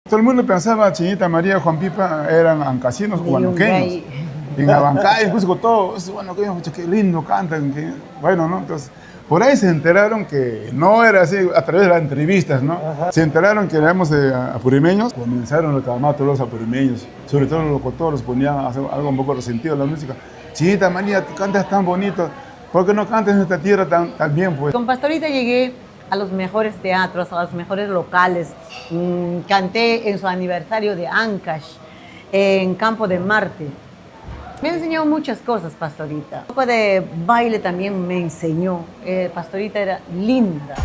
Todo el mundo pensaba Chinita, María, Juan Pipa eran ancasinos huanuqueños. En Abancay, en Cusco, todos, bueno, qué lindo cantan. Bueno, ¿no? Entonces, por ahí se enteraron que no era así, a través de las entrevistas, ¿no? Ajá. Se enteraron que éramos apurimeños, comenzaron a reclamar a todos los apurimeños, sobre todo los locutores, ponían algo un poco resentido en la música. Chinita, María, tú cantas tan bonito, ¿por qué no cantas en esta tierra tan bien, pues? Con Pastorita llegué a los mejores teatros, a los mejores locales. Canté en su aniversario de Ancash, en Campo de Marte. Me enseñó muchas cosas, Pastorita. Un poco de baile también me enseñó. Pastorita era linda.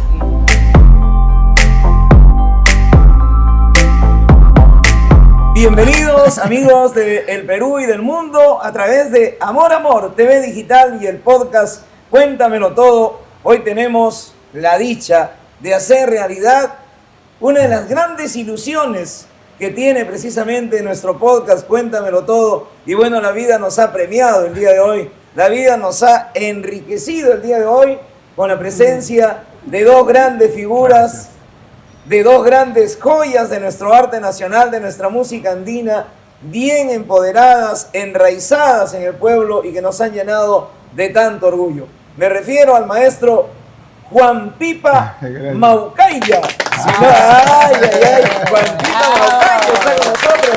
Bienvenidos amigos del Perú y del mundo a través de Amor Amor TV Digital y el podcast Cuéntamelo Todo. Hoy tenemos la dicha de hacer realidad una de las grandes ilusiones que tiene precisamente nuestro podcast Cuéntamelo Todo. Y bueno, la vida nos ha premiado el día de hoy, la vida nos ha enriquecido el día de hoy con la presencia de dos grandes figuras, de dos grandes joyas de nuestro arte nacional, de nuestra música andina, bien empoderadas, enraizadas en el pueblo y que nos han llenado de tanto orgullo. Me refiero al maestro Juan Pipa Maucaya. Juan Pipa Maucaya está con nosotros.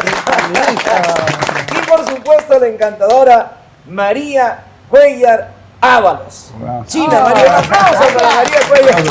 Y por supuesto la encantadora María Cuéllar Ábalos. China, María, un aplauso para María Cuéllar.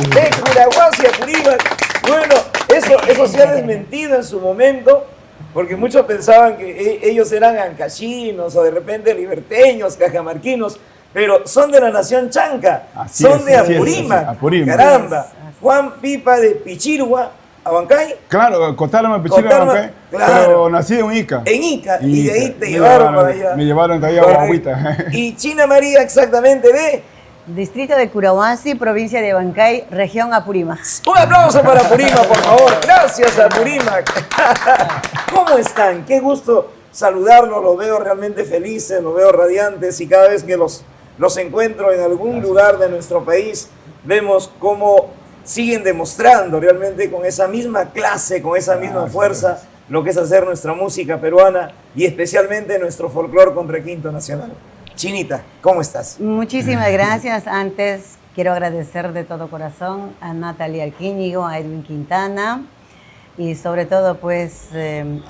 De Curahuasi a Purímac. Bueno, eso se ha desmentido en su momento, porque muchos pensaban que ellos eran ancachinos o de repente liberteños, cajamarquinos. Pero son de la nación chanca, son de Apurímac, caramba. Juan Pipa de Pichirua, Abancay. Claro, Cotarma, Pichirua, Abancay, claro. Pero nací en Ica. En Ica, y de ahí te llevaron para allá. Me llevaron todavía a Guaguita. Y China María, exactamente de... Distrito de Curahuasi, provincia de Abancay, región Apurímac. Un aplauso para Apurímac, por favor. Gracias, Apurímac. ¿Cómo están? Qué gusto saludarlos, los veo realmente felices, los veo radiantes y cada vez que los encuentro en algún lugar de nuestro país, vemos cómo siguen demostrando realmente con esa misma clase, con esa misma fuerza, lo que es hacer nuestra música peruana y especialmente nuestro folclore con requinto nacional. Chinita, ¿cómo estás? Muchísimas gracias. Antes quiero agradecer de todo corazón a Natalia Arquíñigo, a Edwin Quintana, y sobre todo pues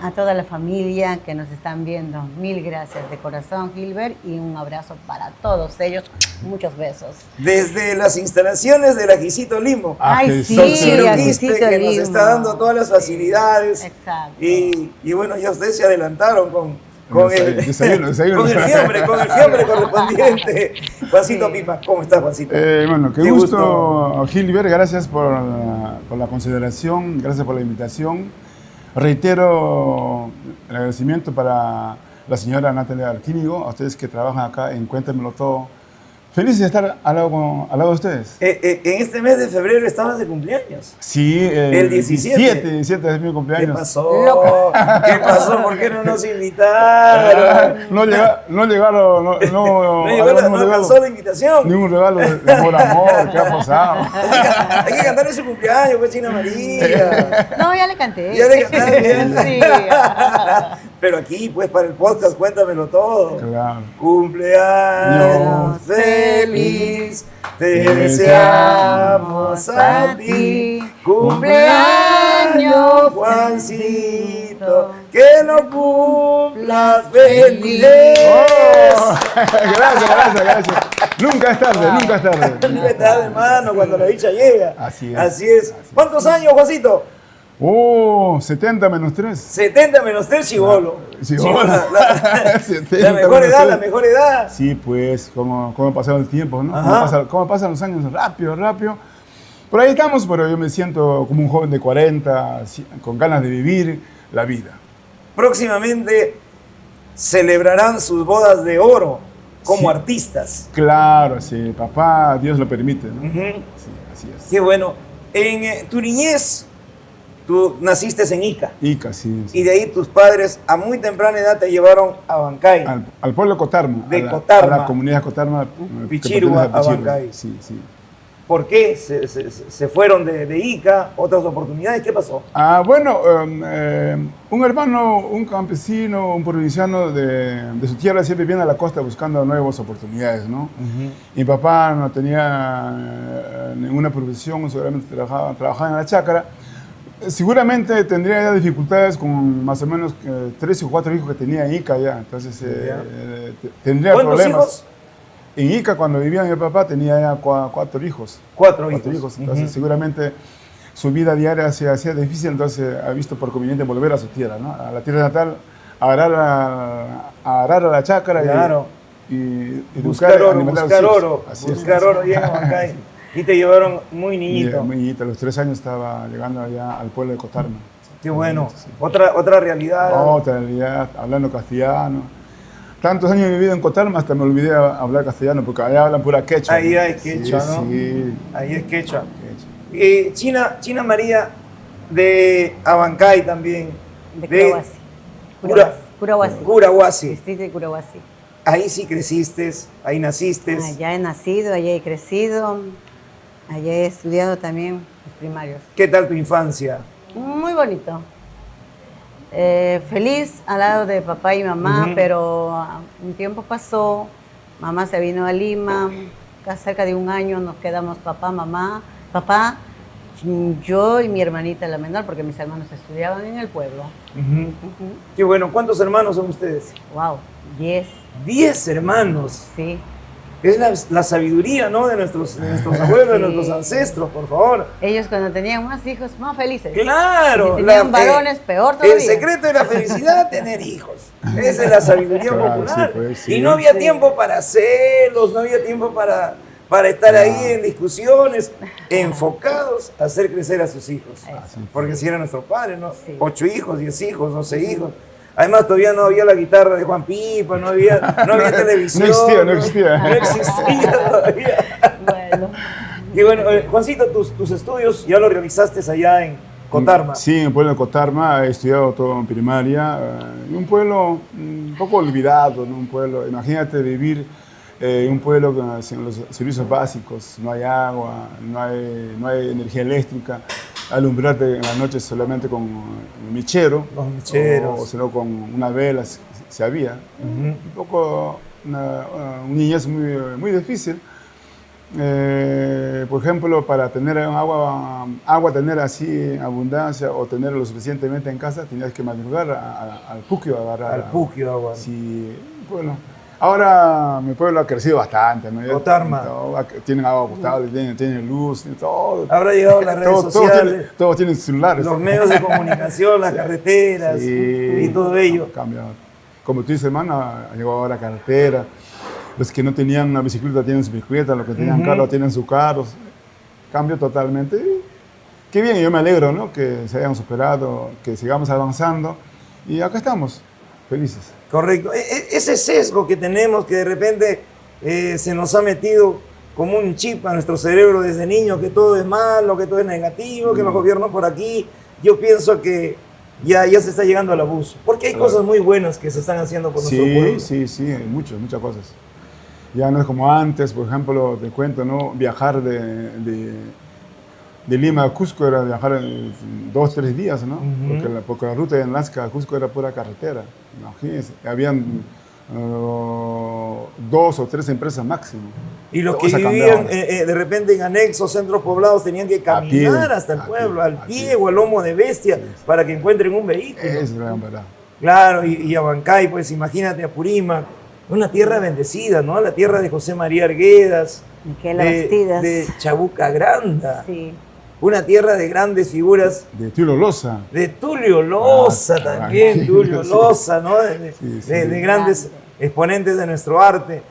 a toda la familia que nos están viendo. Mil gracias de corazón, Gilbert, y un abrazo para todos ellos. Muchos besos. Desde las instalaciones del Ajicito Limo. Ay, sí, Ajicito que Limo nos está dando todas las facilidades. Exacto. Y bueno, ya ustedes se adelantaron con el desayuno. Con el fiambre correspondiente. Juancito Pipa, ¿cómo estás, Juancito? Bueno, qué gusto, Gilbert, gracias por la consideración, gracias por la invitación. Reitero el agradecimiento para la señora Natalia Arquíñigo, a ustedes que trabajan acá en Cuéntamelo Todo. Feliz de estar al lado de ustedes. En este mes de febrero estabas de cumpleaños. Sí, el 17 es mi cumpleaños. ¿Qué pasó? ¿Qué pasó? ¿Por qué no nos invitaron? No llegaron, no alcanzó la invitación. Ni un regalo de amor, ¿qué ha pasado? Hay que cantarle su cumpleaños, pues, China María. No, ya le canté. Ya le cantaste. Sí. Pero aquí, pues, para el podcast, Cuéntamelo Todo. Claro. Cumpleaños feliz, te deseamos a ti. Cumpleaños, Juancito, que lo cumplas feliz. Oh, gracias. Nunca es tarde. Nunca es tarde, hermano, cuando la dicha llega. Así es. ¿Cuántos años, Juancito? 70 menos 3. 70 menos 3, chibolo. La mejor edad. Sí, pues, cómo ha pasado el tiempo, ¿no? Cómo pasan los años rápido. Por ahí estamos, pero yo me siento como un joven de 40, con ganas de vivir la vida. Próximamente celebrarán sus bodas de oro como artistas. Claro, sí, papá, Dios lo permite, ¿no? Sí, así es. Qué bueno. En tu niñez, tú naciste en Ica. Ica, sí. Y de ahí tus padres a muy temprana edad te llevaron a Abancay. Al pueblo Cotarma. Cotarma. A la comunidad Cotarma. Pichirua, Abancay. Sí. ¿Por qué se fueron de Ica? ¿Otras oportunidades? ¿Qué pasó? Bueno, un hermano, un campesino, un provinciano de su tierra siempre viene a la costa buscando nuevas oportunidades, ¿no? Mi papá no tenía ninguna profesión, seguramente trabajaba en la chácara. Seguramente tendría ya dificultades con más o menos 3 o 4 hijos que tenía en Ica ya, entonces tendría ¿Cuántos problemas. hijos? En Ica, cuando vivía mi papá, tenía ya 4 hijos. 4 hijos. Entonces, seguramente su vida diaria se hacía difícil, entonces ha visto por conveniente volver a su tierra, ¿no? A la tierra natal, a arar a la chácara claro. y buscar oro, buscar oro y en Abancay. Y te llevaron muy niñito. Muy niñito, a los 3 años estaba llegando allá al pueblo de Cotarma. Qué bueno. Sí. Otra realidad. Otra realidad, hablando castellano. Tantos años he vivido en Cotarma, hasta me olvidé hablar castellano, porque allá hablan pura quechua. Ahí hay quechua, sí, ¿no? Sí. Ahí es quechua. China María, de Abancay también. De Curahuasi. Curahuasi. Distrito de Curahuasi. Ahí sí creciste, ahí naciste. Allá he nacido, allá he crecido, allá he estudiado también los primarios. ¿Qué tal tu infancia? Muy bonito. Feliz al lado de papá y mamá, pero un tiempo pasó, mamá se vino a Lima, cerca de un año nos quedamos papá, yo y mi hermanita la menor, porque mis hermanos estudiaban en el pueblo. Qué bueno, ¿cuántos hermanos son ustedes? Wow, 10. 10 hermanos. Sí. Es la sabiduría, ¿no? De nuestros abuelos, de nuestros ancestros, por favor. Ellos cuando tenían más hijos, más felices. ¡Claro! Si tenían varones, peor todavía. El secreto de la felicidad, tener hijos. Esa es la sabiduría popular. Sí, pues, sí. Y no había tiempo para celos, no había tiempo para estar ahí en discusiones, enfocados a hacer crecer a sus hijos. Porque si era nuestro padre, ¿no? Sí. 8 hijos, 10 hijos, 12 hijos. Además, todavía no había la guitarra de Juan Pipa, no había televisión. No existía. No existía todavía. Bueno. Y bueno, Juancito, tus estudios ya los realizaste allá en Cotarma. Sí, en el pueblo de Cotarma he estudiado todo en primaria. Un pueblo un poco olvidado, ¿no? Un pueblo, imagínate vivir en un pueblo sin los servicios básicos, no hay agua, no hay energía eléctrica. Alumbrarte en la noche solamente con mechero, los mecheros, o sino con una vela, si había. Un poco, una niñez muy difícil. Por ejemplo, para tener agua tener así en abundancia o tener lo suficientemente en casa, tenías que madrugar al puquio a agarrar. Al puquio agua. Sí, bueno. Ahora mi pueblo ha crecido bastante, ¿no? Cotarma. Tienen agua potable, tienen luz, todo. Habrá llegado las redes sociales. Todos tienen celulares. Los medios de comunicación, las carreteras y todo ello. Cambia. Como tú dices, hermano, ha llegado ahora la carretera. Los que no tenían una bicicleta tienen su bicicleta, los que tenían carro tienen su carro. Cambio totalmente. Qué bien, yo me alegro, ¿no? Que se hayan superado, que sigamos avanzando. Y acá estamos, felices. Correcto. Ese sesgo que tenemos, que de repente se nos ha metido como un chip a nuestro cerebro desde niño, que todo es malo, que todo es negativo, que los gobiernos por aquí, yo pienso que ya se está llegando al abuso. Porque hay cosas muy buenas que se están haciendo por nuestro pueblo. Sí, hay muchas cosas. Ya no es como antes, por ejemplo, te cuento, ¿no? Viajar de Lima a Cusco era viajar en 2 o 3 días, ¿no? Porque la ruta de Nazca a Cusco era pura carretera. Imagínense, habían 2 o 3 empresas máximo. Y los que vivían de repente en anexos, centros poblados, tenían que caminar hasta el pueblo, al pie o al lomo de bestia, para que encuentren un vehículo. Esa es la verdad. Claro, y Abancay, pues imagínate, Apurímac, una tierra bendecida, ¿no? La tierra de José María Arguedas, de Chabuca Granda. Sí. Una tierra de grandes figuras. De Tulio Loza. De Tulio Loza también, Tulio Loza, ¿no? De grandes exponentes de nuestro arte.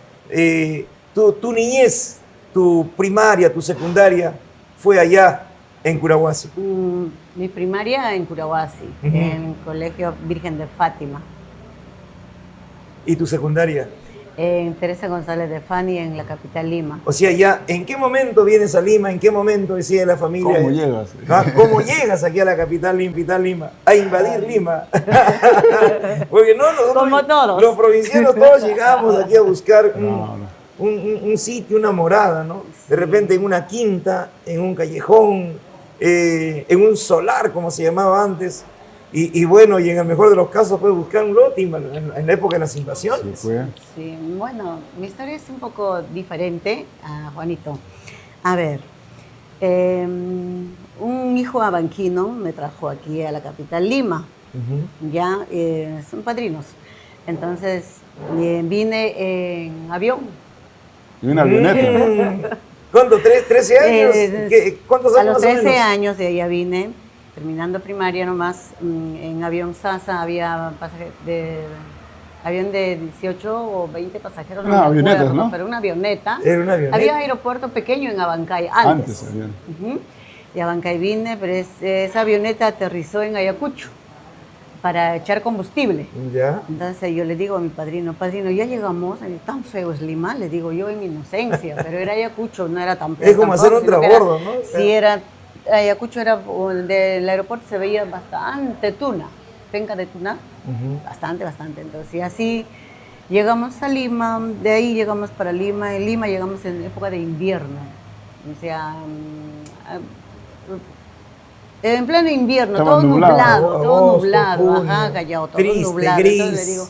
Tu niñez, tu primaria, tu secundaria, fue allá en Curahuasi. Mi primaria en Curahuasi, en el Colegio Virgen de Fátima. ¿Y tu secundaria? En Teresa González de Fani, en la capital Lima. O sea, ya, ¿en qué momento vienes a Lima? ¿En qué momento decide la familia? ¿Cómo llegas? ¿Cómo llegas aquí a la capital Lima? A invadir Lima. Porque no, nosotros, como todos. Los provincianos todos llegamos aquí a buscar un sitio, una morada, ¿no? De repente en una quinta, en un callejón, en un solar, como se llamaba antes. Y bueno, y en el mejor de los casos fue buscar un lote en la época de las invasiones. Sí, fue. Sí, bueno, mi historia es un poco diferente, Juanito. A ver, un hijo abanquino me trajo aquí a la capital Lima. Ya son padrinos. Entonces vine en avión. Y una avioneta. ¿Cuánto? ¿13 años? ¿Cuántos años? A los más o menos? 13 años de allá vine, terminando primaria nomás, en avión Sasa había avión de 18 o 20 pasajeros. Una avioneta, acuerdo, ¿no? Pero una avioneta. Era una avioneta. Había aeropuerto pequeño en Abancay antes. Antes había. De Abancay vine, pero esa avioneta aterrizó en Ayacucho para echar combustible. Ya. Entonces yo le digo a mi padrino, ya llegamos, tan feo es Lima, le digo yo en mi inocencia, pero era Ayacucho, no era tan feo. Es como hacer un transbordo, ¿no? Sí, Ayacucho era, del aeropuerto se veía bastante tuna, penca de tuna, bastante. Entonces, y así llegamos a Lima, de ahí llegamos para Lima, en Lima llegamos en época de invierno, o sea, en pleno invierno, Estaba todo nublado, agosto, junio, ajá, callado, todo triste, nublado. gris. Entonces le digo,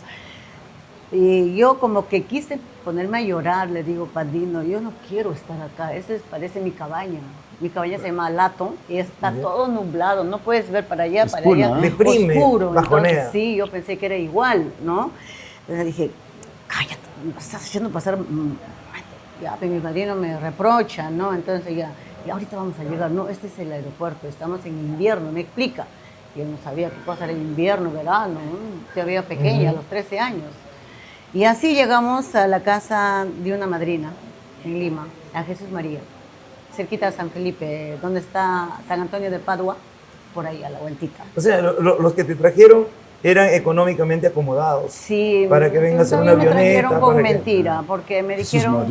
y yo como que quise ponerme a llorar, le digo, padrino, yo no quiero estar acá, parece mi cabaña. Mi cabaña se llama Lato y está todo nublado, no puedes ver para allá, Oscura, para allá, ¿no? Deprime, oscuro. bajonea. Entonces, sí, yo pensé que era igual, ¿no? Entonces dije, cállate, me estás haciendo pasar. Ya, mi padrino me reprocha, ¿no? Entonces ya, y ahorita vamos a llegar, no, este es el aeropuerto, estamos en invierno, me explica. Y él no sabía qué cosa era invierno, verano, ¿no? Todavía pequeña, a los 13 años. Y así llegamos a la casa de una madrina en Lima, a Jesús María, cerquita de San Felipe, donde está San Antonio de Padua, por ahí a la vueltita. O sea, los que te trajeron eran económicamente acomodados. Sí, para que vengas en una me trajeron avioneta. con mentira, porque me dijeron,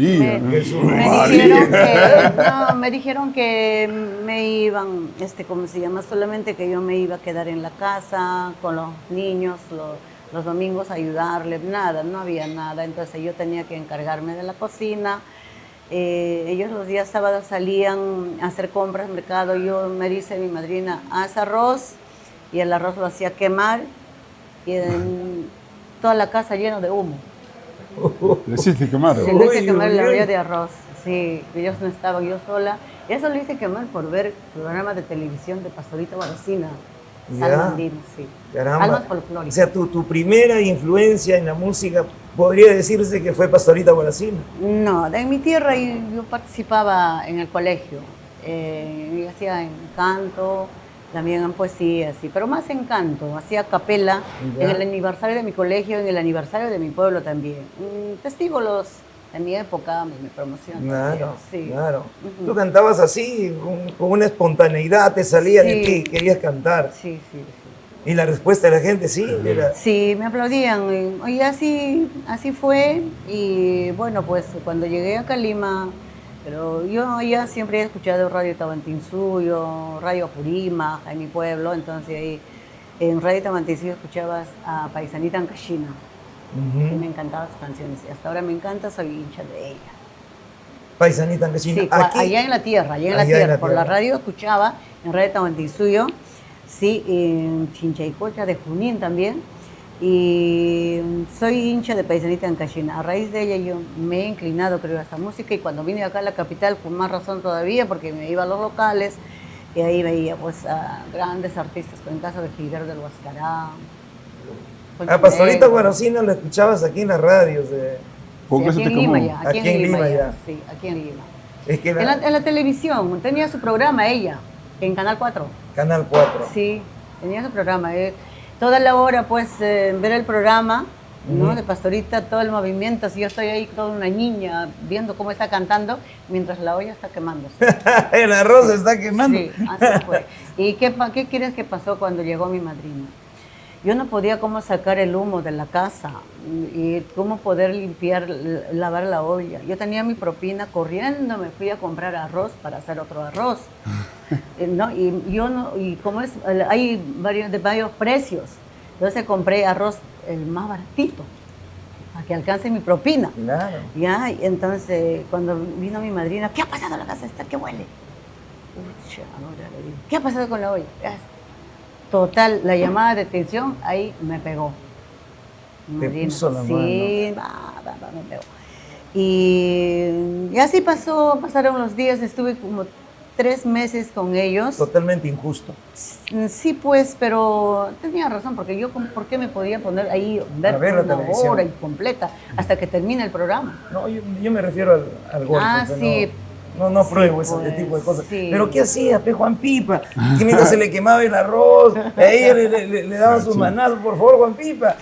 Jesús María, me dijeron que me iban, ¿cómo se llama? Solamente que yo me iba a quedar en la casa con los niños, los domingos a ayudarle, nada, no había nada. Entonces yo tenía que encargarme de la cocina. Ellos los días sábados salían a hacer compras al mercado. Me dice mi madrina, haz arroz, y el arroz lo hacía quemar y en toda la casa lleno de humo. Le hiciste quemar. Se le hice quemar la olla de arroz, sí, ellos no estaban, yo sola. Eso lo hice quemar por ver programas de televisión de Pastorita Barcina. Ya. Sí. Caramba. Almas folclóricas. O sea, tu primera influencia en la música podría decirse que fue Pastorita Guaracina. No, en mi tierra yo participaba en el colegio. Yo hacía en canto, también en poesía, sí, pero más en canto. Hacía capela en el aniversario de mi colegio, en el aniversario de mi pueblo también. Testigo de mi época, mi promoción. Claro, sí. claro. Tú cantabas así, con una espontaneidad, te salía de ti, querías cantar. Sí. Y la respuesta de la gente, sí, era... Sí, me aplaudían. Y así fue. Y bueno, pues cuando llegué a Lima, pero yo ya siempre he escuchado Radio Tawantinsuyo, Radio Apurima, en mi pueblo. Entonces ahí en Radio Tawantinsuyo escuchabas a Paisanita Ancashina. Y me encantaban sus canciones. Y hasta ahora me encanta, soy hincha de ella. Paisanita Ancashina. Sí, allá en la tierra, por la radio escuchaba, en Radio Tawantinsuyo. Sí, en Chinchaycocha de Junín también. Y soy hincha de Paisanita Ancashina. A raíz de ella yo me he inclinado, creo, a esta música. Y cuando vine acá a la capital, con más razón todavía, porque me iba a los locales. Y ahí veía pues a grandes artistas, como el caso de Gilberto del Huascará. A Pastorita Guaracina la escuchabas aquí en las radios. Sí, aquí en Lima ya. Aquí en Lima ya. Sí, aquí en Lima. Es que en la televisión, tenía su programa ella, en Canal 4. Canal 4. Sí, tenía su programa. Toda la hora, pues, ver el programa, ¿no? De Pastorita, todo el movimiento. Así yo estoy ahí, toda una niña, viendo cómo está cantando, mientras la olla está quemándose. El arroz está quemando. Sí, así fue. ¿Y qué crees que pasó cuando llegó mi madrina? Yo no podía cómo sacar el humo de la casa y cómo poder lavar la olla. Yo tenía mi propina, corriendo me fui a comprar arroz para hacer otro arroz. ¿No? Y como hay varios precios, entonces compré arroz el más baratito para que alcance mi propina. Claro. Ya, y entonces cuando vino mi madrina, ¿qué ha pasado en la casa esta? ¿Qué huele? Pucha, ahora le digo, ¿qué ha pasado con la olla? Total, la llamada de atención ahí me pegó. Mi Te madrina, puso la sí, me pegó. Y así pasaron los días, estuve como 3 meses con ellos. Totalmente injusto. Sí, pues, pero tenía razón, porque yo, ¿por qué me podía poner ahí, ver ver la una televisión. hora y completa hasta que termine el programa? No, yo me refiero al golpe. Ah, pues, sí. No Sí, pruebo ese pues, tipo de cosas. sí. Pero ¿qué hacía, pe Juan Pipa? Que mientras se le quemaba el arroz, a ella le daban sus manazos, por favor, Juan Pipa.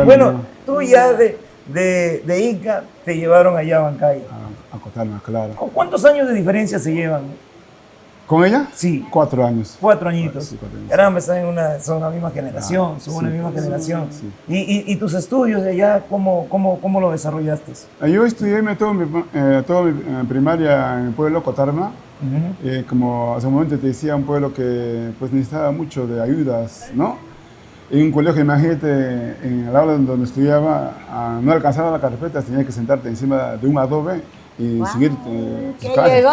Bueno, tú ya de Ica te llevaron allá a Huancayo. A Cotalma, claro. ¿Con cuántos años de diferencia se llevan? ¿Con ella? Sí. 4 años. 4 añitos. Sí, 4 años. Caramba, son la misma generación, son sí, una misma generación. sí. ¿Y tus estudios de allá, cómo lo desarrollaste? Yo estudié toda mi primaria en el pueblo Cotarma. Como hace un momento te decía, un pueblo que pues, necesitaba mucho de ayudas, ¿no? En un colegio, imagínate, en el aula donde estudiaba, no alcanzaba la carpeta, tenía que sentarte encima de un adobe y Wow, seguir ¡que tus clases. llegó!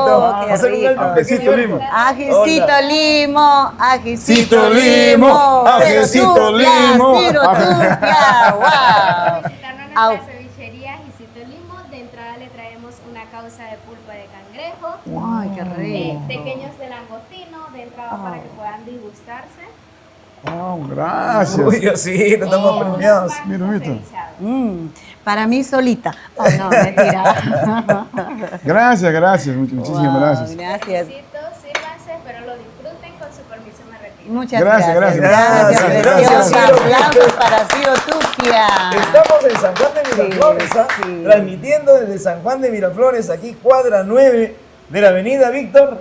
Vamos a hacer un ¡Qué rico! Ajecito Limo. Ajicito Limo, Ajicito Limo, Ajicito Limo. Tupia, wow. Visitarnos Au. nuestra cevichería Ajicito Limo. De entrada le traemos una causa de pulpa de cangrejo, Ay, qué rico. pequeños de langostino, de entrada para que puedan disgustarse. Oh, gracias. Uy, Diosito, estamos premiados. Unos Mira, maxos mira. cevichados. Para mí solita. Oh, no, mentira. Gracias, muchísimas Wow, gracias. Gracias. Besitos, sírvanse, pero lo disfruten. Con su permiso me retiro. Muchas Gracias, gracias. gracias, Preciosa. gracias. Aplausos para Ciro Tupia. Estamos en San Juan de Miraflores, Sí, ¿ah? sí. Transmitiendo desde San Juan de Miraflores, aquí cuadra 9 de la avenida Víctor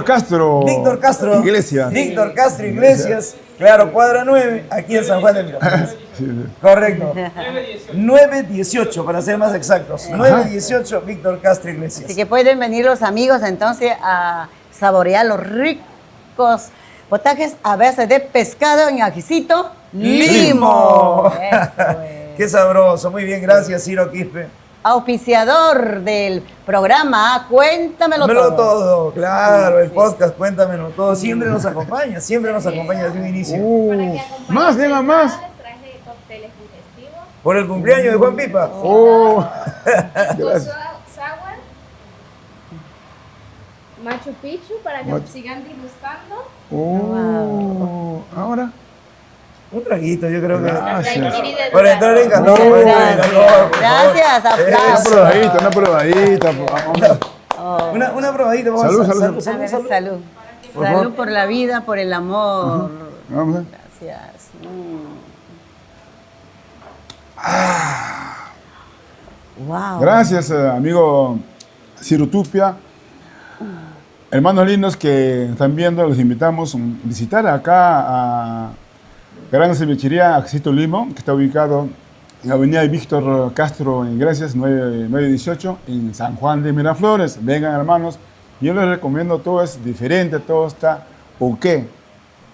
Castro. Víctor Castro. Iglesias. Víctor Castro Iglesias. Claro, cuadra 9, aquí en San Juan de Miraflores. Sí, sí. Correcto. 918, para ser más exactos. 918, Víctor Castro Iglesias. Así que pueden venir los amigos entonces a saborear los ricos potajes a base de pescado en Ajicito Limo. Eso es. Qué sabroso. Muy bien, gracias, Ciro Quispe. Auspiciador del programa Cuéntamelo Cuéntamelo Todo. todo, claro, el Sí. podcast, cuéntamelo todo. Siempre nos acompaña desde un inicio. Para que acompañen Más, venga, sus más. padres, traje cócteles digestivos. Por el cumpleaños de Juan Pipa. Oh, Pisco gracias. sour. Machu Picchu para que sigan disgustando. Oh, ahora. Un traguito, yo creo que. Gracias. Daiquiri de Para entrar en durazno. calor, para entrar en calor, por favor. Gracias, Una aplausos. probadita, vamos. Una probadita, vamos Salud, a salud. A ver, salud. Por Salud favor. por la vida, por el amor. Vamos. Gracias. Wow. Gracias, amigo Ciro Tupia. Hermanos lindos que están viendo, los invitamos a visitar acá a Gran Cevichería Ajicito Limo, que está ubicado en la avenida Víctor Castro Iglesias, 918, en San Juan de Miraflores. Vengan, hermanos. Yo les recomiendo, todo es diferente, todo está ok.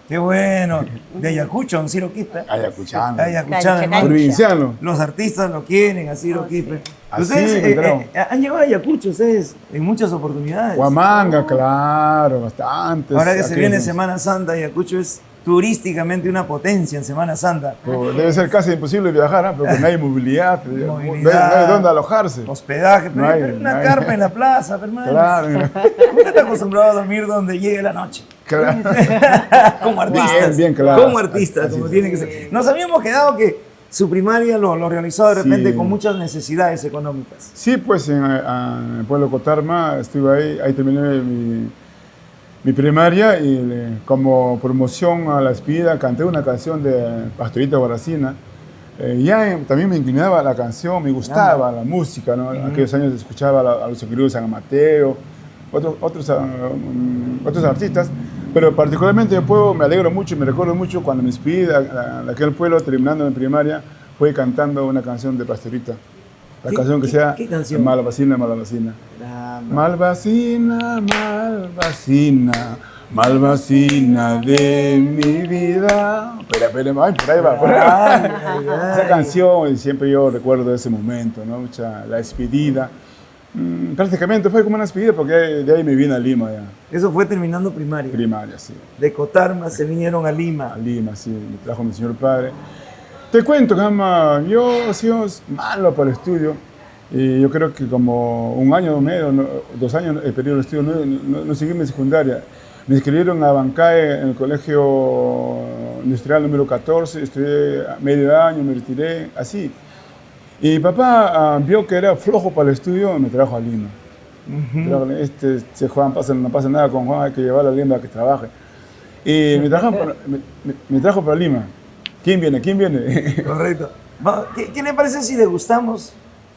Qué bueno. De Ayacucho, un Ciro Quispe. Ayacuchano. Ayacuchano, Cancha, hermano. Provinciano. Los artistas lo quieren, a Ciro Quispe. Así, Ustedes entró. han llegado a Ayacucho, ustedes, en muchas oportunidades. Huamanga, claro, bastante. Ahora que se viene Semana Santa, Ayacucho es turísticamente una potencia en Semana Santa. Debe ser casi imposible viajar, ¿eh? Porque no hay movilidad, no hay dónde alojarse. Hospedaje, pero No hay, pero una no hay. carpa en la plaza, hermano. Claro, Usted está acostumbrado a dormir donde llegue la noche. claro. Como artistas. Bien, claro. Como artistas, Así como es. tiene que ser. Nos habíamos quedado que su primaria lo realizó de repente Sí. con muchas necesidades económicas. Sí, pues en el pueblo Cotarma estuve ahí terminé mi primaria y como promoción a la despedida canté una canción de Pastorita Guaracina. También me inclinaba a la canción, me gustaba la música, ¿no? Aquellos años escuchaba a los queridos San Mateo, otros artistas, pero particularmente el pueblo me alegro mucho y me recuerdo mucho cuando me despedí de aquel pueblo terminando mi primaria, fue cantando una canción de Pastorita. La canción que sea qué canción? Malvacina, Malvacina. Malvacina, Malvacina, Malvacina de mi vida. Espera, ay, por ahí va. Por ahí va. Esa canción, siempre yo recuerdo ese momento, ¿no? La despedida. Prácticamente fue como una despedida porque de ahí me vine a Lima ya. Eso fue terminando primaria. Primaria, sí. De Cotarma se vinieron a Lima. A Lima, sí, me trajo mi señor padre. Te cuento, Gama, yo he sido malo para el estudio. Y yo creo que como un año o medio, 2 años el periodo de estudio, no seguí mi secundaria. Me inscribieron a Bancae en el colegio industrial número 14, estudié medio año, me retiré, así. Y mi papá vio que era flojo para el estudio y me trajo a Lima. Juan, no pasa nada con Juan, hay que llevarlo a Lima a que trabaje. Y me trajo para Lima. ¿Quién viene? Correcto. ¿Qué le parece si degustamos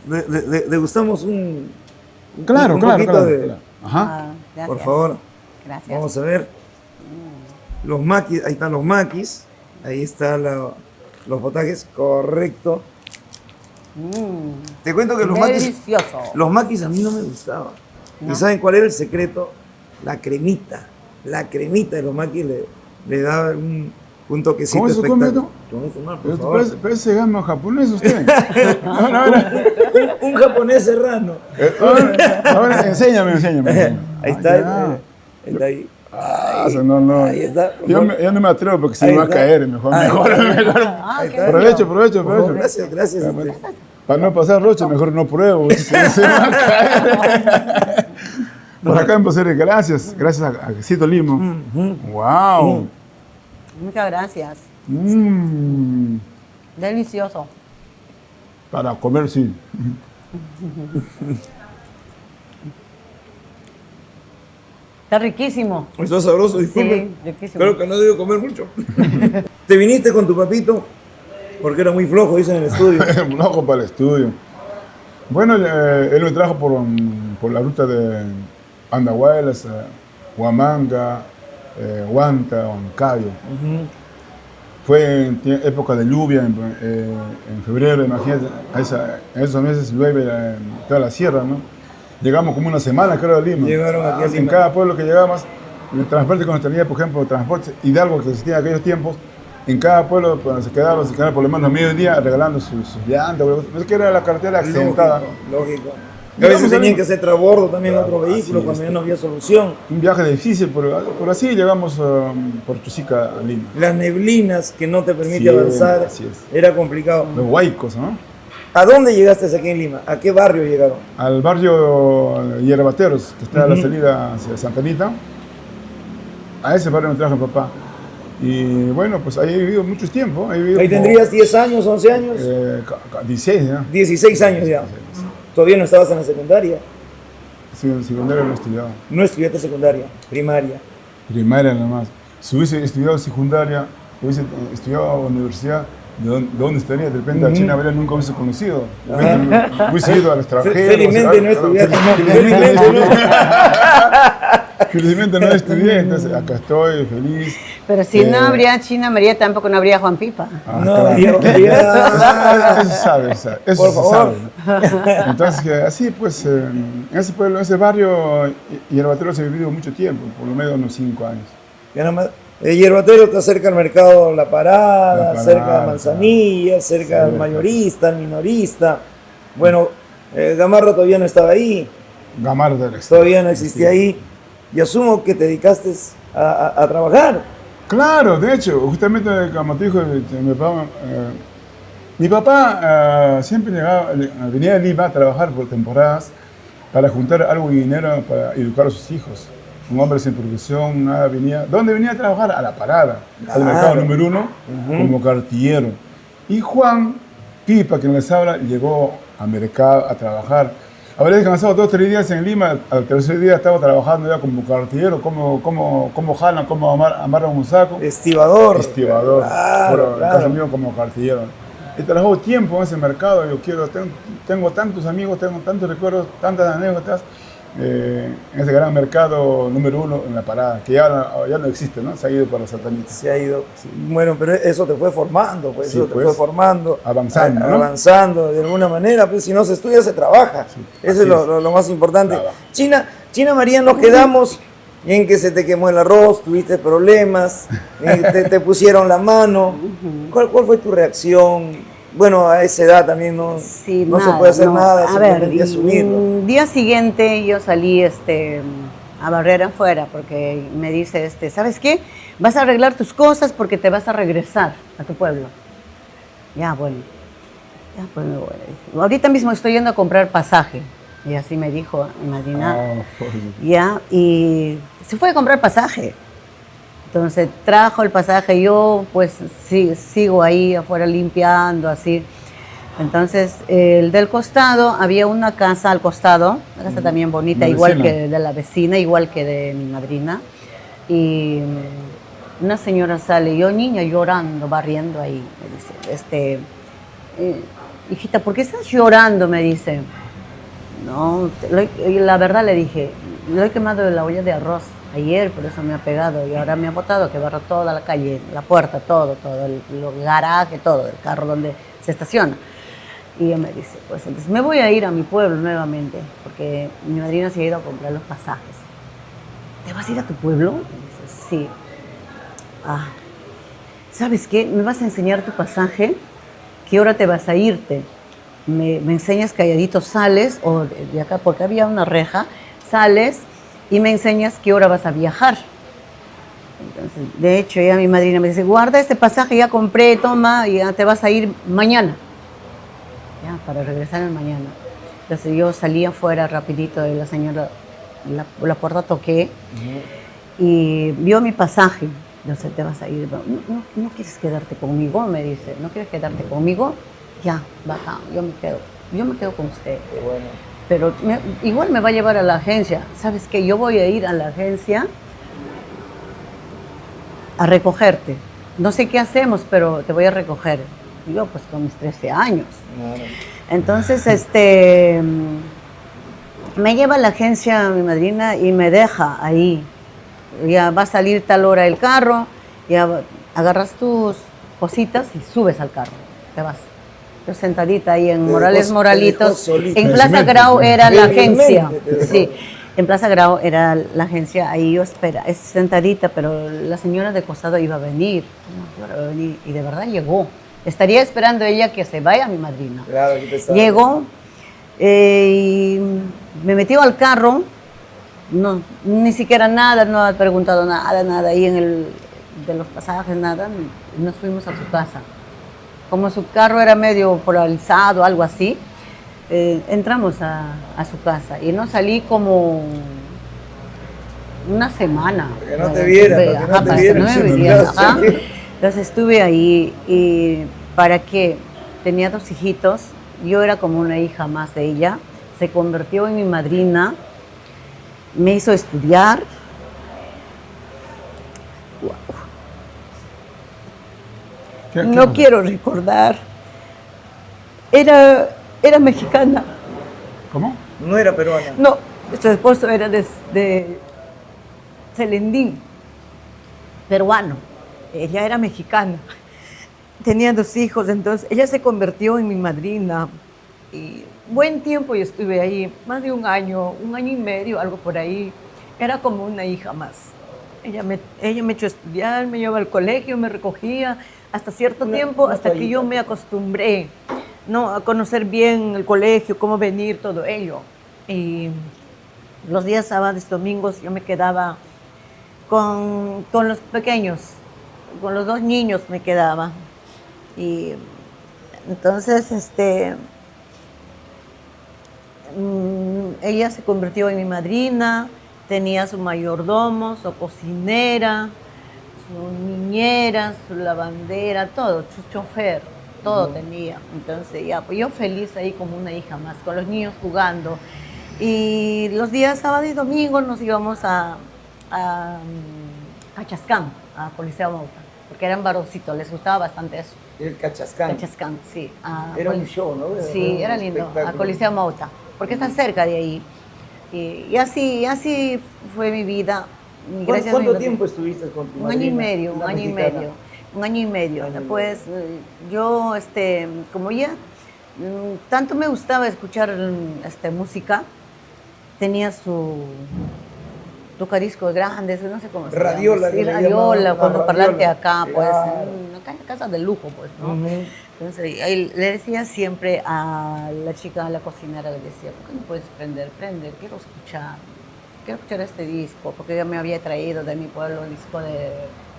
un poquito de... Ajá. Gracias. Por favor. Gracias. Vamos a ver. Los maquis, ahí están los maquis. Ahí están los potajes, correcto. Te cuento que Delicioso. los maquis a mí no me gustaban. No. ¿Y saben cuál era el secreto? La cremita. La cremita de los maquis le da un toquecito ¿Cómo es su espectacular. comento? Vamos a fumar, por favor. Parece Gama japonés usted. Un japonés serrano. Ahora, enséñame. Ahí está. Ya. Está ahí. No. Ahí está. Yo no me atrevo porque se Ahí me va a está. caer. Mejor. Ahí Ah, está. Aprovecho. Gracias. Para no pasar roche, mejor no pruebo. Se me va a caer. Por acá empecé a decir gracias a Quesito Limo. Wow. Muchas gracias. Delicioso. Para comer, sí. Está riquísimo. Está sabroso, disculpe. Sí, riquísimo. Claro que no debo comer mucho. ¿Te viniste con tu papito? Porque era muy flojo, dicen en el estudio. Flojo para el estudio. Bueno, él me trajo por la ruta de Andahuaylas, Huamanga, Huanta, Huancayo. Fue en época de lluvia, en febrero, imagínate, en esos meses llueve en toda la sierra, ¿no? Llegamos como una semana, creo, a Lima. Llegaron aquí a Lima. En cada pueblo que llegamos, el transporte cuando tenía, por ejemplo, el transporte Hidalgo que existía en aquellos tiempos, en cada pueblo cuando se quedaban por lo menos a mediodía regalando sus llantas. No sé qué era la carretera accidentada. Lógico. A veces tenían que hacer transbordo también otro vehículo cuando ya no había solución. Un viaje difícil, por así llegamos por Chusica a Lima. Las neblinas que no te permiten Sí, avanzar, así es. era complicado. Los huaicos, ¿no? ¿A dónde llegaste aquí en Lima? ¿A qué barrio llegaron? Al barrio Hierbateros, que está a la salida hacia Santa Anita. A ese barrio me trajo mi papá. Y bueno, pues ahí he vivido mucho tiempo. Ahí tendrías 10 años, 11 años. 16 ya. 16 años ya. Todavía no estabas en la secundaria. Sí, en secundaria no he estudiado. No estudiaste secundaria, primaria. Primaria nada más. Si hubiese estudiado secundaria, hubiese estudiado universidad, ¿de dónde estaría? De repente a China María nunca hubiese conocido. De repente hubiese ido al extranjero. Felizmente no estudiaste. Felizmente no estudié, entonces acá estoy feliz. Pero si no habría China María, tampoco no habría Juan Pipa. No, Eso sabe, eso por se favor. sabe. Entonces, así pues, en ese pueblo, en ese barrio, Hierbatero se ha vivido mucho tiempo, por lo menos unos 5 años. Ya nada más. Hierbatero está cerca del mercado La Parada, cerca de Manzanilla, cerca del mayorista, el minorista. Bueno, Gamarra todavía no estaba ahí, Gamarra todavía no existía ahí. Y asumo que te dedicaste a trabajar. Claro, de hecho, justamente como te dijo mi papá siempre venía de Lima a trabajar por temporadas para juntar algo de dinero para educar a sus hijos. Un hombre sin profesión, nada, venía. ¿Dónde venía a trabajar? A La Parada, al mercado número 1, como cartillero. Y Juan Pipa, quien les habla, llegó al mercado a trabajar. Habría descansado 2 o 3 días en Lima, al tercer día estaba trabajando ya como cartillero, cómo jalan, cómo amarran un saco. Estibador. Estibador, Claro, pero en claro. caso mío como cartillero. He trabajado tiempo en ese mercado, tengo tantos amigos, tengo tantos recuerdos, tantas anécdotas, en ese gran mercado número 1 en La Parada, que ya no existe, ¿no? Se ha ido para Santa Anita. Se ha ido. Sí. Bueno, pero eso te fue formando, pues, Sí, eso te pues, fue formando. avanzando, ¿no? Avanzando de alguna manera, pues si no se estudia, se trabaja. Sí, Eso es así lo más importante. Trabaja. China María, nos quedamos y en que se te quemó el arroz, tuviste problemas, te pusieron la mano. ¿Cuál fue tu reacción? Bueno, a esa edad también no, Sí, no se nada, puede hacer no. nada, A ver, simplemente asumirlo. día siguiente yo salí a barrer afuera porque me dice, ¿sabes qué? Vas a arreglar tus cosas porque te vas a regresar a tu pueblo. Ya, bueno. Ya, pues me voy. Ahorita mismo estoy yendo a comprar pasaje. Y así me dijo mi madrina. Ya, y se fue a comprar pasaje. Entonces trajo el pasaje, yo pues sigo ahí afuera limpiando, así. Entonces, el del costado, había una casa al costado, una casa también bonita, igual que de la vecina, igual que de mi madrina. Y una señora sale, yo niña llorando, barriendo ahí, me dice, hijita, ¿por qué estás llorando? Me dice. No, la verdad le dije, lo he quemado de la olla de arroz ayer, por eso me ha pegado y ahora me ha botado que barra toda la calle, la puerta, todo, el garaje, todo, el carro donde se estaciona. Y ella me dice, pues entonces me voy a ir a mi pueblo nuevamente, porque mi madrina se ha ido a comprar los pasajes. ¿Te vas a ir a tu pueblo? Me dice, sí. Ah, ¿sabes qué? ¿Me vas a enseñar tu pasaje? ¿Qué hora te vas a irte? Me enseñas calladito, sales, o de acá, porque había una reja, sales y me enseñas qué hora vas a viajar. Entonces, de hecho, ya mi madrina me dice, guarda este pasaje, ya compré, toma, y ya te vas a ir mañana. Ya, para regresar mañana. Entonces yo salí afuera rapidito de la señora, la puerta toqué, y vio mi pasaje. Entonces, te vas a ir, no quieres quedarte conmigo, me dice, ¿no quieres quedarte conmigo? Ya, baja, yo me quedo con usted. Qué bueno. Pero igual me va a llevar a la agencia. ¿Sabes qué? Yo voy a ir a la agencia a recogerte. No sé qué hacemos, pero te voy a recoger. Yo, pues, con mis 13 años. Claro. Entonces, me lleva a la agencia mi madrina y me deja ahí. Ya va a salir tal hora el carro, ya agarras tus cositas y subes al carro. Te vas. Yo sentadita ahí en Moralitos, en Plaza Grau era la agencia, sí, en Plaza Grau era la agencia, ahí yo sentadita, pero la señora de costado iba a venir, y de verdad llegó. Estaría esperando ella que se vaya mi madrina. Claro, qué pesado. Llegó y me metió al carro, no, ni siquiera nada, no ha preguntado nada, ahí de los pasajes, nada, nos fuimos a su casa. Como su carro era medio polarizado, algo así, entramos a su casa y no salí como una semana. Para que no te viera, para que no me viera. Entonces estuve ahí y para que tenía 2 hijitos, yo era como una hija más de ella, se convirtió en mi madrina, me hizo estudiar. No quiero recordar. Era mexicana. ¿Cómo? No era peruana. No, su esposo era de Celendín, peruano. Ella era mexicana. Tenía 2 hijos, entonces ella se convirtió en mi madrina. Y buen tiempo yo estuve ahí, más de un año y medio, algo por ahí. Era como una hija más. Ella me echó a estudiar, me llevaba al colegio, me recogía. Hasta cierto tiempo, hasta que yo me acostumbré, ¿no?, a conocer bien el colegio, cómo venir, todo ello. Y los días sábados, domingos, yo me quedaba con los pequeños, con los 2 niños me quedaba. Y entonces, ella se convirtió en mi madrina, tenía su mayordomo, su cocinera, su niñera, su lavandera, todo, su chofer, todo tenía. Entonces ya, pues yo feliz ahí como una hija más, con los niños jugando. Y los días sábado y domingo nos íbamos a Cachascán, a Coliseo Mauta, porque eran varoncitos, les gustaba bastante eso. El Cachascán. Cachascán, sí. Era un show, ¿no? Sí, era lindo, a Coliseo Mauta, porque está cerca de ahí. Y así fue mi vida. ¿Cuánto tiempo estuviste con tu madrina? Un año y medio. Después, yo, como ya tanto me gustaba escuchar música, tenía su tocadiscos grandes, no sé cómo se Radiola, llama. Sí, que le radiola, llamaban, con una parlante radiola. acá, pues, Claro. una casa de lujo, pues, ¿no? Ujú. Entonces, ahí le decía siempre a la chica, a la cocinera, le decía, ¿por qué no puedes prender? Quiero escuchar este disco, porque yo me había traído de mi pueblo el disco de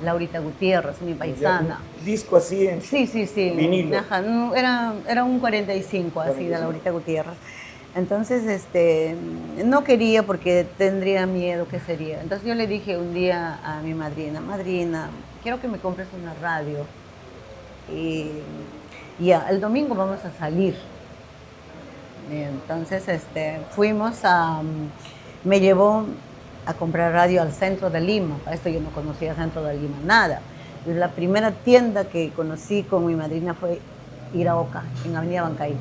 Laurita Gutiérrez, mi paisana. Un disco así en Sí, sí, sí. vinilo. Ajá, no, era un 45, así, 45. de Laurita Gutiérrez. Entonces, no quería porque tendría miedo, ¿qué sería? Entonces yo le dije un día a mi madrina, quiero que me compres una radio. Y ya, el domingo vamos a salir. Y entonces, me llevó a comprar radio al centro de Lima. Para esto yo no conocía el centro de Lima, nada. Y la primera tienda que conocí con mi madrina fue Iraoka, en Avenida Bancay.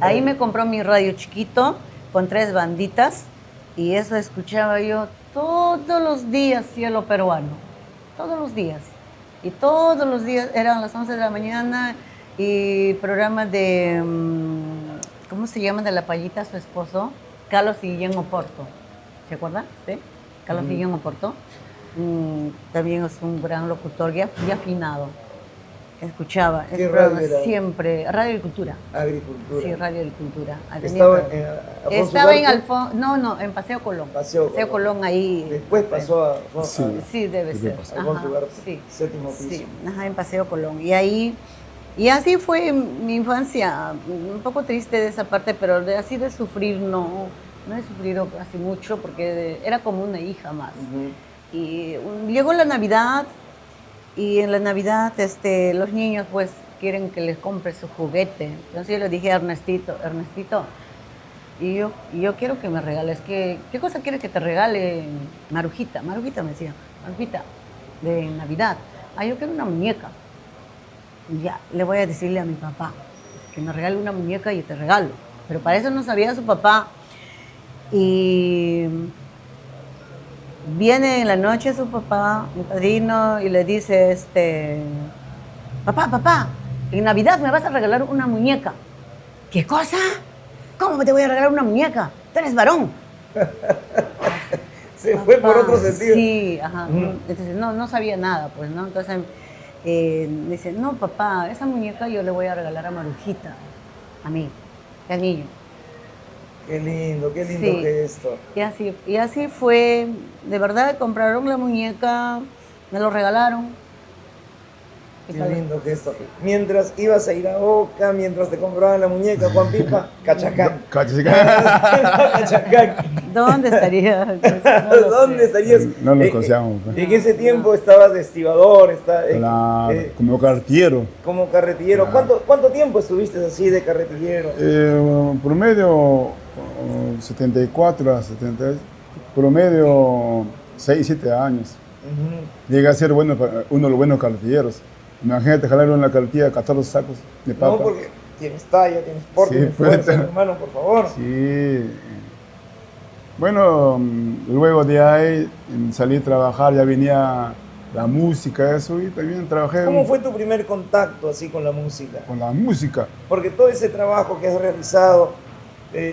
Ahí me compró mi radio chiquito con 3 banditas y eso escuchaba yo todos los días, cielo peruano. Todos los días. Y todos los días eran las 11 de la mañana y programa de, ¿cómo se llama? De la payita, su esposo, Carlos y Guillén Oporto. ¿Se acuerda? ¿Sí? Carlos y Guillén Oporto. También es un gran locutor, ya afinado. Escuchaba ¿Qué ese programa radio era? siempre, Radio Agricultura. Agricultura. Sí, Radio Agricultura. Estaba en Alfonso Estaba en Ugarte. no, en Paseo Colón. Paseo Colón ahí. Después pasó a Sí. Sí, debe ser. Alfonso Ajá, Ugarte, sí. séptimo piso. Sí, ajá, en Paseo Colón. Y así fue mi infancia, un poco triste de esa parte, pero así de sufrir no he sufrido casi mucho porque era como una hija más. Ujú. Y llegó la Navidad y en la Navidad los niños pues quieren que les compre su juguete. Entonces yo le dije a Ernestito, y yo quiero que me regales, ¿qué cosa quieres que te regale Marujita? Marujita me decía, Marujita, de Navidad. Yo quiero una muñeca. Y ya, le voy a decirle a mi papá que me regale una muñeca y te regalo. Pero para eso no sabía su papá. Y viene en la noche su papá, mi padrino, y le dice, papá, en Navidad me vas a regalar una muñeca. ¿Qué cosa? ¿Cómo te voy a regalar una muñeca? Tú eres varón. Se fue por otro sentido. Sí, ajá. Entonces no sabía nada, pues, ¿no? Entonces dice, no, papá, esa muñeca yo le voy a regalar a Marujita, a mí, al niño. Qué lindo Sí. gesto. Y así fue, de verdad, compraron la muñeca, me lo regalaron. Qué lindo gesto. Mientras ibas a ir a Oca, mientras te compraban la muñeca, Juan Pipa, Cachacán. Cachacán. ¿Dónde estaría? No lo ¿Dónde sé. estarías? No lo conocíamos. Pues. En ese tiempo estabas de estibador, Claro, como cartillero. como carretillero. Claro. ¿Cuánto tiempo estuviste así de carretillero? Promedio 74 a 70, promedio 6, 7 años. Ujú. Llegué a ser uno de los buenos cartilleros. Imagínate jalar una cartilla de 14 sacos de papa. No, porque tienes talla, tienes porte, Sí, tienes fuerza, fuerte. hermano, por favor. Sí. Bueno, luego de ahí salí a trabajar, ya venía la música, eso, y también trabajé ¿Cómo fue tu primer contacto así con la música? con la música. Porque todo ese trabajo que has realizado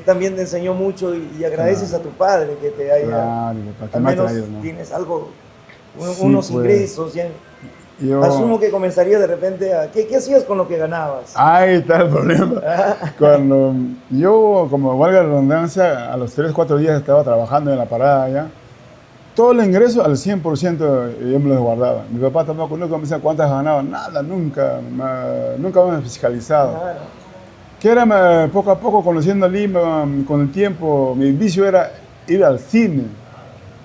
también te enseñó mucho y agradeces a tu padre que te haya, Claro, para que al me ha menos traído, ¿no? tienes algo, Sí, unos pues. ingresos. Ya. Yo, Asumo que comenzaría de repente a... ¿Qué hacías con lo que ganabas? ahí está el problema. Cuando yo, como valga la redundancia, a los 3, 4 días estaba trabajando en la parada ya. Todo el ingreso al 100% yo me lo guardaba. Mi papá tampoco nunca me decía cuántas ganaba, nada, nunca me fiscalizado. Claro. Que era poco a poco conociendo Lima, con el tiempo, mi vicio era ir al cine.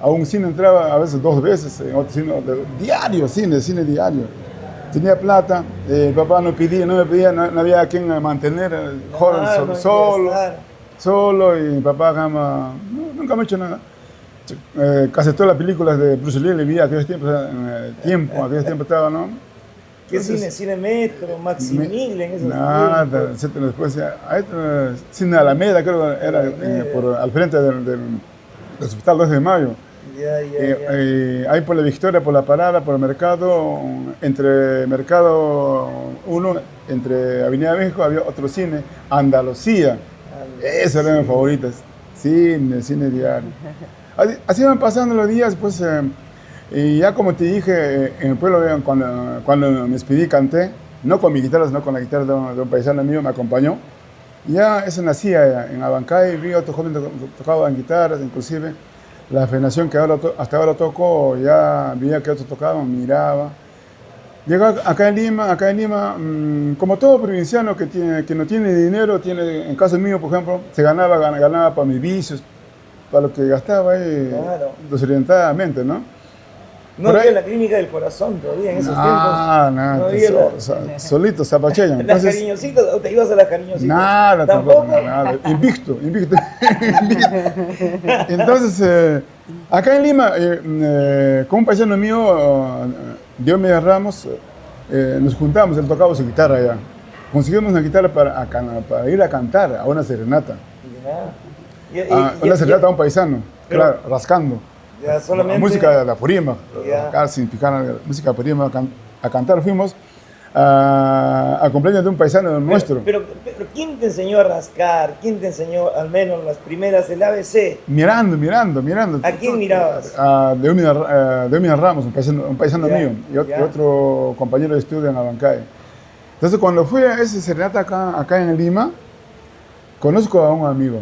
A un cine entraba a veces 2 veces, en otro cine diario, cine diario. Tenía plata, mi papá no me pedía, no había a quien mantener, joven, Claro, no solo, y mi papá nunca me ha hecho nada. Casi todas las películas de Bruce Lee le vi a aquellos tiempos, aquellos tiempos estaba, ¿no? ¿Qué Entonces, cine? ¿Cine Metro? ¿Maximil en esos nada, tiempos? etcétera. Después, cine Alameda, creo que era, al frente del Hospital 2 de Mayo. Ya. Ahí por la Victoria, por la Parada, por el Mercado, entre Mercado 1, entre Avenida México, había otro cine, Andalucía. Ese era mi favorito, cine diario. así van pasando los días, pues, y ya como te dije, en el pueblo, cuando me despedí, canté, no con mi guitarra, sino con la guitarra de un paisano mío, me acompañó. Y ya eso nacía en Abancay, vi a otros jóvenes que tocaban guitarras, inclusive la afinación que hasta ahora toco, ya veía que otros tocaban, miraba. Llegó acá en Lima, como todo provinciano que no tiene dinero, en caso mío, por ejemplo, se ganaba para mis vicios, para lo que gastaba ahí, Claro. desorientadamente, ¿no? No Por había ahí- la clínica del corazón todavía en esos Nada, tiempos. nada, No había solito, zapacheño. las Entonces, cariñositas, ¿o te ibas a las cariñositas? nada, ¿Tampoco? tampoco, nada. Invicto. Entonces, acá en Lima, con un paisano mío, Diomedes Ramos, nos juntamos, él tocaba su guitarra allá. Conseguimos una guitarra para ir a cantar a una serenata. Una serenata a un paisano, claro, rascando. Ya solamente... Música de la Purima, Ya. acá sin picar, música de Purima, a cantar fuimos a cumpleaños de un paisano nuestro. Pero ¿quién te enseñó a rascar? ¿Quién te enseñó al menos las primeras del ABC? Mirando. ¿A quién mirabas? A Diomedes Ramos, un paisano Ya, mío, y ya. otro compañero de estudio en Abancay. Entonces, cuando fui a ese serenata acá en Lima, conozco a un amigo.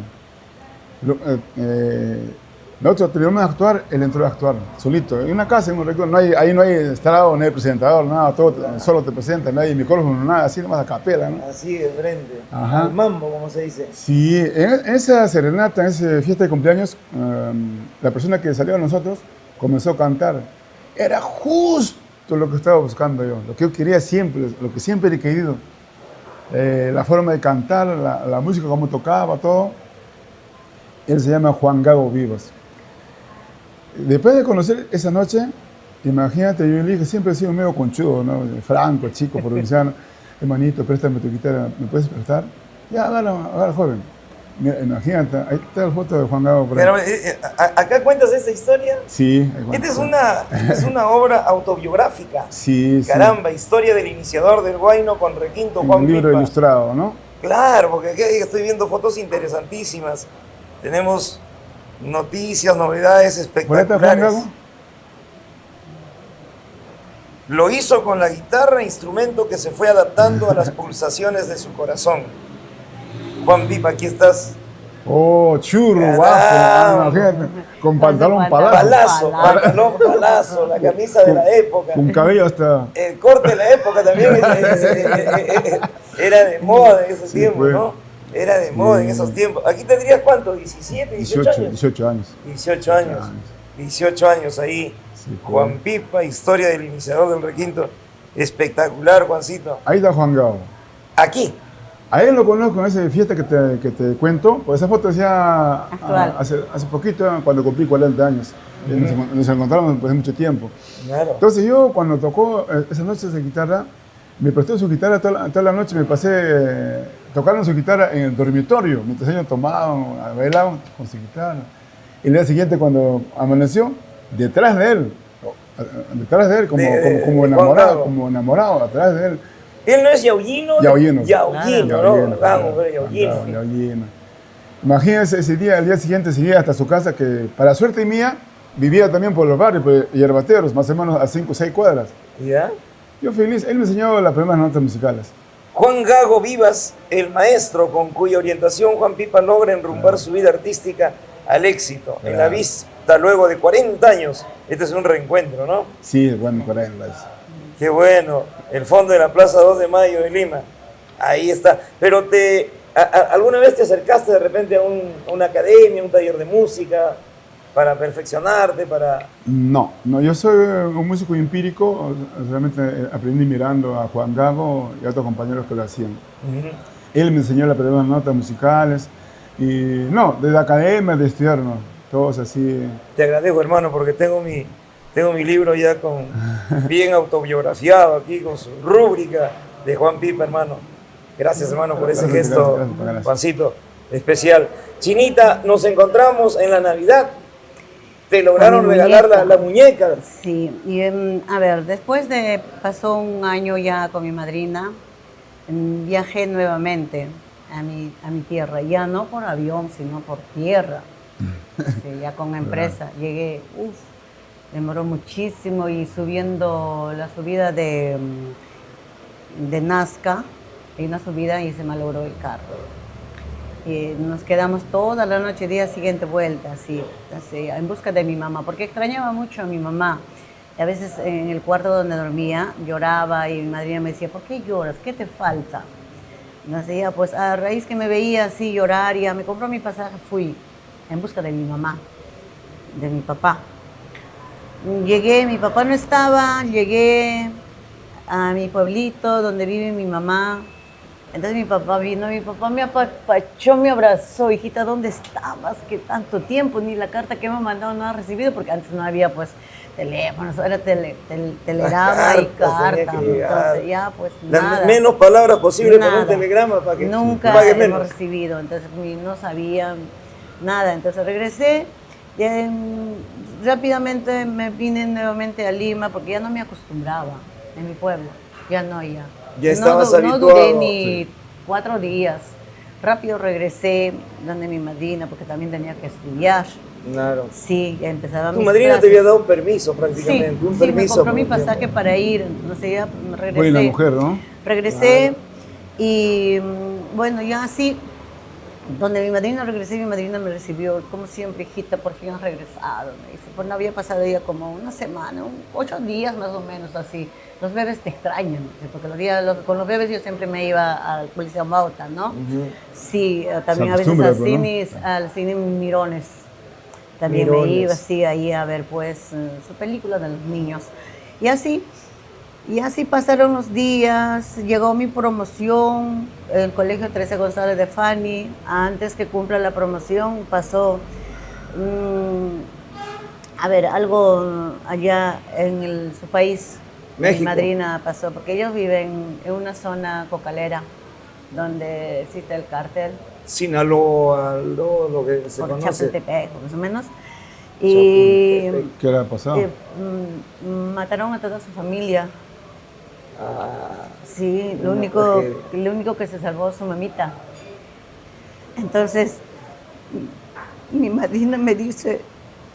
Nosotros teníamos a actuar, él entró a actuar solito, en una casa, en un recuerdo, ahí no hay estrado, no hay presentador, nada, solo te presenta, no hay micrófono, nada, así nomás a capela, ¿no? Así de frente. Ajá. Al mambo, como se dice. Sí, en esa serenata, en esa fiesta de cumpleaños, la persona que salió a nosotros comenzó a cantar. Era justo lo que estaba buscando yo, lo que yo quería siempre, lo que siempre he querido. La forma de cantar, la música, cómo tocaba, todo. Él se llama Juan Gago Vivas. Después de conocer esa noche, imagínate, yo le dije, siempre he sido medio conchudo, ¿no? Franco, chico, provinciano. Hermanito, préstame tu guitarra, ¿me puedes prestar? Ya, agarra, joven. Mira, imagínate, ahí está la foto de Juan Gago. Por ahí. Pero, ¿acá cuentas esta historia? Sí. Esta es una obra autobiográfica. Sí, Caramba, historia del iniciador del Huayno con requinto sí. Juan Un libro Pipa. ilustrado, ¿no? Claro, porque aquí estoy viendo fotos interesantísimas. Tenemos noticias, novedades ¿Por ahí está Juan espectaculares. Gago? Lo hizo con la guitarra, instrumento que se fue adaptando a las pulsaciones de su corazón. Juan Pipa, aquí estás. Oh, churro, Caramba. guapo, imagínate, con Con pantalón su palazo, Pantalón palazo, la camisa de la época. con cabello hasta... El corte de la época también era de moda en esos Sí, tiempos, pues. ¿no? Era de moda en esos tiempos. ¿Aquí tendrías cuánto? ¿17, 18 años? 18 años. 18 años. 18 años ahí. Sí, Juan Pipa, historia del iniciador del requinto. Espectacular, Juancito. Ahí está Juan Gago. Aquí. A él lo conozco en esa fiesta que te cuento, pues esa foto decía Actual. hace poquito, cuando cumplí 40 años. Nos encontramos después de mucho tiempo. Claro. Entonces yo, cuando tocó esa noche de guitarra, me prestó su guitarra toda la noche, me pasé tocando su guitarra en el dormitorio, mientras ellos tomaban, bailaban con su guitarra. Y el día siguiente, cuando amaneció, detrás de él, como enamorado, atrás de él. Él no es Yaullino. Yaullino. Yaullino, ¿no? Vamos, pero Yaullino. Yaullino. Imagínense ese día, el día siguiente seguía hasta su casa, que para suerte mía, vivía también por los barrios, por Yerbateros, más o menos a 5 o 6 cuadras. ¿Ya? Yo feliz, él me enseñó las primeras notas musicales. Juan Gago Vivas, el maestro con cuya orientación Juan Pipa logra enrumbar su vida artística al éxito. En la vista, luego de 40 años, este es un reencuentro, ¿no? Sí, bueno, 40. Qué bueno, el fondo de la Plaza 2 de Mayo de Lima. Ahí está. Pero ¿alguna vez te acercaste de repente a una academia, un taller de música, para perfeccionarte, para...? No, yo soy un músico empírico, realmente aprendí mirando a Juan Gago y a otros compañeros que lo hacían. Él me enseñó las primeras notas musicales y no, desde academia, de estudiar, no, todos así. Te agradezco, hermano, porque tengo mi libro ya bien autobiografiado aquí, con su rúbrica de Juan Pipa, hermano. Gracias, hermano, por ese gesto, gracias. Juancito, especial. Chinita, nos encontramos en la Navidad. Te lograron regalar la muñeca. Sí, y a ver, pasó un año ya con mi madrina, viajé nuevamente a mi tierra, ya no por avión, sino por tierra. Sí, ya con empresa. Llegué, demoró muchísimo y subiendo la subida de Nazca, y una subida y se malogró el carro. Y nos quedamos toda la noche, día siguiente vuelta, así, en busca de mi mamá, porque extrañaba mucho a mi mamá. Y a veces en el cuarto donde dormía lloraba y mi madrina me decía, ¿por qué lloras? ¿Qué te falta? Y me decía, pues a raíz que me veía así llorar, ya me compró mi pasaje, fui en busca de mi mamá, de mi papá. Llegué, mi papá no estaba, llegué a mi pueblito donde vive mi mamá. Entonces mi papá vino, mi papá me apapachó, me abrazó, hijita, ¿dónde estabas? ¿Qué tanto tiempo? Ni la carta que me ha mandado no ha recibido, porque antes no había pues teléfonos, era telegrama y carta. Entonces ya pues nada. Menos palabras posible con un telegrama para que nunca pague hemos menos. recibido, entonces no sabía nada. Entonces regresé, rápidamente me vine nuevamente a Lima porque ya no me acostumbraba en mi pueblo, ya no. Ya estabas habituado. No duré ni 4 días. Rápido regresé donde mi madrina, porque también tenía que estudiar. Claro. Sí, ya empezaba Tu mis madrina clases. te había dado un permiso prácticamente. Sí, un sí, permiso me compró mi por un pasaje tiempo. para ir. Entonces ya regresé. Buena mujer, ¿no? Regresé y bueno, ya así, donde mi madrina regresé, mi madrina me recibió, como siempre, hijita, por fin has regresado. Me dice, pues no había pasado ya como una semana, 8 días más o menos así. Los bebés te extrañan, porque con los bebés yo siempre me iba al Policía Mauta, ¿no? Sí, también a veces al cine Mirones. También me iba así ahí a ver pues su película de los niños. Y así pasaron los días, llegó mi promoción, el Colegio Teresa González de Fani. Antes que cumpla la promoción pasó, algo allá en su país. México. Mi madrina pasó, porque ellos viven en una zona cocalera donde existe el cártel. Sinaloa, lo que se por conoce. Chapultepec, más o menos. Y ¿Qué le ha pasado? mataron a toda su familia. Ah, Sí, lo único que se salvó es su mamita. Entonces, mi madrina me dice,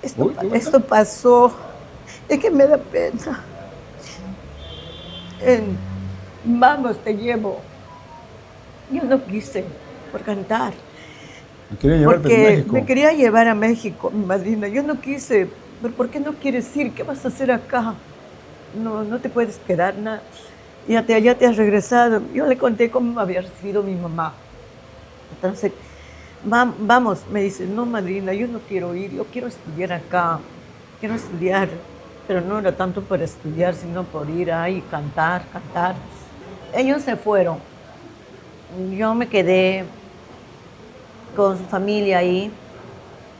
esto pasó, es que me da pena. Vamos, te llevo. Yo no quise por cantar. ¿Me quería llevarte Porque a México? me quería llevar a México, mi madrina. Yo no quise. ¿Pero por qué no quieres ir? ¿Qué vas a hacer acá? No te puedes quedar nada. Ya te has regresado. Yo le conté cómo me había recibido mi mamá. Entonces, vamos, me dice, no, madrina, yo no quiero ir. Yo quiero estudiar acá. Quiero estudiar. Pero no era tanto por estudiar, sino por ir ahí, cantar. Ellos se fueron. Yo me quedé con su familia ahí.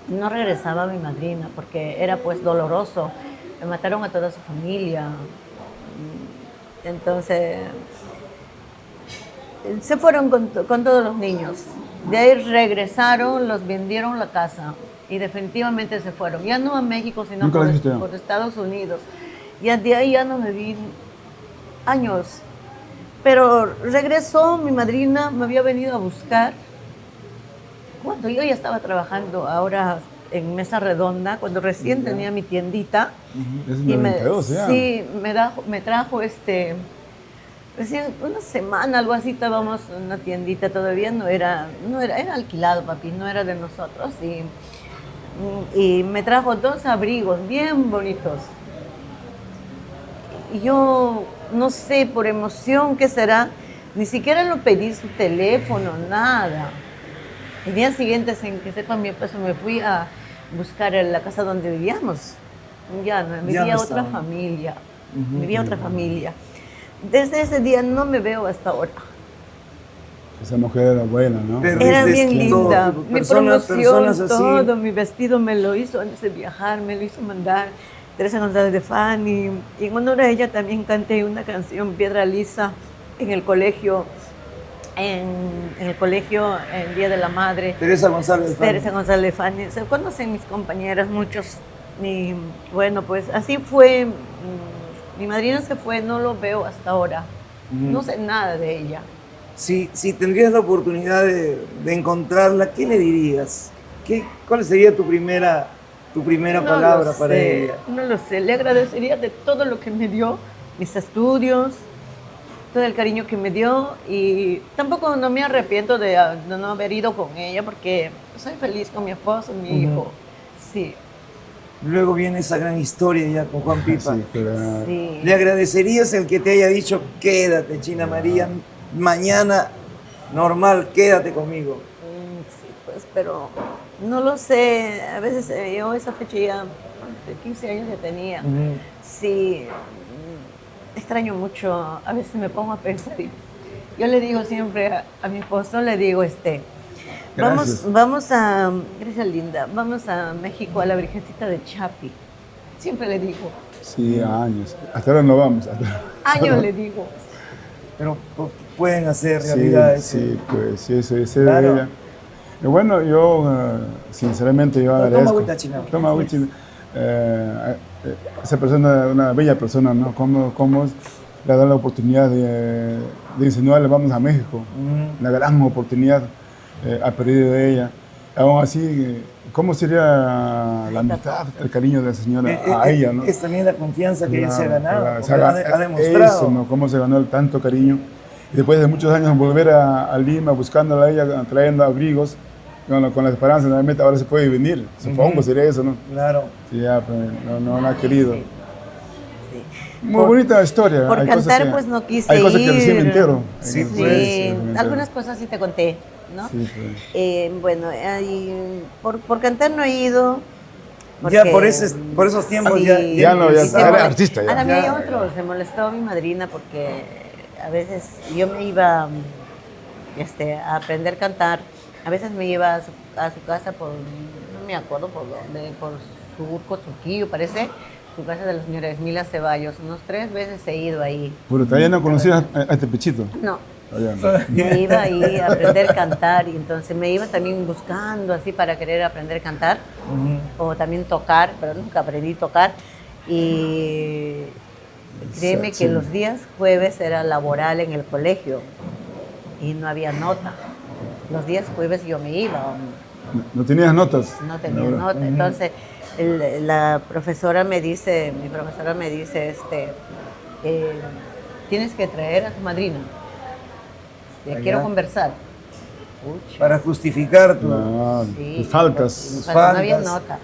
No regresaba mi madrina porque era pues doloroso. Me mataron a toda su familia. Entonces, se fueron con todos los niños. De ahí regresaron, los vendieron la casa y definitivamente se fueron. Ya no a México, sino por Estados Unidos. Y de ahí ya no me vi años. Pero regresó mi madrina, me había venido a buscar. Cuando yo ya estaba trabajando ahora en Mesa Redonda, cuando recién tenía mi tiendita. Es 92 ya. Sí, me trajo recién una semana, algo así, estábamos en una tiendita, todavía era alquilado, papi, no era de nosotros. Y me trajo 2 abrigos bien bonitos. Y yo, no sé, por emoción, ¿qué será? Ni siquiera lo pedí su teléfono, nada. El día siguiente, sin que sepa mi esposo, me fui a buscar en la casa donde vivíamos. Vivía otra familia. Vivía otra familia. Desde ese día no me veo hasta ahora. Esa mujer era buena, ¿no? Era bien linda. Mi promoción, así. todo, mi vestido me lo hizo antes de viajar, me lo hizo mandar Teresa González de Fani. Y en honor a ella también canté una canción, Piedra Lisa, en el colegio. En el colegio, el Día de la Madre. Teresa González de Fani. Teresa González de Fani. Se conocen mis compañeras, muchos. Y bueno, pues así fue. Mi madrina se fue, no lo veo hasta ahora. No sé nada de ella. Si tendrías la oportunidad de encontrarla, ¿qué le dirías? ¿Cuál sería tu primera palabra para ella? No lo sé, le agradecería de todo lo que me dio, mis estudios, todo el cariño que me dio, y tampoco no me arrepiento de no haber ido con ella porque soy feliz con mi esposo, mi hijo. Sí. Luego viene esa gran historia ya con Juan Pipa. Sí, claro. Sí. ¿Le agradecerías el que te haya dicho, quédate, China María, mañana normal, quédate conmigo? Sí, pues, pero no lo sé. A veces yo esa fecha ya, de 15 años ya tenía. Sí, extraño mucho. A veces me pongo a pensar y yo le digo siempre a mi esposo, le digo, vamos a, gracias linda, vamos a México, a la Virgencita de Chapi. Siempre le digo. Sí, años. Hasta ahora no vamos. Años le digo. Pero pueden hacer realidad eso. Sí, pues sí, eso es Claro. ella. Y bueno, yo sinceramente yo agradezco. Toma agüita, China. Toma agüita, China. Esa persona, una bella persona, ¿no? ¿Cómo le da la oportunidad de insinuarle vamos a México? Una gran oportunidad ha perdido ella. Aún así, ¿cómo sería la amistad, el cariño de la señora a ella, ¿no? Es también la confianza que ella se ha ganado, Claro, ha demostrado. Eso, ¿no? Cómo se ganó tanto cariño. Y después de muchos años volver a Lima buscándola a ella, trayendo abrigos, con la esperanza, realmente ahora se puede venir. Supongo sería eso, ¿no? Claro. Sí, ya, pues, no ha querido. Sí. Muy bonita historia. Por Hay cosas cantar, que- pues no quise Hay cosas que recién me ir. entero. Sí, Hay cosas pues. que Sí, recién me entero. algunas cosas sí te conté, ¿no? Sí, pues. Bueno, por cantar no he ido. Ya porque- por esos tiempos Sí. Ya no, ya Y se era molest- artista ya. También Ya. otro, se molestó mi madrina porque a veces yo me iba a aprender a cantar. A veces me iba a su casa por, no me acuerdo por dónde, por Surco, Surquillo, parece, su casa de la señora Esmila Ceballos. Unos 3 veces he ido ahí. Pero todavía no conocías a este pechito. No, Todavía no. me iba ahí a aprender a cantar y entonces me iba también buscando así para querer aprender a cantar o también tocar, pero nunca aprendí a tocar. Y créeme Sí. que los días jueves era laboral en el colegio y no había nota. Los días jueves yo me iba, ¿No tenías notas? no tenía Ahora. nota. Entonces la profesora me dice, mi profesora me dice, tienes que traer a tu madrina. Quiero ya. conversar. Pucha. Para justificar tu... No, Sí, tus faltas. Tus cuando no había faltas. nota.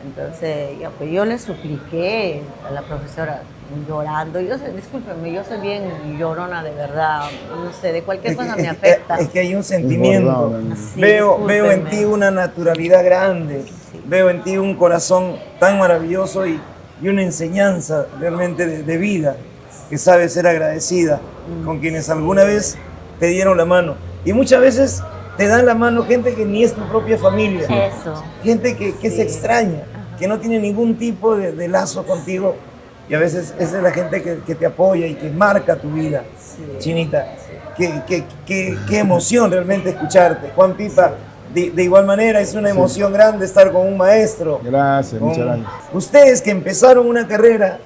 Entonces, pues yo le supliqué a la profesora llorando. Discúlpeme, yo soy bien llorona de verdad. No sé, de cualquier cosa me afecta. Es que hay un sentimiento. Desbordado, Sí, Veo en discúlpeme. ti una naturalidad grande. Sí. Veo en ti un corazón tan maravilloso y una enseñanza realmente de vida que sabe ser agradecida con quienes alguna vez te dieron la mano. Y muchas veces te dan la mano gente que ni es tu propia familia. Eso. Gente que Sí. se extraña, que no tiene ningún tipo de lazo contigo. Y a veces esa es la gente que te apoya y que marca tu vida, Sí. Chinita. Qué emoción realmente escucharte. Juan Pipa, de igual manera, es una emoción grande estar con un maestro. Gracias, Con muchas gracias. ustedes que empezaron una carrera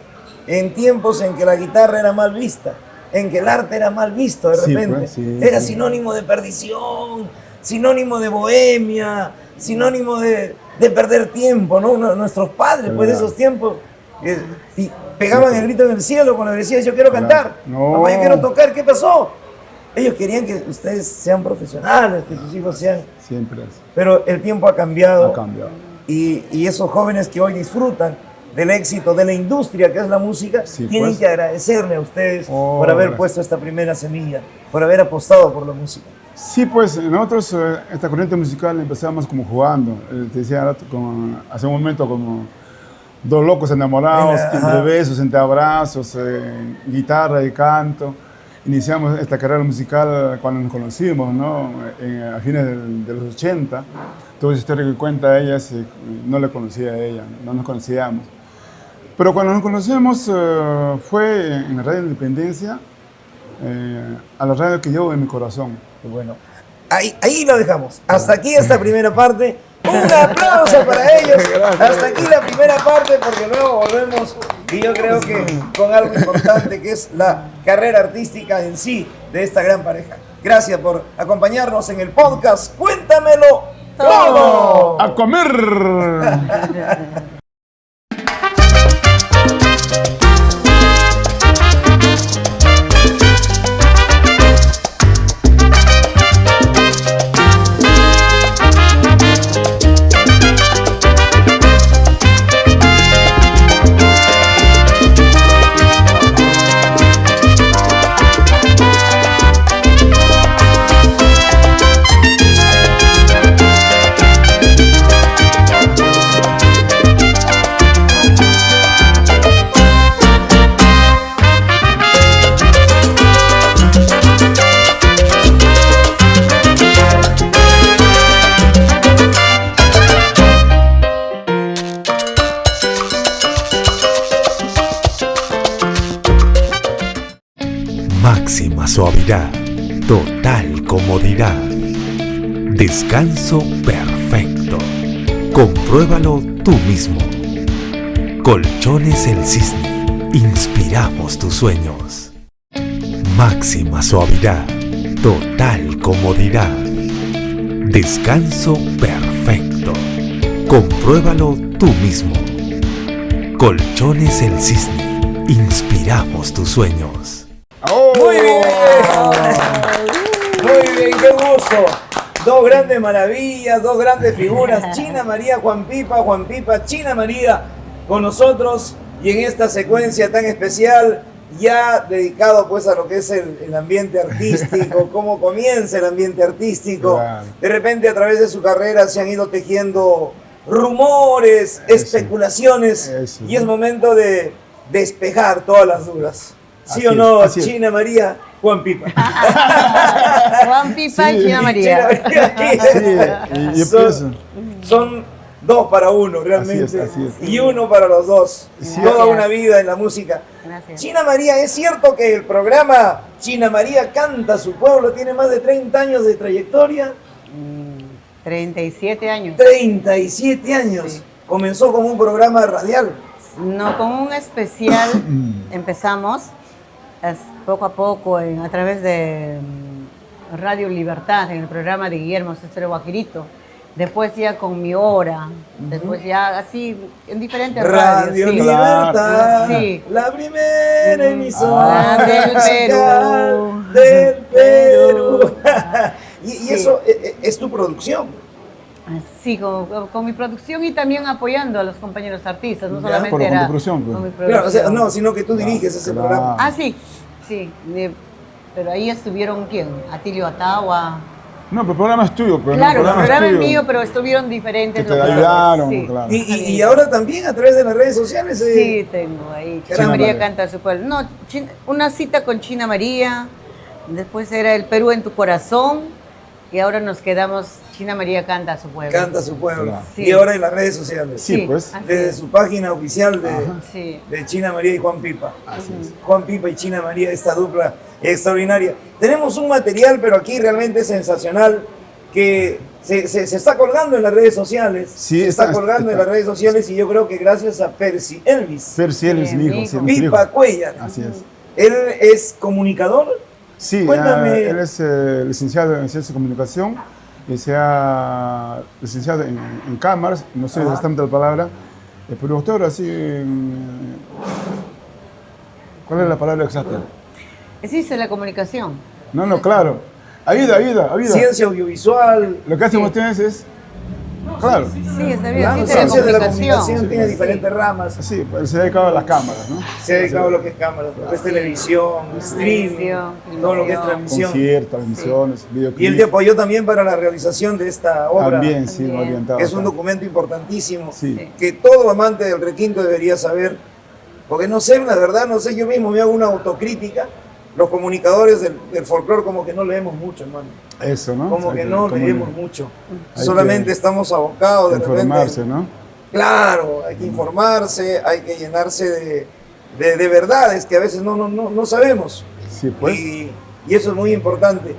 en tiempos en que la guitarra era mal vista, en que el arte era mal visto de Sí, repente. pues, sí, Era sí. sinónimo de perdición, sinónimo de bohemia, sinónimo de perder tiempo, ¿no? Nuestros padres, pues de Claro. esos tiempos, y pegaban el grito en el cielo cuando decías yo quiero cantar, No. papá yo quiero tocar, ¿qué pasó? Ellos querían que ustedes sean profesionales, que sus hijos sean... Siempre Pero el tiempo ha cambiado. ha cambiado. Y esos jóvenes que hoy disfrutan del éxito de la industria que es la música, Sí, tienen pues. que agradecerle a ustedes Oh, por haber gracias. puesto esta primera semilla, por haber apostado por la música. Sí, pues nosotros esta corriente musical empezamos como jugando. Te decía hace un momento como dos locos enamorados, Ajá. entre besos, entre abrazos, guitarra y canto. Iniciamos esta carrera musical cuando nos conocimos, ¿no? A fines de los 80. Toda esa historia que cuenta ella, no le conocía a ella, no nos conocíamos. Pero cuando nos conocemos fue en la Radio Independencia, a la radio que llevo en mi corazón. Y bueno, ahí lo dejamos. Hasta aquí esta primera parte. Un aplauso para ellos. Hasta aquí la primera parte porque luego volvemos y yo creo que con algo importante que es la carrera artística en sí de esta gran pareja. Gracias por acompañarnos en el podcast. Cuéntamelo todo. ¡A comer! Máxima suavidad, total comodidad, descanso perfecto. Compruébalo tú mismo. Colchones El Cisne, inspiramos tus sueños. Máxima suavidad, total comodidad, descanso perfecto. Compruébalo tú mismo. Colchones El Cisne, inspiramos tus sueños. ¡Oh! Muy bien. Muy bien, qué gusto. Dos grandes maravillas, dos grandes figuras. China María, Juan Pipa, China María con nosotros y en esta secuencia tan especial, ya dedicado pues a lo que es el ambiente artístico, cómo comienza el ambiente artístico. Claro. De repente a través de su carrera se han ido tejiendo rumores, especulaciones Eso. y es momento de despejar todas las dudas. ¿Sí Así o no, es, así es. China María, Juan Pipa? Juan Pipa y Sí. China María. Sí, y son, son dos para uno realmente. Así es. Y uno para los dos. Sí. Toda Gracias. una vida en la música. Gracias. China María, ¿es cierto que el programa China María canta a su pueblo tiene más de 30 años de trayectoria? 37 años. 37 años. Sí. Comenzó como un programa radial. No, con un especial empezamos poco a poco a través de Radio Libertad, en el programa de Guillermo César Guajirito. Después ya con Mi Hora, después ya así en diferentes Radio radios. Sí. Libertad, Sí. la primera emisora Del musical Perú. del Perú. y Sí. eso es tu producción. Sí, con mi producción y también apoyando a los compañeros artistas, no Ya, solamente con tu era producción, pues. con mi Claro, o sea, producción. no, sino que tú diriges ese Claro. programa. Ah, sí, sí. Pero ahí estuvieron, ¿quién? Atilio Atagua. No, pero el programa es tuyo. Pero Claro, no, el programa es tuyo. mío, pero estuvieron diferentes Que te locutores. ayudaron, Sí. claro. Y ahora también a través de las redes sociales. Sí, tengo ahí. China China María María. canta a su pueblo. No, una cita con China María. Después era El Perú en tu corazón. Y ahora nos quedamos, China María canta a su pueblo. Canta a su pueblo. Sí. Y ahora en las redes sociales. Sí, pues. así Desde es. su página oficial Sí. de China María y Juan Pipa. Así es. Juan Pipa y China María, esta dupla extraordinaria. Tenemos un material, pero aquí realmente sensacional, que se está colgando en las redes sociales. Sí, se está está- colgando en está. las redes sociales y yo creo que gracias a Percy Elvis, Percy Elvis, mi hijo. mi Sí, hijo. nuestro hijo. Pipa Cuellar. Así es. Él es comunicador. Sí, Cuéntame. él es licenciado en Ciencia de Comunicación y se ha licenciado en cámaras, no sé Ajá. exactamente la palabra, productor así, ¿cuál es la palabra exacta? Existe la comunicación. No, claro, ayuda. Ciencia audiovisual. Lo que hacen Sí. ustedes es, claro, Sí, está bien. Claro, Existe ciencia de la comunicación. comunicación tiene diferentes ramas. sí, pues, se ha dedicado a las cámaras, ¿no? Se ha dedicado a lo que es cámaras, lo que es televisión, streaming, Televisión, todo lo que es filmación. transmisión. Conciertos, emisiones, Y él videoclips. te apoyó también para la realización de esta obra, También, sí, También. orientado. que es un claro. documento importantísimo, Sí. Sí. que todo amante del requinto debería saber, porque no sé, la verdad, no sé, yo mismo me hago una autocrítica, los comunicadores del folclore como que no leemos mucho, hermano, Eso, ¿no? como Hay que no como leemos mucho, hay solamente que estamos abocados de informarse, repente. ¿no? Claro, hay que informarse, hay que llenarse de verdades que a veces no sabemos. Sí, pues. Y eso es muy importante.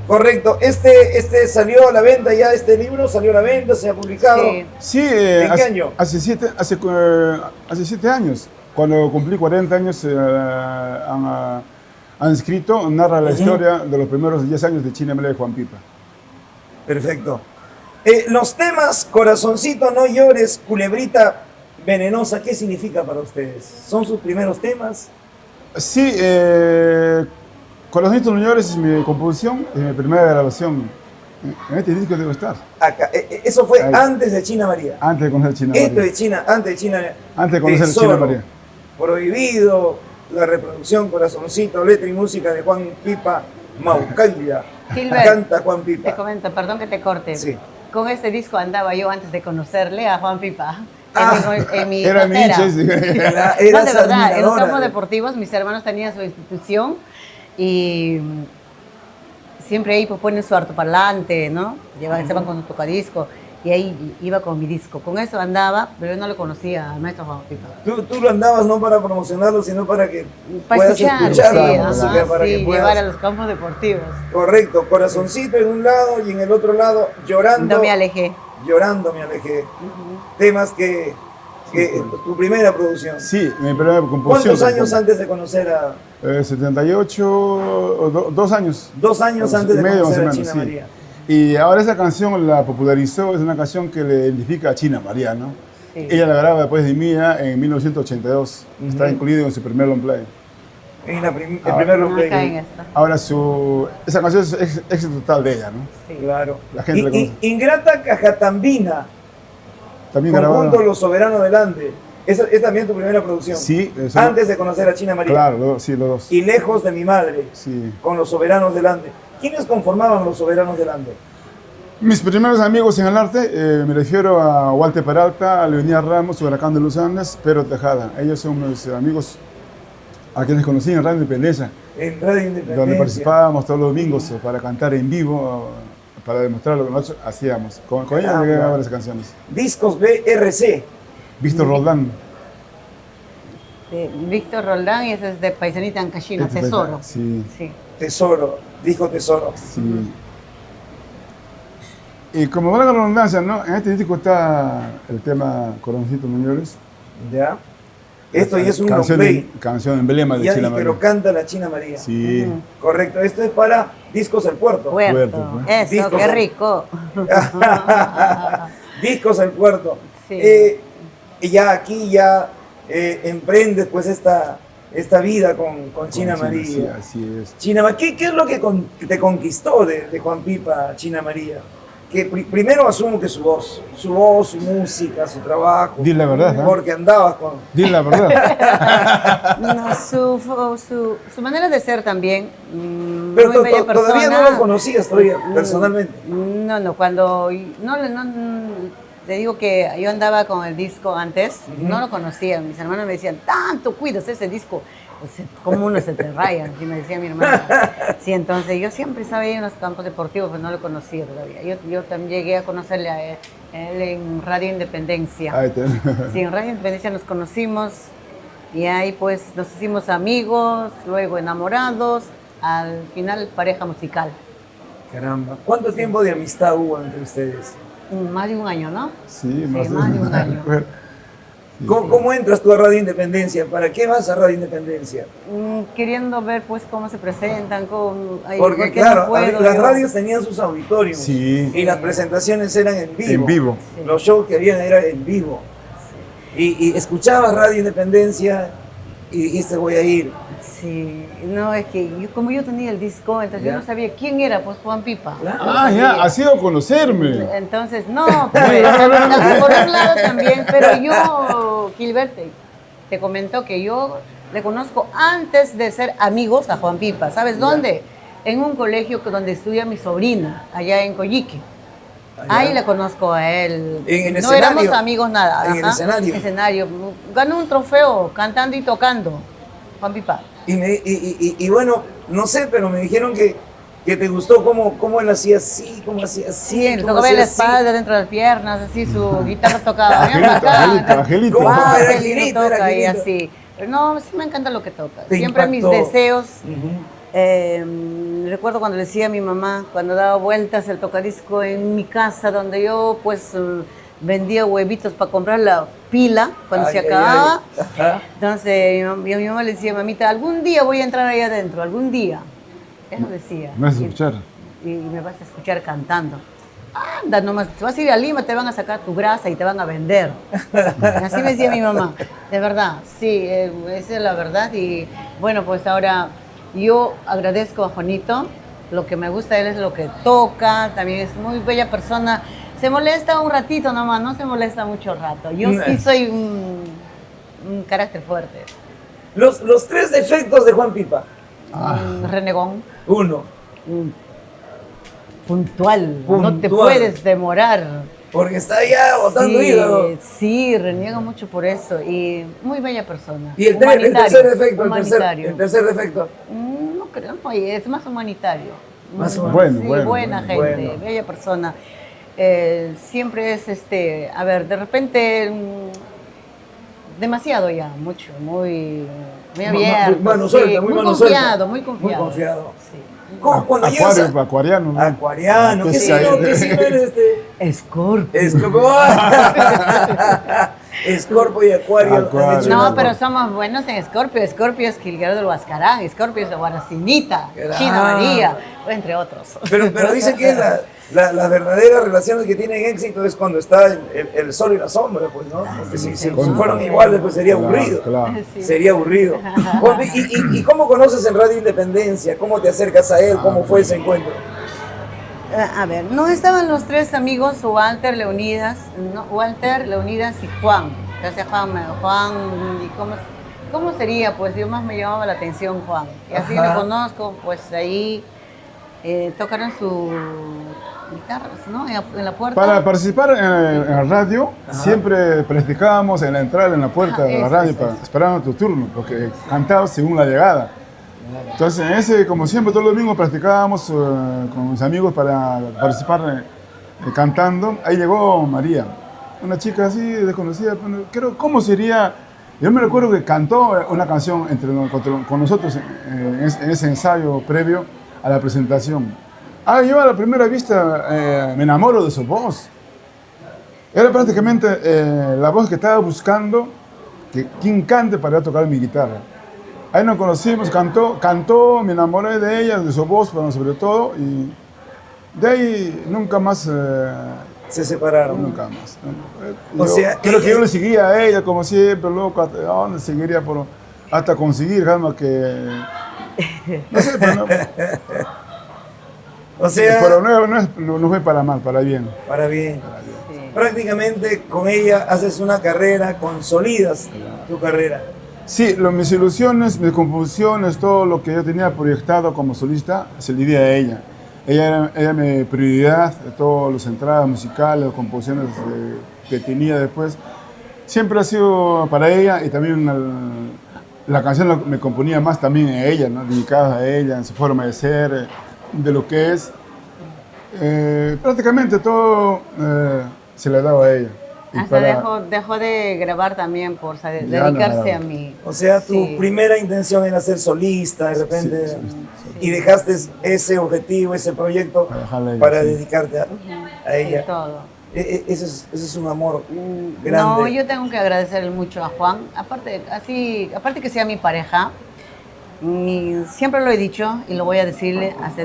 Correcto. Este salió a la venta ya, este libro salió a la venta, se ha publicado. Sí. Sí, ¿En qué año? Hace 7 años. Cuando cumplí 40 años, han escrito, narra la historia de los primeros 10 años de China María y Juan Pipa. Perfecto. Los temas Corazoncito, No Llores, Culebrita Venenosa, ¿qué significa para ustedes? ¿Son sus primeros temas? Sí, Corazoncito No Llores es mi composición, es mi primera grabación. En este disco debo estar. Acá, eso fue Ahí. antes de China María. Antes de conocer a China Esto María. de China, antes de China. Antes de conocer a China Tesoro, María. Prohibido, la reproducción Corazoncito, letra y música de Juan Pipa Maucaya. Gilbert, Canta Juan Te Pipa. comento, perdón que te corte. Sí. Con este disco andaba yo antes de conocerle a Juan Pipa. Ah, en mi Era mi frontera. hincha, sí. Era No, de verdad, en los admiradora campos de- deportivos mis hermanos tenían su institución y siempre ahí pues ponen su altoparlante, ¿no? Estaban con su tocadisco y ahí iba con mi disco. Con eso andaba, pero yo no lo conocía al maestro Juan Pipa. Tú lo andabas no para promocionarlo, sino para que Para puedas escuchar, escuchar sí, la música, ajá, para sí, que puedas... llevar a los campos deportivos. Correcto, Corazoncito en un lado y en el otro lado Llorando. No me alejé. Llorando me alejé. Temas que tu primera producción. Sí, mi primera composición. ¿Cuántos años antes de conocer a... 78, o 2 años. 2 años antes de Medio, conocer a más o China menos, sí. María? Y ahora esa canción la popularizó, es una canción que le identifica a China María, ¿no? Sí. Ella la graba después de Mía en 1982. Está incluido en su primer long play. En el primer No long play. acá en esta. Ahora esa canción es éxito total de ella, ¿no? Sí. Claro. La gente la conoce. Ingrata Cajatambina, También grabada. conjunto Los Soberanos del Ande. ¿Es también tu primera producción? Sí, Antes de conocer a China María. Claro, sí, los dos. Y Lejos de mi madre, Sí. con Los Soberanos del Ande. ¿Quiénes conformaban Los Soberanos del Ande? Mis primeros amigos en el arte, me refiero a Walter Peralta, a Leonía Ramos, Huracán de los Andes, Pedro Tejada. Ellos son mis amigos a quienes conocí en Radio Independencia, En Radio Independencia. donde participábamos todos los domingos para cantar en vivo, para demostrar lo que nosotros hacíamos. Con ellos llegué a grabar esas canciones. Discos BRC. Víctor Roldán. De Víctor Roldán y ese es de Paisanita Ancashina, Este Tesoro. Sí, Sí. Tesoro. Disco Tesoro. sí. Y como valga la redundancia, ¿no? En este disco está el tema Corazoncito No Llores. ¿Ya? Esto ya es un long canción, play. canción emblema de Ya, China y que María. lo canta la China María. Sí. Correcto. Esto es para Discos El Puerto. Puerto. pues. Eso, Discos, qué rico. Discos El Puerto. Sí. Y ya aquí emprendes pues esta vida con China María. Sí, así es. China María, ¿qué es lo que te conquistó de Juan Pipa, China María? Que primero asumo que su voz, su música, su trabajo. Di la verdad, ¿no? Porque andabas con... Di la verdad. No, su manera de ser también. Pero muy bella todavía persona. no lo conocías todavía, personalmente. No, cuando le digo que yo andaba con el disco antes, no lo conocía. Mis hermanos me decían, tanto cuidas ese disco. Pues, ¿cómo uno se te raya? Así me decía mi hermana. Sí, entonces yo siempre estaba ahí en los campos deportivos, pero no lo conocía todavía. Yo también llegué a conocerle a él en Radio Independencia. Ahí está. Sí, en Radio Independencia nos conocimos y ahí pues nos hicimos amigos, luego enamorados, al final pareja musical. Caramba. ¿Cuánto tiempo de amistad hubo entre ustedes? Más de un año, ¿no? Sí, más de un año. ¿Cómo entras tú a Radio Independencia? ¿Para qué vas a Radio Independencia? Queriendo ver pues cómo se presentan, Porque ¿por qué claro, no puedo las yo? radios tenían sus auditorios Sí. y las presentaciones eran en vivo. En vivo. Sí. Los shows que habían eran en vivo. Y escuchabas Radio Independencia y dijiste voy a ir. Sí, no, es que como yo tenía el disco, entonces Ya. yo no sabía quién era, pues Juan Pipa. Claro. No Ah, ya, sabía. has ido a conocerme. Entonces, no, pues, por un lado también, pero yo, Gilbert, te comentó que yo le conozco antes de ser amigos a Juan Pipa. ¿Sabes dónde? En un colegio donde estudia mi sobrina, allá en Coyique. Ahí le conozco a él. En el no escenario. éramos amigos nada. En el escenario. Escenario. Ganó un trofeo cantando y tocando, Juan Pipa. Y bueno, no sé, pero me dijeron que te gustó cómo él hacía así, cómo hacía así. Sí, le cómo tocaba hacía la así. espalda dentro de las piernas, así su guitarra tocaba. Bien Angelito, bacán. Angelito, Angelito. ¿Cómo? Wow, Era qué lindo Angelito, era toca y Angelito. así. Pero no, sí me encanta lo que toca. Te Siempre impactó. mis deseos. Ujú. Recuerdo cuando le decía a mi mamá, cuando daba vueltas el tocadisco en mi casa, donde yo pues vendía huevitos para comprar la pila cuando Ay, se ay, acababa. ay. Ajá. Entonces mi mamá le decía, mamita, algún día voy a entrar ahí adentro, algún día. Eso decía. Me vas a escuchar. Y me vas a escuchar cantando. anda nomás, te vas a ir a Lima, te van a sacar tu grasa y te van a vender. Y así me decía mi mamá, de verdad, sí, esa es la verdad. Y bueno, pues ahora yo agradezco a Juanito, lo que me gusta de él es lo que toca, también es muy bella persona. Se molesta un ratito nomás, no se molesta mucho rato. Yo sí soy un carácter fuerte. Los 3 defectos de Juan Pipa. Un renegón. 1. Puntual, no te puedes demorar. Porque está ya botando hígado. Sí, reniega mucho por eso. Y muy bella persona. ¿Y el tercer defecto? Humanitario. El tercer defecto. No creo, no, es más humanitario. Más bueno, sí, bueno, buena bueno, gente, bueno. bella persona. Siempre es a ver, de repente demasiado ya, mucho, muy abierto. Mano suelta, muy mano suelta. Muy confiado. Muy confiado. Sí. Cuando llegas Acuariano, ¿no? Acuariano, ¿qué Sí, signo eres Escorpio. Escorpio y Acuario. Acuario. han hecho No, una- pero somos buenos en Escorpio. Escorpio es Gilguero del Huascarán, Escorpio es de Guaracinita, China María, entre otros. Pero dicen que las verdaderas relaciones que tienen éxito es cuando está el sol y la sombra, pues, ¿no? Porque si fueron iguales, pues sería aburrido. Claro. Sí. Sería aburrido. ¿Y cómo conoces en Radio Independencia? ¿Cómo te acercas a él? ¿Cómo fue ese encuentro? A ver, no estaban los 3 amigos, Walter, Leonidas y Juan. Gracias Juan, ¿y cómo sería? Pues yo más me llamaba la atención Juan. Y así Ajá. lo conozco, pues ahí tocaron su guitarras, ¿no? En la puerta. Para participar en la radio, siempre practicábamos en la entrada, en la puerta de la radio, esperando tu turno, porque cantabas según la llegada. Entonces, como siempre, todos los domingos practicábamos con mis amigos para participar cantando. Ahí llegó María, una chica así desconocida. ¿Cómo sería? Yo me recuerdo que cantó una canción con nosotros en ese ensayo previo a la presentación. Yo a la primera vista me enamoro de su voz. Era prácticamente la voz que estaba buscando, quien cante para tocar mi guitarra. Ahí nos conocimos, cantó, me enamoré de ella, de su voz, bueno, sobre todo, y de ahí nunca más, Se separaron. nunca más. O sea, creo que yo le seguía a ella, como siempre, loco, ¿a dónde seguiría hasta conseguir, algo que, no sé, pero no, O sea, pero no fue para mal, para bien. para bien. Sí. Prácticamente con ella haces una carrera, consolidas tu carrera. Sí, mis ilusiones, mis composiciones, todo lo que yo tenía proyectado como solista, se le di a ella. Ella era mi prioridad, todas las entradas musicales, composiciones que tenía después. Siempre ha sido para ella y también la canción me componía más también a ella, ¿no? Dedicada a ella, en su forma de ser, de lo que es. Prácticamente todo se le daba a ella. Y Hasta dejó de grabar también por dedicarse a mí. O sea, tu Sí. primera intención era ser solista, de repente, y dejaste ese objetivo, ese proyecto Para dejarla a ella, para sí. dedicarte a ella. Sí, todo. Ese es un amor grande. No, yo tengo que agradecerle mucho a Juan. Aparte que sea mi pareja, siempre lo he dicho y lo voy a decirle hasta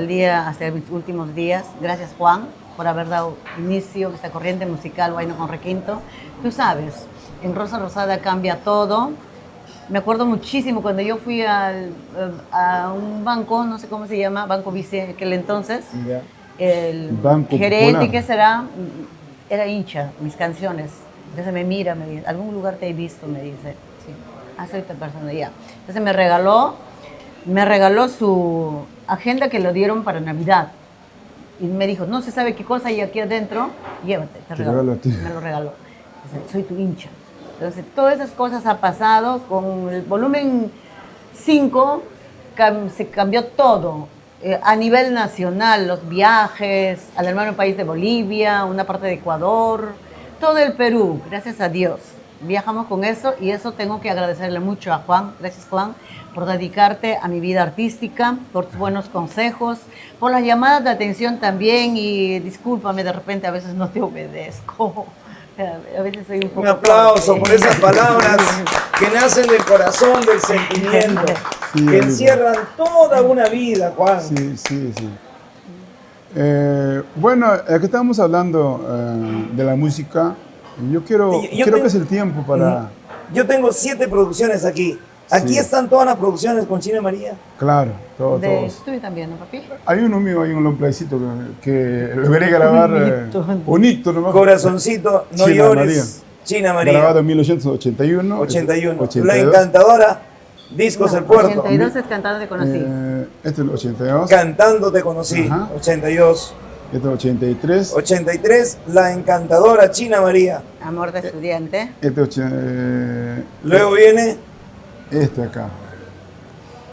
mis últimos días. Gracias, Juan, por haber dado inicio a esta corriente musical Huayno con Requinto. Tú sabes, en Rosa Rosada cambia todo. Me acuerdo muchísimo cuando yo fui a un banco, no sé cómo se llama, Banco Vice, en aquel entonces. Ya. El Banco gerente, Popular. ¿qué será? Era hincha, mis canciones. Entonces me mira, me dice, ¿algún lugar te he visto? Me dice, sí, soy esta persona, ya. Entonces me regaló su agenda que lo dieron para Navidad. Y me dijo, no se sabe qué cosa hay aquí adentro, llévate, te regalo. regalo a ti. Me lo regaló. Dice, soy tu hincha. Entonces todas esas cosas ha pasado, con el volumen 5 se cambió todo. A nivel nacional, los viajes al hermano país de Bolivia, una parte de Ecuador, todo el Perú, gracias a Dios. Viajamos con eso y eso tengo que agradecerle mucho a Juan. Gracias, Juan, por dedicarte a mi vida artística, por tus buenos consejos, por las llamadas de atención también y discúlpame, de repente a veces no te obedezco. A veces soy un poco... Un aplauso torpe. por esas palabras que nacen del corazón, del sentimiento, Sí, que amigo. encierran toda una vida, Juan. Sí, sí, sí. Bueno, aquí estábamos hablando de la música. Yo quiero que es el tiempo para... Yo tengo 7 producciones aquí. Aquí Sí. están todas las producciones con China María. Claro, todos. Tú también, ¿no, papi? Hay uno mío, hay un long playcito que logré grabar. Bonito, nomás. Corazoncito, no China llores. María. China María. Grabado en 1881. 81. 82. La Encantadora. Discos El Puerto. 82 es cantando te conocí. Este es el 82. Cantando te conocí. Ajá. 82. Este es el 83. 83. La Encantadora China María. Amor de estudiante. Luego viene. Este acá.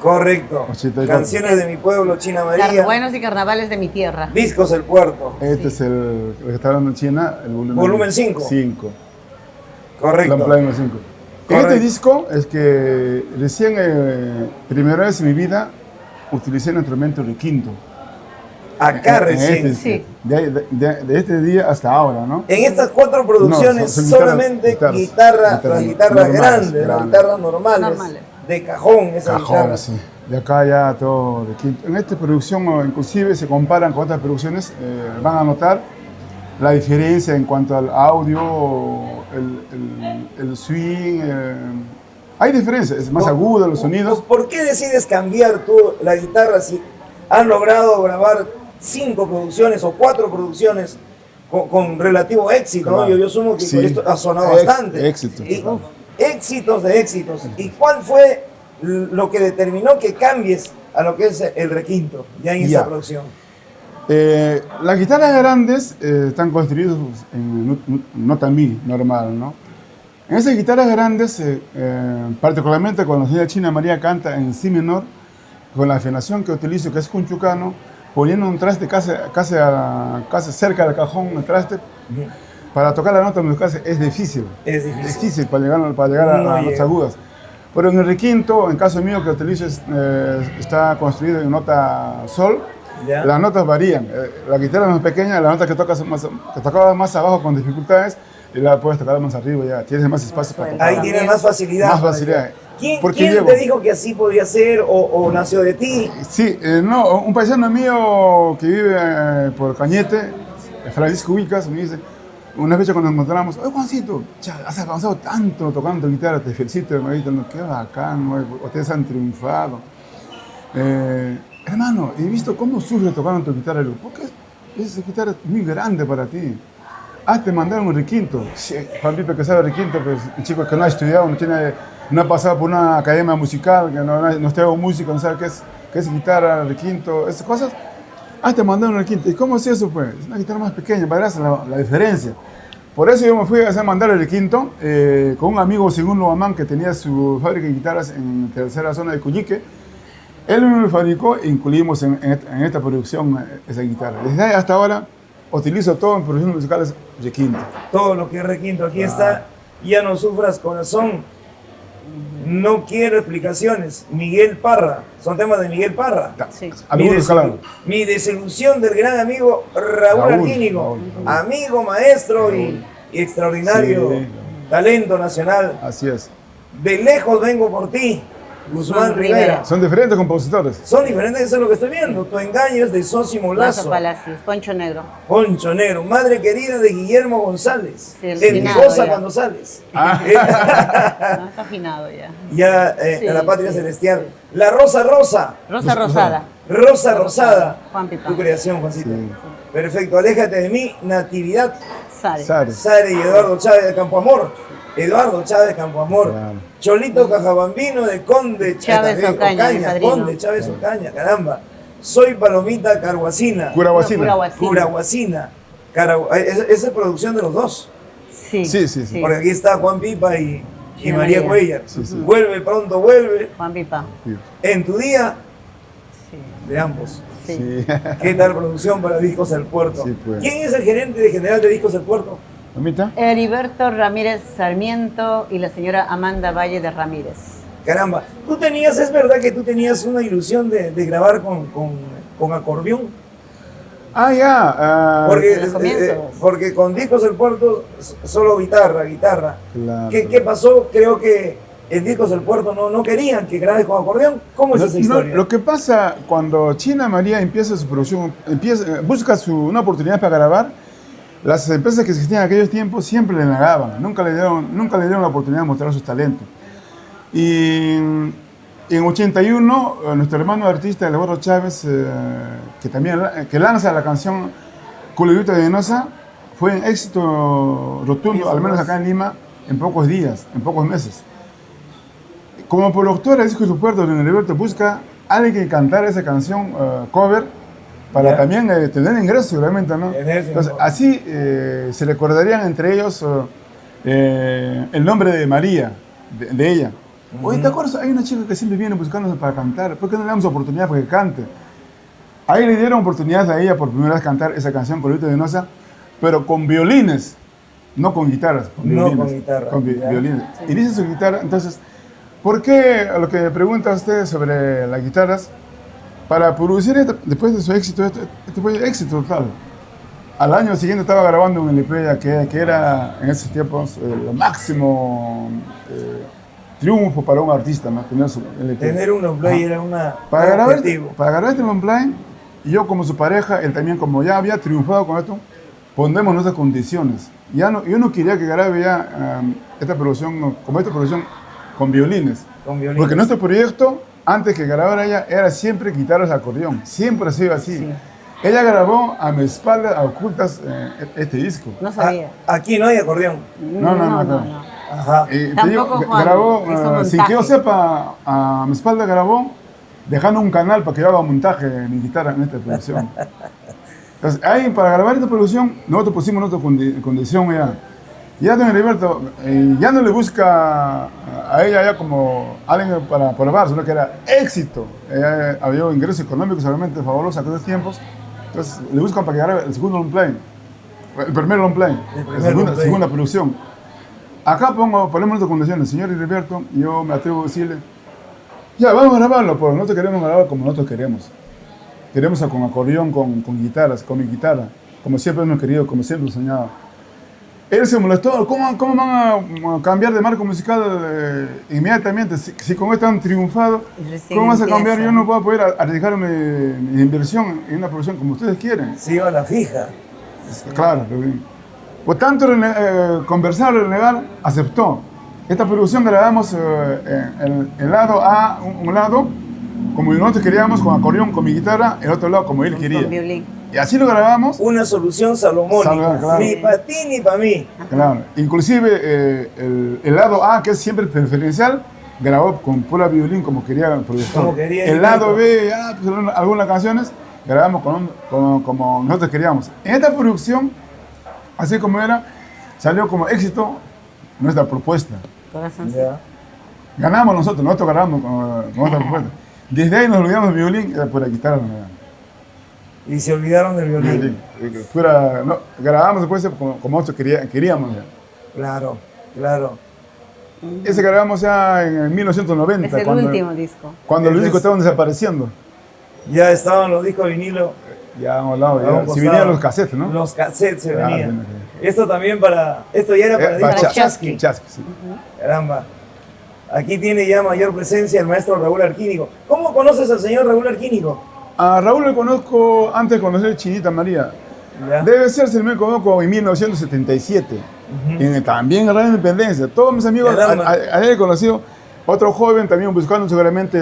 Correcto. 84. Canciones de mi pueblo, China María. Buenos y carnavales de mi tierra. Discos El Puerto. Este es el que está hablando en China, el Volumen 5. 5. Correcto. Volumen 5. En Correcto. este disco es que recién, primera vez en mi vida, utilicé el instrumento requinto. Acá En recién. este, Sí. de este día hasta ahora, ¿no? En estas 4 producciones No, son guitarras- solamente guitarras- las guitarras guitarras normales, grandes, las grandes. guitarras normales, Normales. de cajón, esas Cajón, guitarras. sí. De acá ya todo requinto. En esta producción, inclusive, se comparan con otras producciones, van a notar la diferencia en cuanto al audio, el swing. Hay diferencias, es más agudo los sonidos. ¿Por qué decides cambiar tú la guitarra si has logrado grabar 5 producciones o 4 producciones con relativo éxito? Claro. ¿No? Yo asumo que Sí. con esto ha sonado bastante. Éxito. Y, éxitos de éxitos. ¿Y cuál fue lo que determinó que cambies a lo que es el requinto ya en esta Ya. producción? Las guitarras grandes están construidas en nota mi normal, ¿no? En esas guitarras grandes, particularmente cuando la señora China María canta en si menor, con la afinación que utilizo, que es cunchucano, poniendo un traste casi cerca del cajón, un traste, para tocar la nota musical es difícil. Es difícil. Es difícil para llegar a No las llega. agudas. Pero en el requinto, en caso mío que utilizo, está construido en nota sol. ¿Ya? Las notas varían. La guitarra es más pequeña, la nota que tocabas más abajo con dificultades, y la puedes tocar más arriba, ya tienes más espacio para tocar. Ahí tienes más facilidad. Más facilidad. ¿Quién Porque te llego- dijo que así podía ser o nació de ti? Sí, no, un paisano mío que vive por Cañete, Francisco Vicas, me dice, una vez cuando nos encontramos, oye Juancito, has avanzado tanto tocando guitarra, te felicito, me dice, qué bacán, ustedes han triunfado. Hermano, he visto cómo sufres tocando tu guitarra, porque esa guitarra es muy grande para ti. Te mandaron un requinto. Sí, Juanito que sabe requinto, pues un chico que no ha estudiado, no ha pasado por una academia musical, que no ha estudiado música, no sabe qué es guitarra, requinto, esas cosas. Te mandaron un requinto. ¿Y cómo es eso, pues? Es una guitarra más pequeña, para ver la diferencia. Por eso yo me fui a hacer mandar el requinto con un amigo, Segundo Guamán, que tenía su fábrica de guitarras en tercera zona de Cuyique. Él me lo fabricó e incluimos en esta producción esa guitarra. Desde ahí hasta ahora utilizo todo en producciones musicales requinto. Todo lo que es requinto. Aquí está. Ya no sufras, corazón. No quiero explicaciones. Miguel Parra. Son temas de Miguel Parra. Sí. Algunos, claro. Mi desilusión del gran amigo Raúl Raúl, Arquínigo. Raúl. Amigo, maestro y extraordinario Sí. talento nacional. Así es. De lejos vengo por ti, Guzmán Rivera. Son diferentes compositores. Son diferentes, eso es lo que estoy viendo. Tu engaño es de Sosimo Lazo Lazo. Palacios, Poncho Negro. Poncho Negro, madre querida de Guillermo González. Sí, el en finado cosa ya. cuando sales. Ah. No, está afinado ya. Ya Sí, a la patria sí, celestial. La Rosa Rosa. Rosa Rosada. Rosa Rosada. Juan Pipa. Tu creación, Juancito. Sí. Perfecto, aléjate de mí. Natividad. Sare. Sare. Sare y Eduardo Chávez de Campoamor. Eduardo Chávez Campoamor. Claro. Cholito Cajabambino de Conde Chávez Ocaña, mi padrino. Conde Chávez Ocaña, caramba. Soy Palomita Carhuacina. Curahuacina. Curahuacina. Curahuacina. Esa es producción de los dos. Sí. Sí. Porque aquí está Juan Pipa y Sí, María María. Cuellar. Sí. Vuelve, pronto vuelve. Juan Pipa. En tu día, Sí. de ambos. Sí. Sí. ¿Qué tal producción para Discos El Puerto? Sí, pues. ¿Quién es el gerente general de Discos El Puerto? ¿Mamita? Heriberto Ramírez Sarmiento y la señora Amanda Valle de Ramírez. Caramba, es verdad que tú tenías una ilusión de grabar con acordeón. Ya. Porque, en los comienzos. porque con Discos El Puerto solo guitarra. Claro. ¿Qué pasó? Creo que en Discos del Puerto no querían que grabes con acordeón. ¿Cómo es esa historia? Lo que pasa cuando China María empieza su producción, busca una oportunidad para grabar, las empresas que existían en aquellos tiempos siempre le negaban, nunca le dieron la oportunidad de mostrar sus talentos. Y en 81, nuestro hermano artista Eduardo Chávez, que lanza la canción Culebita Venenosa, fue un éxito rotundo, al menos acá en Lima, en pocos días, en pocos meses. Como productor de Discos del Puerto, Don Heriberto busca a alguien que cantara esa canción cover para también tener ingresos, realmente, ¿no? Entonces, así se recordarían entre ellos el nombre de María, de ella. Oye, ¿te acuerdas? Hay una chica que siempre viene buscándonos para cantar. ¿Por qué no le damos oportunidad para que cante? Ahí le dieron oportunidad a ella por primera vez cantar esa canción, Colorito de Venosa, pero con violines, no con guitarras. Con violines. Sí. Inicia su guitarra. Entonces, ¿por qué, a lo que pregunta usted sobre las guitarras, para producir después de su éxito, este fue éxito total? Al año siguiente estaba grabando un LP que era en esos tiempos lo máximo triunfo para un artista, ¿no? Tener un long play era una para grabar este long play, y yo como su pareja, él también como ya había triunfado con esto, ponemos nuestras condiciones. Yo no quería que grabe ya esta producción con violines. Porque nuestro proyecto, antes que grabara ella, era siempre guitarras de acordeón. Siempre ha sido así. Sí. Ella grabó a mi espalda, a ocultas, este disco. No sabía. Aquí no hay acordeón. No. Ajá. Grabó, sin que yo sepa, a mi espalda grabó, dejando un canal para que yo haga montaje de mi guitarra en esta producción. Entonces, ahí, para grabar esta producción, nosotros pusimos nuestra condición ya. Ya don Heriberto ya no le busca a ella ya como alguien para probar, sino que era éxito. Había ingresos económicos realmente fabulosos a aquellos tiempos. Entonces, le buscan para que grabe el segundo long play, el primer long play, la segunda producción. Acá ponemos nuestras condiciones, señor Heriberto, y yo me atrevo a decirle, ya, vamos a grabarlo, pero nosotros queremos grabar como nosotros queremos. Queremos con acordeón, con guitarras, con mi guitarra, como siempre hemos querido, como siempre hemos soñado. Él se molestó, ¿cómo van a cambiar de marco musical inmediatamente? Si con esto han triunfado, ¿cómo vas a cambiar? Yo no voy a poder arriesgar mi inversión en una producción como ustedes quieren. Sí, a la fija. Claro, por tanto, conversar, renegar, aceptó. Esta producción grabamos el lado A, un lado, como nosotros queríamos, con acordeón, con mi guitarra, el otro lado como él quería. Con violín. Y así lo grabamos. Una solución salomónica, claro. Ni para ti ni para mí. Claro. Inclusive el lado A, que es siempre preferencial, grabó con pura violín como quería el productor. El lado B, pues, algunas canciones, grabamos como nosotros queríamos. En esta producción, así como era, salió como éxito nuestra propuesta. Ganamos nosotros ganamos con nuestra propuesta. Desde ahí nos olvidamos del violín, era pura guitarra. Y se olvidaron del violín. Grabamos después como nosotros queríamos. Claro. Ese grabamos ya en 1990. Es el último disco. Cuando los discos estaban desapareciendo. Ya estaban los discos de vinilo. Ya a un lado, si venían los cassettes, ¿no? Los cassettes se venían. Esto también esto ya era para Chasqui. Sí. Caramba. Aquí tiene ya mayor presencia el maestro Raúl Arquínigo. ¿Cómo conoces al señor Raúl Arquínigo? A Raúl le conozco antes de conocer Chinita María. ¿Ya? Debe ser, si me conozco, en 1977. También en Radio Independencia. Todos mis amigos, a él he conocido. Otro joven también buscando seguramente,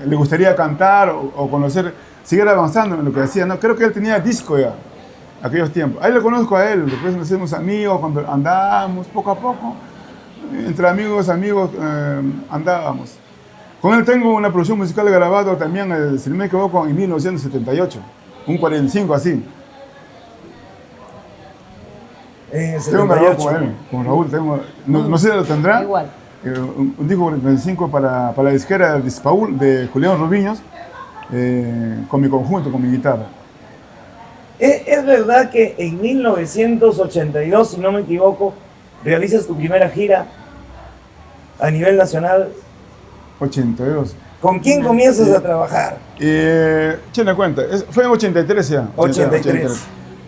le gustaría cantar o conocer, seguir avanzando en lo que decía. No, creo que él tenía disco ya, aquellos tiempos. Ahí le conozco a él, después nos hacemos amigos, cuando andábamos poco a poco. Entre amigos andábamos. Con él tengo una producción musical grabada también, si no me equivoco, en 1978. Un 45 así. Tengo grabado con Raúl. No sé si lo tendrá. Igual. Un disco 45 para la disquera de Dispaul, de Julián Rubiños, con mi conjunto, con mi guitarra. ¿Es verdad que en 1982, si no me equivoco, realizas tu primera gira a nivel nacional? 82. ¿Con quién comienzas a trabajar? China cuenta, fue en 83 ya. 83.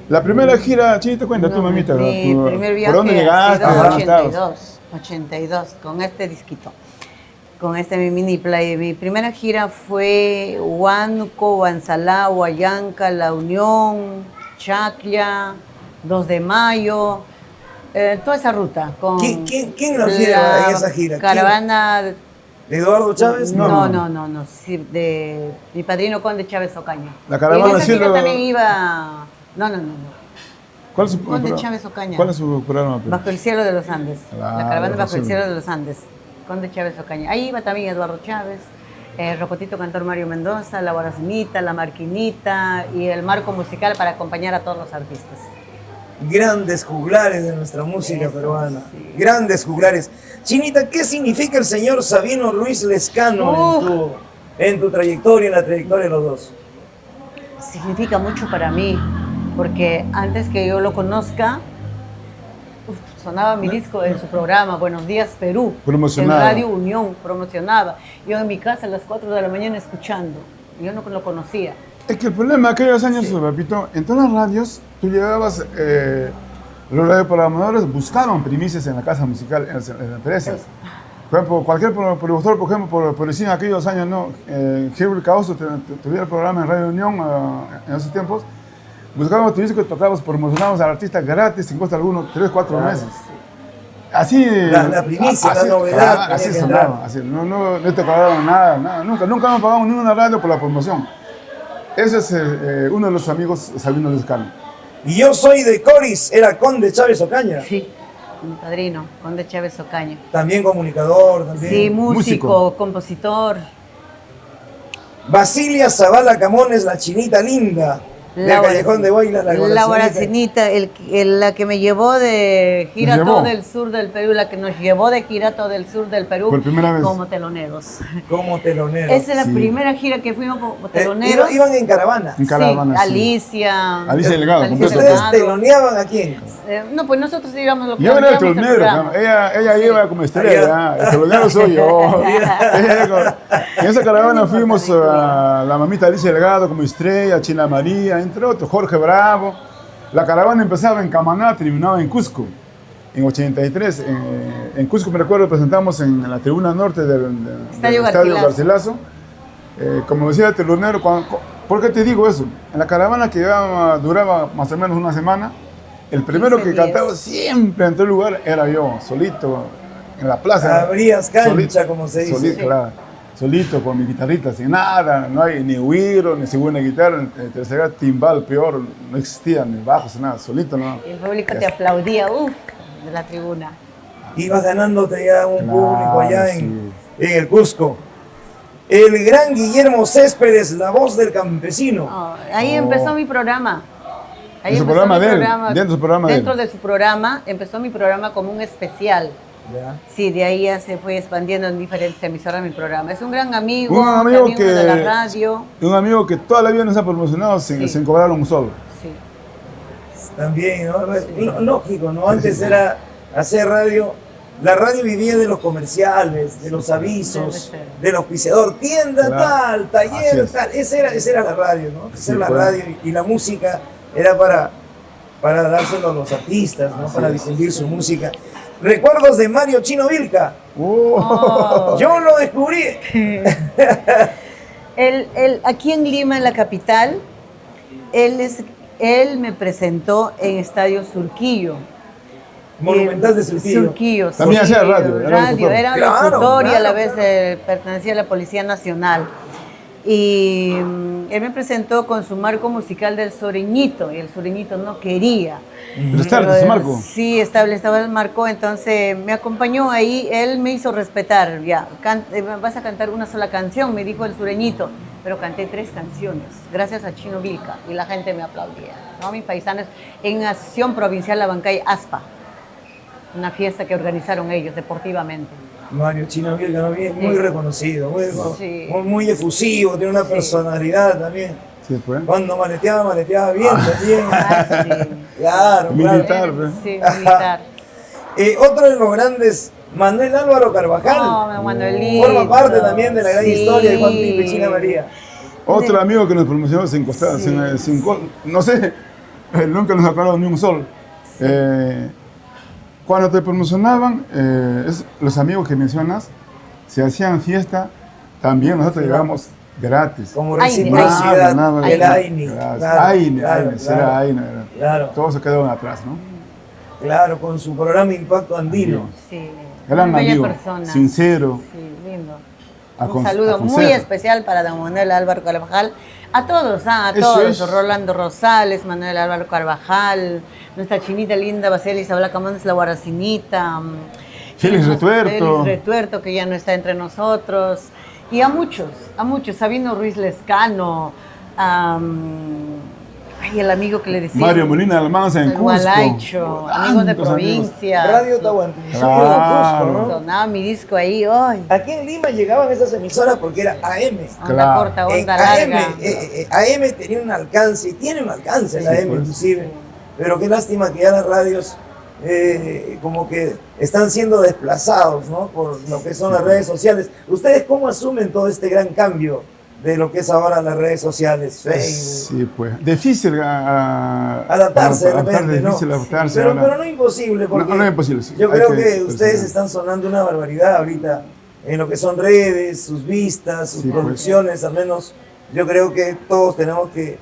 La primera gira, China, te cuenta, tú mamita. Mi primer viaje ¿Por dónde llegaste? ha sido 82. 82, con este disquito, con este mi mini play. Mi primera gira fue Huánuco, Huanzalá, Huallanca, La Unión, Chaclla, 2 de Mayo, toda esa ruta. Con ¿Quién nos lleva en esa gira? Caravana... ¿De Eduardo Chávez? No, sí, de mi padrino Conde Chávez Ocaña. La caravana y en esa gira Cielo- también iba... No. ¿Cuál es su Conde programa? Chávez Ocaña. ¿Cuál es su programa? Bajo el cielo de los Andes. Claro, La caravana bajo Bajo el el cielo de los Andes. Conde Chávez Ocaña. Ahí iba también Eduardo Chávez, Rocotito Cantor Mario Mendoza, La Guaracinita, La Marquinita y el marco musical para acompañar a todos los artistas. Grandes juglares de nuestra música Eso, peruana. sí. Grandes juglares. Chinita, ¿qué significa el señor Sabino Ruiz Lescano en tu trayectoria, en la trayectoria de los dos? Significa mucho para mí, porque antes que yo lo conozca, sonaba mi disco en su programa, Buenos Días Perú, Promocionaba. en Radio Unión, promocionaba. Yo en mi casa a las 4 de la mañana escuchando, yo no lo conocía. Es que el problema de aquellos años, repito, en todas las radios, tú llevabas, los radioprogramadores buscaban primicias en la casa musical, en las empresas. Por ejemplo, cualquier productor, por ejemplo, por decir en aquellos años, ¿no? Gabriel Causo tuviera el programa en Radio Unión en esos tiempos, buscábamos tu disco y tocábamos, promocionábamos al artista gratis, sin costo alguno, 3, 4 meses. Así... La primicia, la novedad. Así tenía que sonaba, entrar. así, no te pagaban nada, nunca hemos pagado ninguna radio por la promoción. Ese es uno de los amigos, Sabino Lescano. Y yo soy de Coris, era Conde Chávez Ocaña. Sí, mi padrino, Conde Chávez Ocaña. También comunicador, también. Sí, músico, Músico. compositor. Basilia Zavala Camones, la chinita linda. Del Callejón de Boila, la Guaracinita, la que me llevó de gira ¿Nos llevó? todo el sur del Perú, la que nos llevó de gira todo el sur del Perú Por primera vez. como teloneros. Como telonero. Esa es la Sí. primera gira que fuimos como teloneros. Iban en caravana. En caravana, sí, sí. Alicia. Alicia Delgado, Alicia completo. ¿Ustedes Delgado. teloneaban a quién? No, pues nosotros íbamos lo que Yo era el hacíamos telonero, programa. ella Sí. iba como estrella, el telonero soy yo. En esa caravana fuimos a la mamita Alicia Delgado como estrella, China María, entre otros, Jorge Bravo. La caravana empezaba en Camaná, terminaba en Cusco, en 83. En Cusco, me recuerdo, presentamos en la tribuna norte del Estadio Garcilaso. Garcilaso. Como decía el telonero, ¿por qué te digo eso? En la caravana que duraba más o menos una semana, el primero 15 que días. cantaba siempre en todo lugar era yo, solito, en la plaza. Abrías cancha, Solito, como se dice. Solito, Sí. claro, solito con mi guitarrita, sin nada, no hay ni güiro, ni segunda guitarra, tercera timbal, peor, no existía, ni bajos, nada, solito, no. Y el público te aplaudía, de la tribuna. Ibas ganándote ya un Claro, público allá sí. en el Cusco. El gran Guillermo Céspedes, la voz del campesino. Ahí empezó mi programa. Ahí ¿En su empezó programa mi de él? programa. ¿Dentro de su programa de él? Dentro de su programa empezó mi programa como un especial. Ya. Sí, de ahí ya se fue expandiendo en diferentes emisoras mi programa. Es un gran amigo, Un amigo también uno de la radio. Un amigo que toda la vida nos ha promocionado sin, Sí. sin cobrar un sol. Sí. También, ¿no? Lógico, ¿no? Antes era hacer radio. La radio vivía de los comerciales, de los avisos, Debe ser. del auspiciador, tienda Claro. tal, Así taller es. tal. Esa era la radio, ¿no? Esa Sí, era la pues. radio y la música era para dárselo a los artistas, ¿no? Para difundir su música. Recuerdos de Mario Chino Vilca. Oh. Yo lo descubrí. Aquí en Lima, en la capital, él me presentó en Estadio Surquillo. Monumental de Surquillo. Surquillo, También hacía radio, era locutor. era Claro, locutor y a la claro. vez pertenecía a la Policía Nacional. Y él me presentó con su marco musical del Sureñito, y el Sureñito no quería. Pero está Pero, ese marco. Sí, estaba el marco, entonces me acompañó ahí, él me hizo respetar, ya, vas a cantar una sola canción, me dijo el Sureñito, pero canté 3 canciones, gracias a Chino Vilca, y la gente me aplaudía, ¿no? Mis paisanos, en Asociación Provincial La Bancay, ASPA, una fiesta que organizaron ellos deportivamente. Mario Chino Vilca, ¿no? Muy reconocido, Sí. muy efusivo, tiene una personalidad también. Sí, pues. Cuando maleteaba bien también. Ah, sí. Claro, Militar. claro. pues. Sí, militar. Otro de los grandes, Manuel Álvaro Carvajal. No, Manuelito. Forma parte también de la gran Sí. historia de Juan Pipe y China María. Otro amigo que nos promocionó sin costar, no sé, nunca nos ha cobrado ni un sol. Cuando te promocionaban, los amigos que mencionas, se hacían fiesta, también nosotros llegábamos gratis. Como Aine. reciprocidad, el AINE. Aine, será Aine. Claro. Todos se quedaron atrás, ¿no? Claro, con su programa Impacto Andino. Sí. Gran Muy bella amigo, persona. sincero. Sí, lindo. Un Acon- saludo muy aconseja. especial para don Manuel Álvaro Carvajal. A todos, a Eso todos. es. Rolando Rosales, Manuel Álvaro Carvajal, nuestra chinita linda, Baselis Isabela Camones, la Guaracinita. Félix Retuerto. Félix Retuerto, que ya no está entre nosotros. Y a muchos, Sabino Ruiz Lescano, el amigo que le decía. Mario Molina Almanza en el Cusco. Gualaicho, amigos de Tantos provincia. Radio Tahuantinsuyo, Claro. Cusco, ¿no? Sonaba mi disco ahí hoy. Aquí en Lima llegaban esas emisoras porque era AM. Onda Claro. corta, En onda AM, larga. AM tenía un alcance, y tiene un alcance la AM pues. inclusive, pero qué lástima que ya las radios como que están siendo desplazados, ¿no? Por lo que son las redes sociales. ¿Ustedes cómo asumen todo este gran cambio de lo que es ahora las redes sociales, Facebook? Sí, pues. Difícil Adaptarse de repente, ¿no? difícil adaptarse. Pero, ahora. pero no imposible, porque No es imposible, sí. yo Hay creo que que ustedes perseverar. están sonando una barbaridad ahorita en lo que son redes, sus vistas, sus Sí, pues. producciones, al menos yo creo que todos tenemos que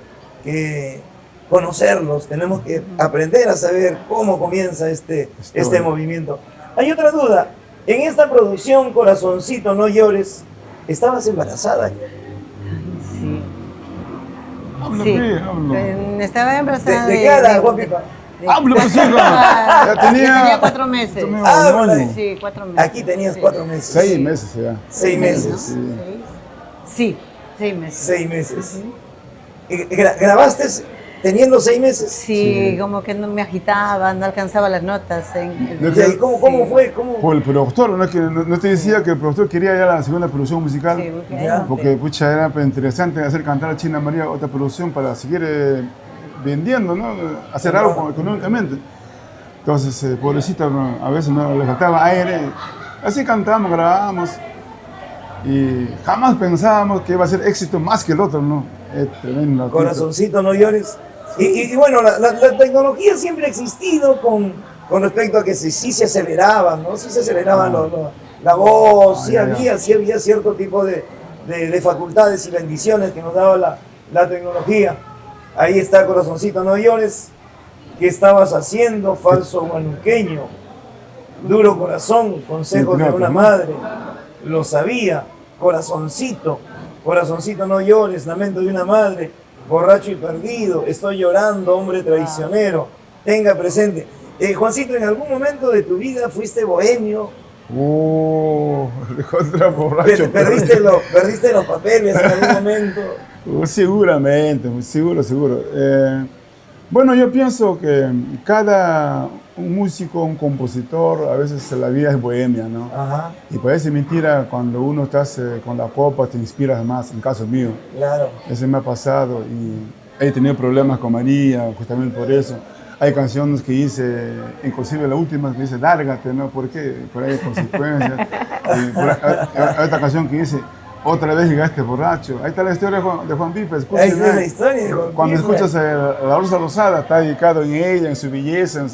conocerlos, tenemos que aprender a saber cómo comienza este bueno. movimiento. Hay otra duda, en esta producción Corazoncito, no llores, ¿estabas embarazada? Sí. Habla, Sí. pe, habla. Estaba embarazada ¿De qué edad, Juan Pipa? Habla, pues, hijo. Ah, Ya tenía 4 meses. tenía Ah, un año. Sí, 4 meses. Aquí tenías Sí. 4 meses. 6 meses ya. 6 meses. Sí. Sí, 6 meses. 6 meses. ¿Grabaste teniendo 6 meses? Sí, como que no me agitaba, no alcanzaba las notas. No, ¿Y cómo fue? ¿Cómo? Por el productor, ¿no? Que no te decía que el productor quería ya la segunda producción musical. Sí, porque Ya. Porque, pucha, era pues, interesante hacer cantar a China María otra producción para seguir vendiendo, ¿no? Hacer algo económicamente. Entonces, pobrecita, ¿no? A veces no le faltaba aire. Así cantamos, grabamos. Y jamás pensábamos que iba a ser éxito más que el otro, ¿no? Es tremendo. Corazoncito, no llores. Y bueno, la tecnología siempre ha existido con respecto a que sí se aceleraban, ¿no? Sí se aceleraban la voz, sí había cierto tipo de facultades y bendiciones que nos daba la tecnología. Ahí está Corazoncito, no llores. ¿Qué estabas haciendo, falso huanuqueño? Duro corazón, consejos de una madre. Lo sabía, corazoncito, no llores, lamento de una madre, borracho y perdido, estoy llorando, hombre traicionero, tenga presente. Juancito, ¿en algún momento de tu vida fuiste bohemio? Contra borracho. ¿Perdiste los papeles en algún momento? Seguramente, seguro. Bueno, yo pienso que cada músico, un compositor, a veces la vida es bohemia, ¿no? Ajá, Y parece mentira cuando uno está con la copa, te inspiras más, en caso mío. claro. Eso me ha pasado y he tenido problemas con María, justamente por eso. Hay canciones que hice, inclusive la última que dice, lárgate, ¿no? ¿Por qué? Por ahí hay consecuencias. Hay otra canción que dice, otra vez llegaste borracho. Ahí está la historia de Juan Pipa, escuchen. Ahí está la historia de Juan Cuando Pipa. escuchas La Rosa Rosada, está dedicado en ella, en su belleza,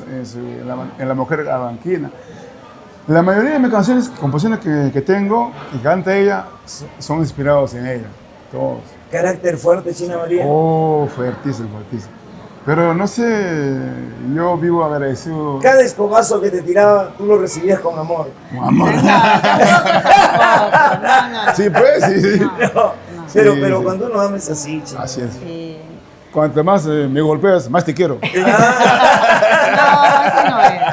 en la mujer abanquina. La mayoría de mis canciones, composiciones que tengo, que canta ella, son inspirados en ella, todos. Carácter fuerte, China María. Oh, fuertísimo. Pero no sé, yo vivo agradecido. Cada escobazo que te tiraba, tú lo recibías con amor. Amor. Sí, pues, sí. Pero Sí. cuando uno ama es así, China. Así es. Sí. Cuanto más me golpeas, más te quiero. No, eso no es. No.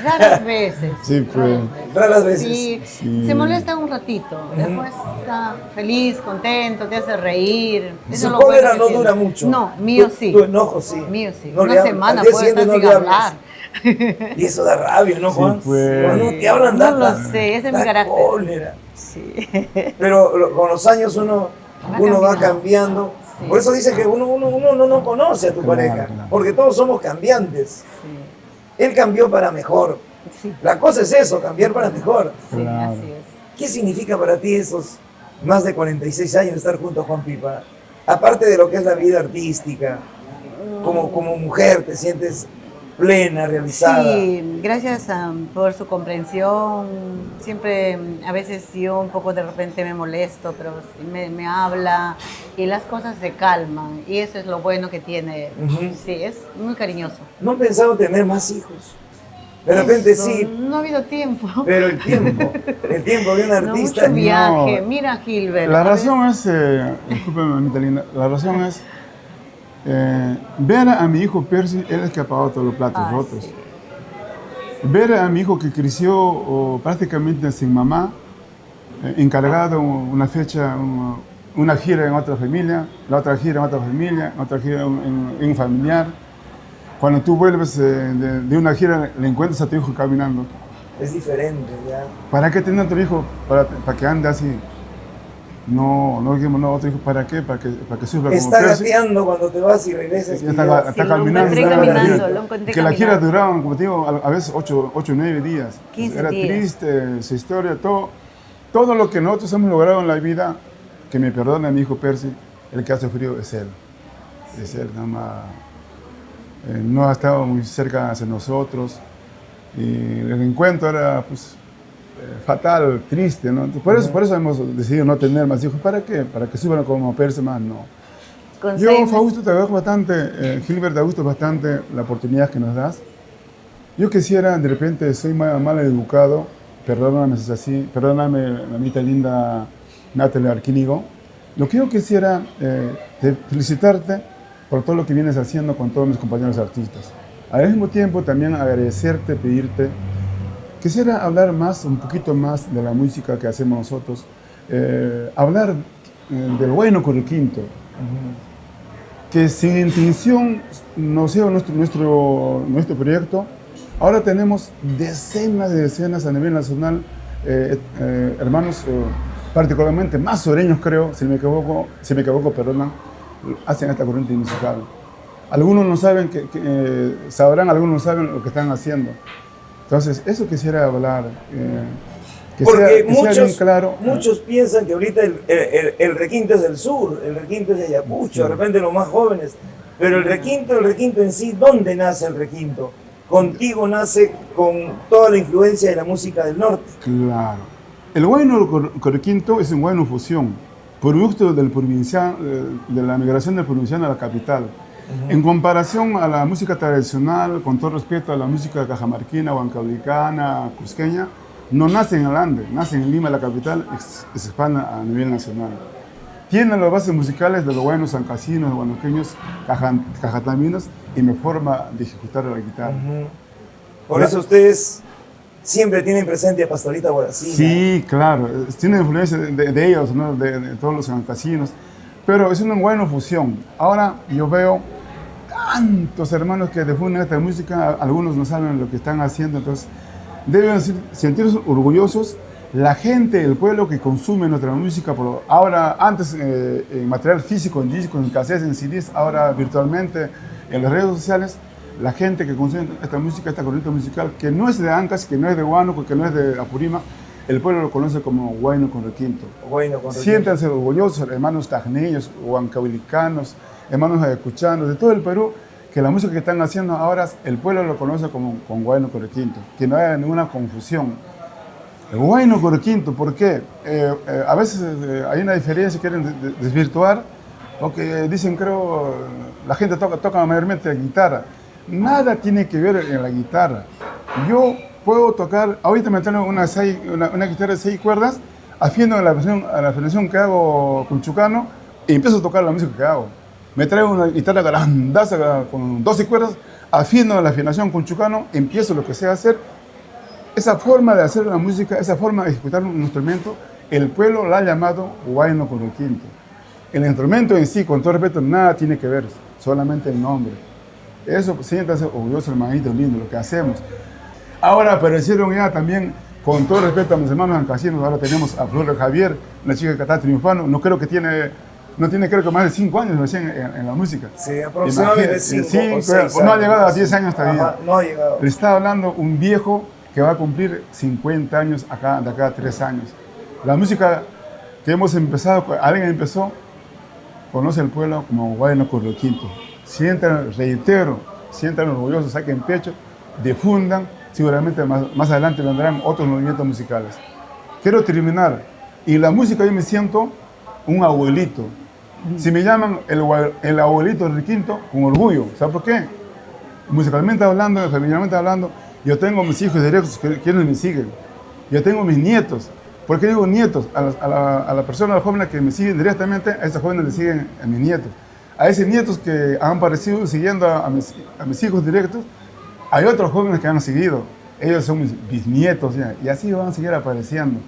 Raras veces. Sí, pues. Raras veces. Sí, Sí. se molesta un ratito, después está feliz, contento, te hace reír. Eso es Su lo cólera bueno no que dura tiene. mucho. No, mío sí. Tu enojo sí. Mío sí. No le Una hablas. semana Al día puede estar siguiente sin no le hablas. hablar. Y eso da rabia, ¿no, Juan? pues. Cuando te hablan, No da, lo sé, ese es mi da carácter. cólera. Sí. Pero con los años uno va cambiando. Sí. Por eso dice que uno no conoce a tu Claro, pareja, claro. porque todos somos cambiantes. Sí, Él cambió para mejor. sí, La cosa es eso, cambiar para mejor. sí, Claro. así es. ¿Qué significa para ti esos más de 46 años de estar junto a Juan Pipa? Aparte de lo que es la vida artística, como mujer, ¿te sientes plena, realizada. Sí, gracias por su comprensión. Siempre, a veces yo un poco de repente me molesto, pero me habla y las cosas se calman. Y eso es lo bueno que tiene. Sí, es muy cariñoso. ¿No han pensado tener más hijos? De repente Eso, sí, no ha habido tiempo. pero el tiempo de un No, artista. mucho viaje. No. Mira, Gilbert. La a razón es, discúlpeme, mamita linda, la razón es ver a mi hijo Percy, él es que ha pagado todos los platos rotos. sí. Ver a mi hijo que creció prácticamente sin mamá, encargado una fecha, una gira en otra familia, la otra gira en otra familia, otra gira en un familiar. Cuando tú vuelves de una gira, le encuentras a tu hijo caminando. Es diferente, ya. ¿Para qué tener otro hijo? Para que ande así. No dijimos, no, otro hijo, ¿para qué? Para que sufra como Está Percy. gateando cuando te vas y regresas. Ya está Sí, lo caminando. encontré está caminando, la- lo encontré que la gira caminando. duraban, como te digo, a veces 8 o 9 días. 15 Era días. triste su historia, todo lo que nosotros hemos logrado en la vida, que me perdone mi hijo Percy, el que ha sufrido es él. Es él, nada más. No ha estado muy cerca hacia nosotros. Y el encuentro era pues, fatal, triste, ¿no? Entonces, por eso hemos decidido no tener más hijos. ¿Para qué? Para que suban como Percy más, no. Con Yo, 6 meses. Fausto, te agradezco bastante, Gilbert, te agradezco bastante la oportunidad que nos das. Yo quisiera, de repente, soy mal educado, perdóname si es así, perdóname, mamita linda Natalia Arquínigo. Lo que yo quisiera, felicitarte por todo lo que vienes haciendo con todos mis compañeros artistas. Al mismo tiempo, también agradecerte, pedirte. Quisiera hablar un poquito más de la música que hacemos nosotros, hablar del bueno con el quinto. Que sin intención no sea nuestro proyecto, ahora tenemos decenas a nivel nacional, hermanos particularmente más sureños creo, si me equivoco, perdona, hacen esta corriente musical. Algunos no saben, sabrán, algunos no saben lo que están haciendo. Entonces, eso quisiera hablar, que Porque sea bien claro. muchos piensan que ahorita el requinto es del sur, el requinto es de Ayacucho, de repente los más jóvenes. Pero el requinto en sí, ¿dónde nace el requinto? Contigo nace con toda la influencia de la música del norte. Claro. El huayno requinto es un huayno fusión, producto del de la migración del provinciano a la capital. En comparación a la música tradicional, con todo respeto a la música cajamarquina, huancablicana, cusqueña, no nace en el Ande, nace en Lima, la capital, y se expande a nivel nacional. Tienen las bases musicales de los buenos sancasinos, huanoqueños, cajataminos y mi forma de ejecutar la guitarra. Por eso ustedes siempre tienen presente a Pastorita Guaracina. Sí, claro, tiene influencia de ellos, ¿no? de todos los sancasinos, pero es una buena fusión. Ahora yo veo tantos hermanos que difunden esta música, algunos no saben lo que están haciendo, entonces deben sentirse orgullosos. La gente, el pueblo que consume nuestra música, antes en material físico, en discos, en cassettes, en CDs, ahora virtualmente en las redes sociales, la gente que consume esta música, esta corriente musical, que no es de Ancas, que no es de Huánuco, que no es de Apurima, el pueblo lo conoce como huayno con requinto. Siéntanse orgullosos, hermanos tajneños, huancabilicanos, hermanos ayacuchanos, de todo el Perú, que la música que están haciendo ahora, el pueblo lo conoce como con huayno con requinto, que no haya ninguna confusión. El huayno con requinto, ¿por qué? A veces hay una diferencia, quieren desvirtuar, porque dicen, creo, la gente toca mayormente la guitarra. Nada tiene que ver en la guitarra. Yo puedo tocar, ahorita me tengo una guitarra de 6 cuerdas, afino a la afinación que hago con chucano y empiezo a tocar la música que hago. Me traigo una guitarra grandaza con 12 cuerdas, afino la afinación con chucano, empiezo lo que sé hacer. Esa forma de hacer la música, esa forma de ejecutar un instrumento, el pueblo la ha llamado huayno con requinto. El instrumento en sí, con todo respeto, nada tiene que ver, solamente el nombre. Eso, siéntase orgulloso, hermanito lindo, lo que hacemos. Ahora aparecieron ya también, con todo respeto a mis hermanos ancasinos, ahora tenemos a Flor Javier, una chica que está triunfando, no creo que más de 5 años recién en la música. Sí, aproximadamente 5 o 6 años. No ha llegado a 10 años todavía. Ajá, no ha llegado. Le está hablando un viejo que va a cumplir 50 años de acá a 3 años. La música que hemos empezado, alguien empezó, conoce el pueblo como huayno con requinto. Sientan, reitero, sientan orgullosos, saquen pecho, difundan, seguramente más adelante vendrán otros movimientos musicales. Quiero terminar, y la música yo me siento un abuelito. Si me llaman el abuelito Riquinto, con orgullo. ¿Sabes por qué? Musicalmente hablando, familiarmente hablando, yo tengo mis hijos directos quienes me siguen. Yo tengo mis nietos. ¿Por qué digo nietos? A la persona, a los jóvenes que me siguen directamente, a esos jóvenes le siguen a mis nietos. A esos nietos que han aparecido siguiendo a mis hijos directos, hay otros jóvenes que han seguido. Ellos son mis bisnietos ya, y así van a seguir apareciendo.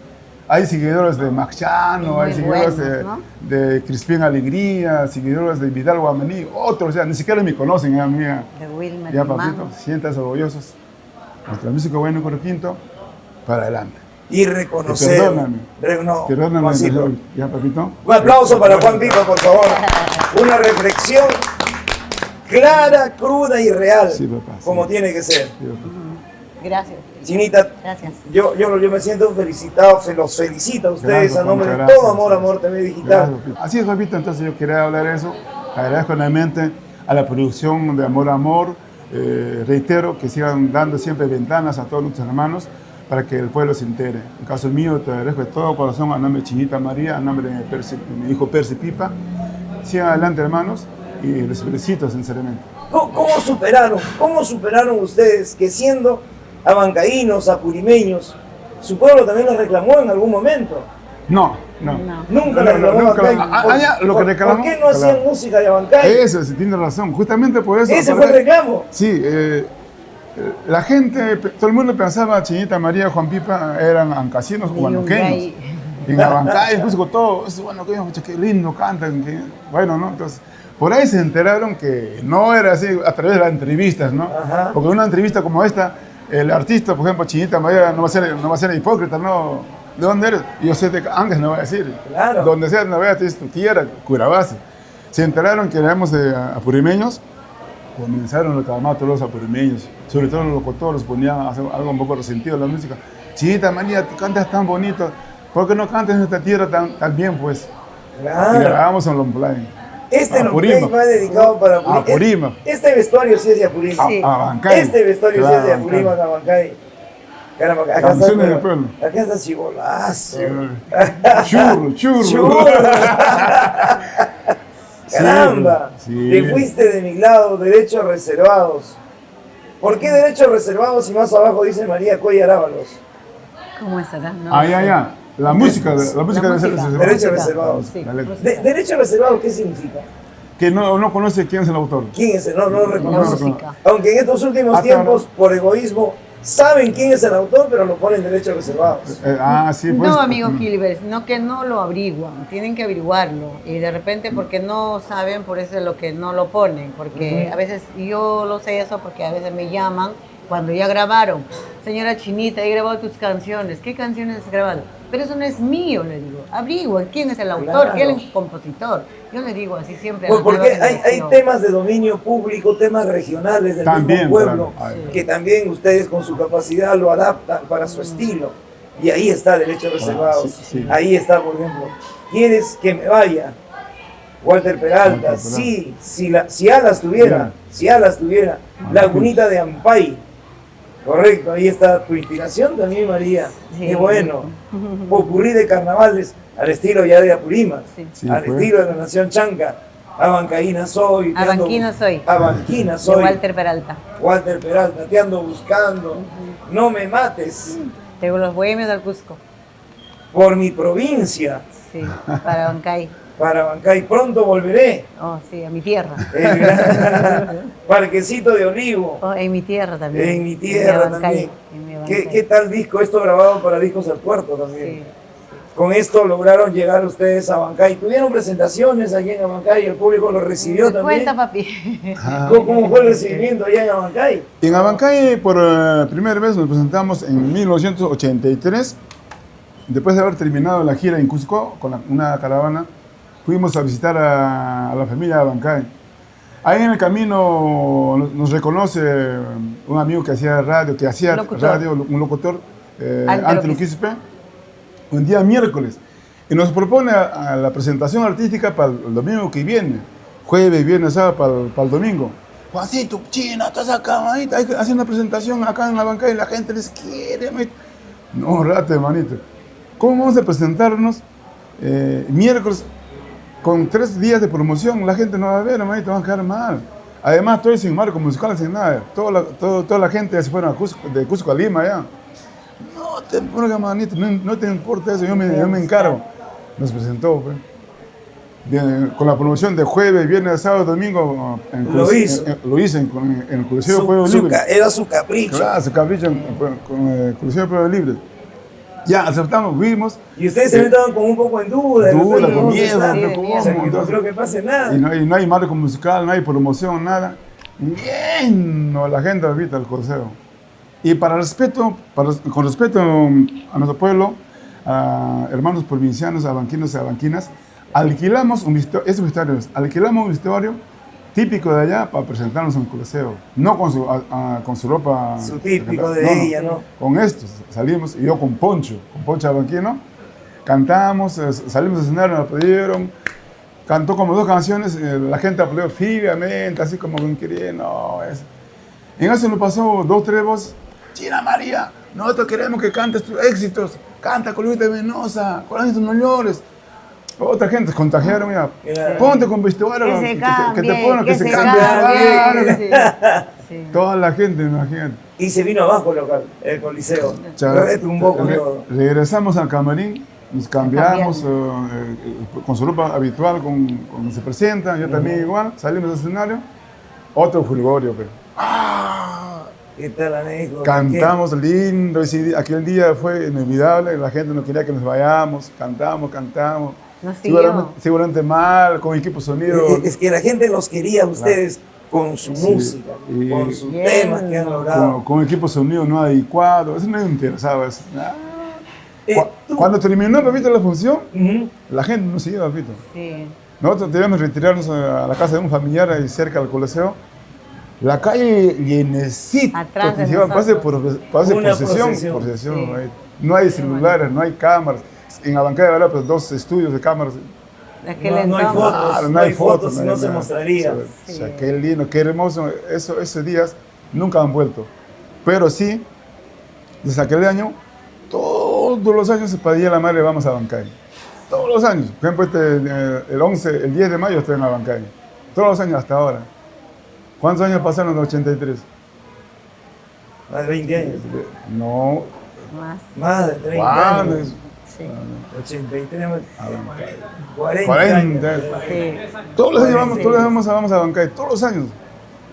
Hay seguidores de Maxano, hay seguidores buenos, ¿no? de Crispín Alegría, seguidores de Vidal Guamaní, otros ya ni siquiera me conocen ya, mía. De Wilmer, ya, papito, siéntanse orgullosos. Nuestra música buena con Quinto, para adelante. Y reconocer. Perdóname, ya, papito. Un aplauso para Juan Pipa, por favor. Una reflexión clara, cruda y real, sí, papá, como tiene que ser. Sí, gracias. Chinita, gracias. Yo me siento felicitado, los felicito a ustedes a nombre de todo Amor TV Digital. Gracias. Así es, papito, entonces yo quería hablar de eso. Agradezco enormemente a la producción de Amor. Reitero que sigan dando siempre ventanas a todos nuestros hermanos para que el pueblo se entere. En caso mío, te agradezco de todo corazón a nombre de Chinita María, a nombre de mi hijo Percy Pipa. Sigan adelante, hermanos, y les felicito sinceramente. ¿Cómo superaron ustedes que siendo abancaínos, apurimeños, su pueblo también los reclamó en algún momento? No. Nunca les reclamó ¿Por qué no hacían música de Abancay? Eso, sí, tiene razón. Justamente por eso. ¿Ese fue el reclamo? Sí. La gente, todo el mundo pensaba Chinita María, Juan Pipa eran ancasinos o guanuqueños. En Abancay, incluso todo, bueno, qué lindo cantan. Bueno, ¿no? Entonces, por ahí se enteraron que no era así a través de las entrevistas, ¿no? Ajá. Porque una entrevista como esta, el artista, por ejemplo, Chinita María, no va a ser hipócrita, ¿no? ¿De dónde eres? Yo sé de Andes, no voy a decir. Claro. Donde sea, no voy a decir, tu tierra, Curabase. Se enteraron que éramos apurimeños, comenzaron a reclamar a todos los apurimeños, sobre todo los locutores, ponían a hacer algo un poco resentido en la música. Chinita María, tú cantas tan bonito, ¿por qué no cantas en esta tierra tan bien, pues? Claro. Y grabamos en Lomplay. Este Lomplay va dedicado para Apurímac. Este vestuario sí es de Apurímac. Sí. Abancay. Este vestuario sí es de Apurímac, Abancay. Caramba, acá está chibolazo. Churro. Caramba, sí. Te fuiste de mi lado, derechos reservados. ¿Por qué derechos reservados y más abajo dice María Cuellar Ábalos? ¿Cómo estará? No, ya. La música de derechos reservados. Sí. ¿Derechos reservados qué significa? Que no conoce quién es el autor. ¿Quién es el? No lo reconoce. Aunque en estos últimos tiempos, por egoísmo, saben quién es el autor, pero lo ponen derechos reservados. Sí, pues. No, amigo Gilbert, que no lo averiguan, tienen que averiguarlo. Y de repente, porque no saben, por eso es lo que no lo ponen. Porque a veces, yo lo sé eso, porque a veces me llaman cuando ya grabaron. Señora Chinita, he grabado tus canciones. ¿Qué canciones has grabado? Pero eso no es mío, le digo. Averigua quién es el autor, claro. Quién es el compositor. Yo le digo así siempre. Pues porque hay temas de dominio público, temas regionales del mismo pueblo, claro. Que también ustedes con su capacidad lo adaptan para su estilo. Y ahí está derechos reservados. Sí. Ahí está, por ejemplo, ¿quieres que me vaya? Walter Peralta. Sí, si Alas tuviera, Lagunita de Ampay. Correcto, ahí está tu inspiración también, María. Sí. Qué bueno. Popurrí de carnavales al estilo ya de Apurímac, al estilo de la Nación Chanca. Abancaína soy. Abanquina soy. De Walter Peralta. Te ando buscando. No me mates. Tengo los bohemios del Cusco. Por mi provincia. Sí, para Abancay. Pronto volveré. Oh, sí, a mi tierra. Parquecito de Olivo. Oh, en mi tierra también. En mi tierra también. ¿Qué tal disco? Esto grabado para Discos al Puerto también. Sí. Con esto lograron llegar ustedes a Abancay. Tuvieron presentaciones aquí en Abancay, el público lo recibió también. Cuenta, papi. ¿Cómo fue el recibimiento allá en Abancay? En Abancay, por primera vez nos presentamos en 1983. Después de haber terminado la gira en Cusco con una caravana, fuimos a visitar a la familia de Abancay. Ahí en el camino nos reconoce un amigo que hacía radio, un locutor, Ante Luquispe, un día miércoles. Y nos propone a la presentación artística para el domingo que viene, jueves, viernes, sábado, para el domingo. Juancito, China, estás acá, manito, hay que hacer una presentación acá en la bancada y la gente les quiere, manito. No, rate, manito. ¿Cómo vamos a presentarnos miércoles con 3 días de promoción? La gente no va a ver, manito, van a quedar mal. Además, estoy sin marco musical, sin nada. Toda la gente ya se fueron de Cusco a Lima, ya. No te importa, manito, no te importa eso, yo me encargo. Nos presentó, pues. Con la promoción de jueves, viernes, sábado, domingo. Lo hizo. Lo hice en el Coliseo de Pueblo Libre. Era su capricho. Claro, su capricho con el Coliseo de Pueblo Libre. Ya, aceptamos, vimos. Y ustedes se estaban con un poco en duda. Con miedo, o sea, que no creo que pase nada. Y no hay marco musical, no hay promoción, nada. Bien, no, la gente habita el Coliseo. Y con respeto a nuestro pueblo, a hermanos provincianos, abanquinos y abanquinas, alquilamos un vestuario típico de allá para presentarnos en el Coliseo. No con su ropa. Su típico de ella, ¿no? Con esto salimos, y yo con Poncho abanquino, cantamos, salimos a cenar, nos aplaudieron, cantó como 2 canciones, la gente aplaudió fríamente, así como queriendo. En eso nos pasó 2, 3 voces. China María, nosotros queremos que cantes tus éxitos, canta con Luis de Venosa, con no llores. Otra gente se contagiaron ya. Ponte con vestuario, que se cambie. Sí. Toda la gente, imagínate. Y se vino abajo el Coliseo. Retumbó con todo. Regresamos al camarín, nos cambiamos con su ropa habitual, con se presenta, yo también igual, salimos del escenario, otro fulgorio, pero. ¿Qué tal, amigo? Cantamos lindo, aquel día fue inolvidable, la gente no quería que nos vayamos, cantamos. Seguramente mal, con equipo sonido. Es que la gente los quería a ustedes con su música, con sus temas que han logrado. Con equipo sonido no adecuado, eso no me interesaba. Eso. Cuando terminó, Pepito, la función, la gente no se iba, Pepito. Sí. Nosotros debíamos retirarnos a la casa de un familiar ahí cerca del Coliseo. La calle llenecita, atrás de pase procesión. Sí. No hay celulares, no hay cámaras. En la bancada había pues 2 estudios de cámaras. No hay fotos, no se mostraría. O sea, qué lindo, qué hermoso. Esos días nunca han vuelto. Pero sí, desde aquel año, todos los años se pedía la madre, vamos a Abancay. Todos los años. Por ejemplo, el 10 de mayo estoy en Abancay. Todos los años hasta ahora. ¿Cuántos años pasaron en el 83? Más de 20 años. No. Más de 30 años. Sí. 83, 40. Sí. Todos los años vamos a Abancay, todos los años.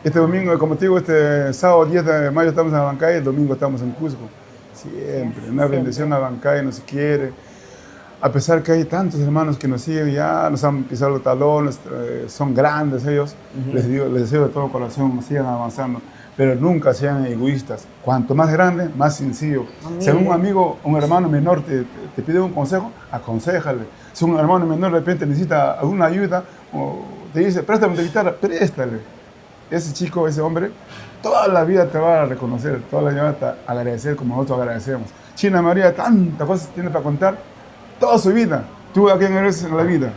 Este domingo, como te digo, este sábado 10 de mayo estamos en Abancay, el domingo estamos en Cusco. Siempre, una bendición a Abancay, nos quiere. A pesar que hay tantos hermanos que nos siguen, ya nos han pisado los talones, son grandes ellos, les deseo de todo corazón, sigan avanzando, pero nunca sean egoístas. Cuanto más grande, más sencillo. Si un amigo, un hermano menor te pide un consejo, aconséjale. Si un hermano menor de repente necesita alguna ayuda, o te dice, préstame tu guitarra, préstale. Ese chico, ese hombre, toda la vida te va a reconocer, toda la vida te va a agradecer como nosotros agradecemos. China María, tantas cosas tiene para contar, toda su vida. ¿Tú a quién eres en la vida?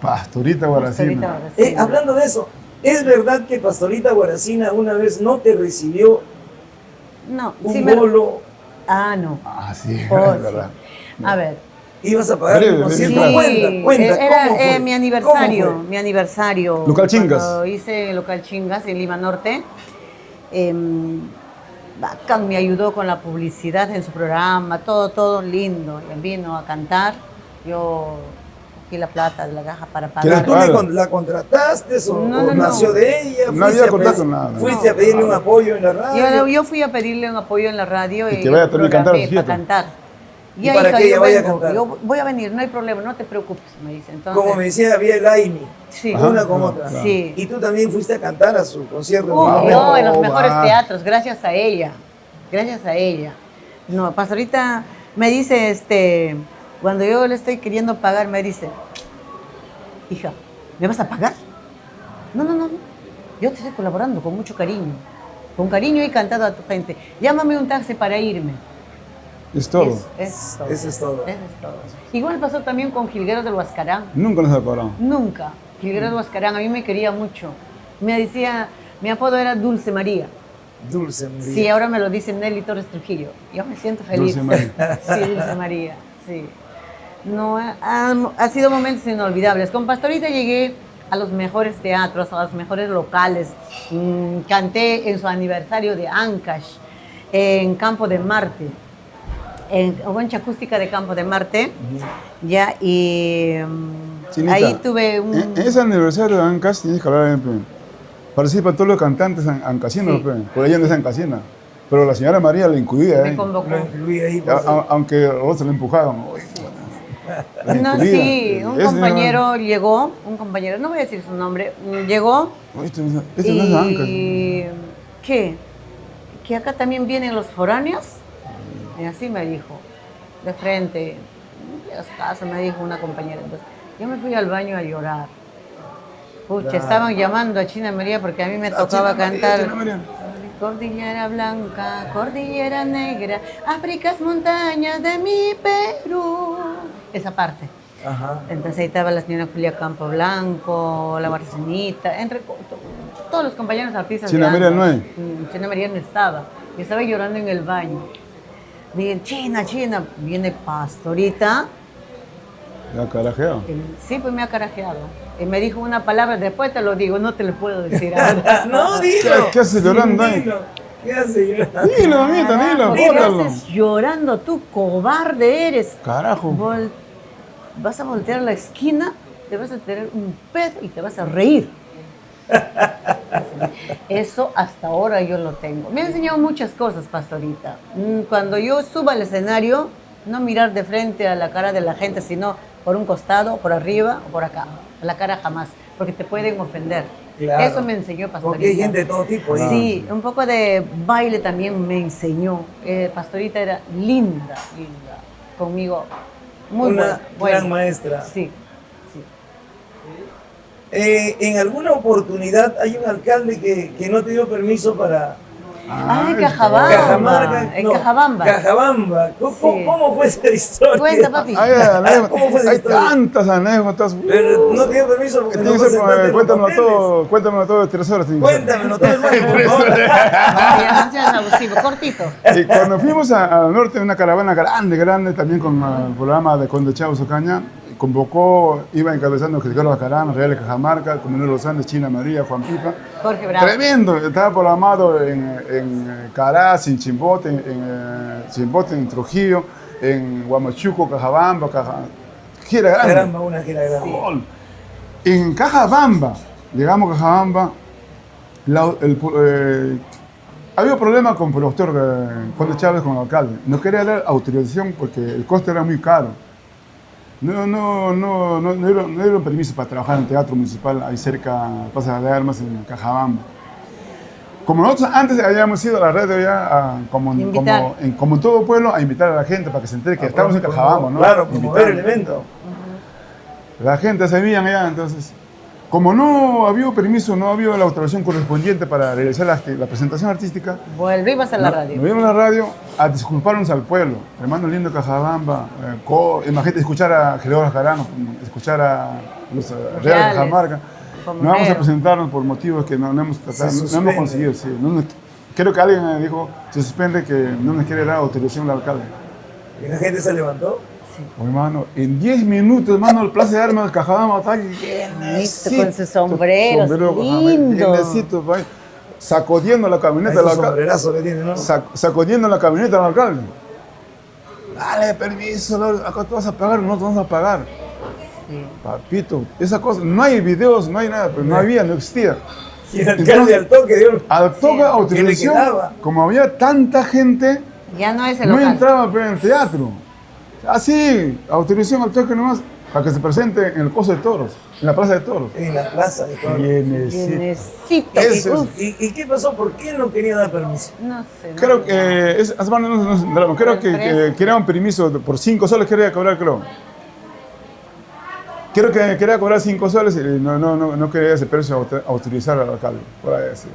Pastorita Guaracina. Hablando de eso, ¿es verdad que Pastorita Guaracina una vez no te recibió un bolo? No. Sí, es verdad. A ver. ¿Ibas a pagar el concierto? Cuenta, era ¿cómo fue? mi aniversario. Local Chingas. Cuando hice Local Chingas en Lima Norte. Bacán me ayudó con la publicidad en su programa, todo lindo. Y vino a cantar. Yo cogí la plata de la caja para pagar. ¿Tú la contrataste o nació de ella? No había contrato nada. ¿Fuiste a pedirle un apoyo en la radio? Yo fui a pedirle un apoyo en la radio y que vaya a cantar para cantar. ¿Y para que ella vaya a cantar? Yo voy a venir, no hay problema, no te preocupes, me dice. Entonces, como me decía, había el Aimi, una con otra. Sí. Y tú también fuiste a cantar a su concierto. No, en los mejores teatros, gracias a ella. No, Pastorita me dice, cuando yo le estoy queriendo pagar, me dice, hija, ¿me vas a pagar? No, yo te estoy colaborando con mucho cariño. Con cariño he cantado a tu gente. Llámame un taxi para irme. Es todo. Eso es todo. Igual pasó también con Gilguero del Huascarán. Nunca nos separamos. Nunca. Gilguero del Huascarán a mí me quería mucho. Me decía, Mi apodo era Dulce María. Dulce María. Sí, ahora me lo dice Nelly Torres Trujillo. Yo me siento feliz. Dulce María. Sí, Dulce María, sí. No, ha sido momentos inolvidables. Con Pastorita llegué a los mejores teatros, a los mejores locales. Canté en su aniversario de Ancash, en Campo de Marte, en concha acústica de Campo de Marte. Ya, y Chinita, ahí tuve un... En ese aniversario de Ancash tienes que hablar de... Participan todos los cantantes ancasinos, Sí. por ella no es ancasina. Pero la señora María la incluía, Me convocó. Lo incluí ahí. pues, aunque otros lo empujaban. La No, incluía. sí, un Ese compañero llegó, un compañero, no voy a decir su nombre, llegó no, este no es Ancash. y... ¿Qué? ¿Que acá también vienen los foráneos? Y así me dijo, de frente. A su casa me dijo una compañera. Entonces, yo me fui al baño a llorar. Pucha, Claro. estaban llamando a China María porque a mí me tocaba China María, cantar. China María. Cordillera blanca, cordillera negra, Áfricas montañas de mi Perú. Esa parte. Ajá. Entonces ahí estaba la señora Julia Campo Blanco, la Marcenita, todos los compañeros artistas. China de María no Ancash. China María no estaba. Yo estaba llorando en el baño. Dije, China, China, viene Pastorita. La carajeo. Sí, pues me ha carajeado. Y me dijo una palabra, después te lo digo, no te lo puedo decir ahora. No, dilo. ¿Qué hace llorando ahí? Dilo. ¿Qué hace llorando? Dilo, mamita, dilo, ¿Qué bótalo. haces llorando tú, cobarde eres? Carajo. Vas a voltear a la esquina, te vas a tener un pedo y te vas a reír. Eso hasta ahora yo lo tengo. Me ha enseñado muchas cosas, Pastorita. Cuando yo suba al escenario, no mirar de frente a la cara de la gente, sino por un costado, por arriba o por acá. A la cara jamás, porque te pueden ofender. Claro. Eso me enseñó Pastorita. Porque hay gente de todo tipo. ¿eh? Sí, un poco de baile también me enseñó. Pastorita era linda, linda. Conmigo, muy Una buena. gran maestra. Sí, sí. En alguna oportunidad hay un alcalde que no te dio permiso para... Ah, en Ay, Cajabamba. Cajamarca. En no, Cajabamba. Cajabamba. ¿Cómo, Sí. cómo fue esa historia? Cuenta, papi. ¿Cómo fue esa Hay historia? tantas anécdotas. Pero no te dio permiso porque no Tiene que ser, presentaste los cuéntamelo papeles. todo, cuéntamelo todo de 3 horas. tiene que ser. Cuéntamelo todo, hermano, por favor. No, ya no seas abusivo, cortito. Y cuando fuimos al norte, en una caravana grande, también con el programa de Conde Chavo Socaña, convocó, iba encabezando Cristiano Bacarán, Real de Cajamarca, Comunero Los Andes, China María, Juan Pipa. Jorge Bravo. Tremendo, estaba programado en Caraz, en Chimbote, en Trujillo, en Huamachuco, Cajabamba, gira grande. Caramba, una gira grande. Gol. En Cajabamba, llegamos a Cajabamba, había un problema con el doctor Conde Chávez, con el alcalde. No quería dar autorización porque el coste era muy caro. No dieron permiso para trabajar en el teatro municipal ahí cerca, Plaza de Armas, en Cajabamba. Como nosotros antes habíamos ido a la radio ya, como en todo pueblo, a invitar a la gente para que se entere que estamos en Cajabamba, ¿no? Claro, como Invitar. ver el evento. La gente sabía allá, entonces, como no había permiso, no había la autorización correspondiente para realizar la presentación artística, Volvimos a la nos radio. vimos en la radio a disculparnos al pueblo. Hermano lindo Cajabamba, imagínate escuchar a Gregorio Jarano, escuchar a los Real de Reales, Cajamarca. como No vamos a Nero. presentarnos por motivos que no hemos tratado, no suspende. hemos conseguido. Sí. Creo que alguien me dijo, se suspende que no nos quiere dar autorización al alcalde. Y la gente se levantó. Oh, hermano, en 10 minutos, hermano, el Plaza de Armas de Cajabamba está llenecito. Con sus sombreros, lindo. Llenecito, pa' ahí, sacudiendo la camioneta Ese del alcalde. sombrerazo que tiene, ¿no? Sacudiendo la camioneta del alcalde. Dale, permiso, acá tú vas a pagar, no te vamos a pagar. Sí. Papito, esa cosa, no hay videos, no hay nada, pero no había, no existía. Y el alcalde al toque dio... Al toque autorización, quedaba? como había tanta gente, Ya no es el no local. entraba pero, en el teatro. Así, autorización al toque nomás, para que se presente en el Coso de Toros, en la Plaza de Toros. En la plaza de todo. Llenecito. Llenecito. Ese es- Uf, ¿Y qué pasó? ¿Por qué no quería dar permiso? no sé. Creo que, creo que quería un permiso por 5 soles, quería cobrar, creo. Creo que quería cobrar 5 soles y no quería ese precio autorizar al alcalde. Por ahí así.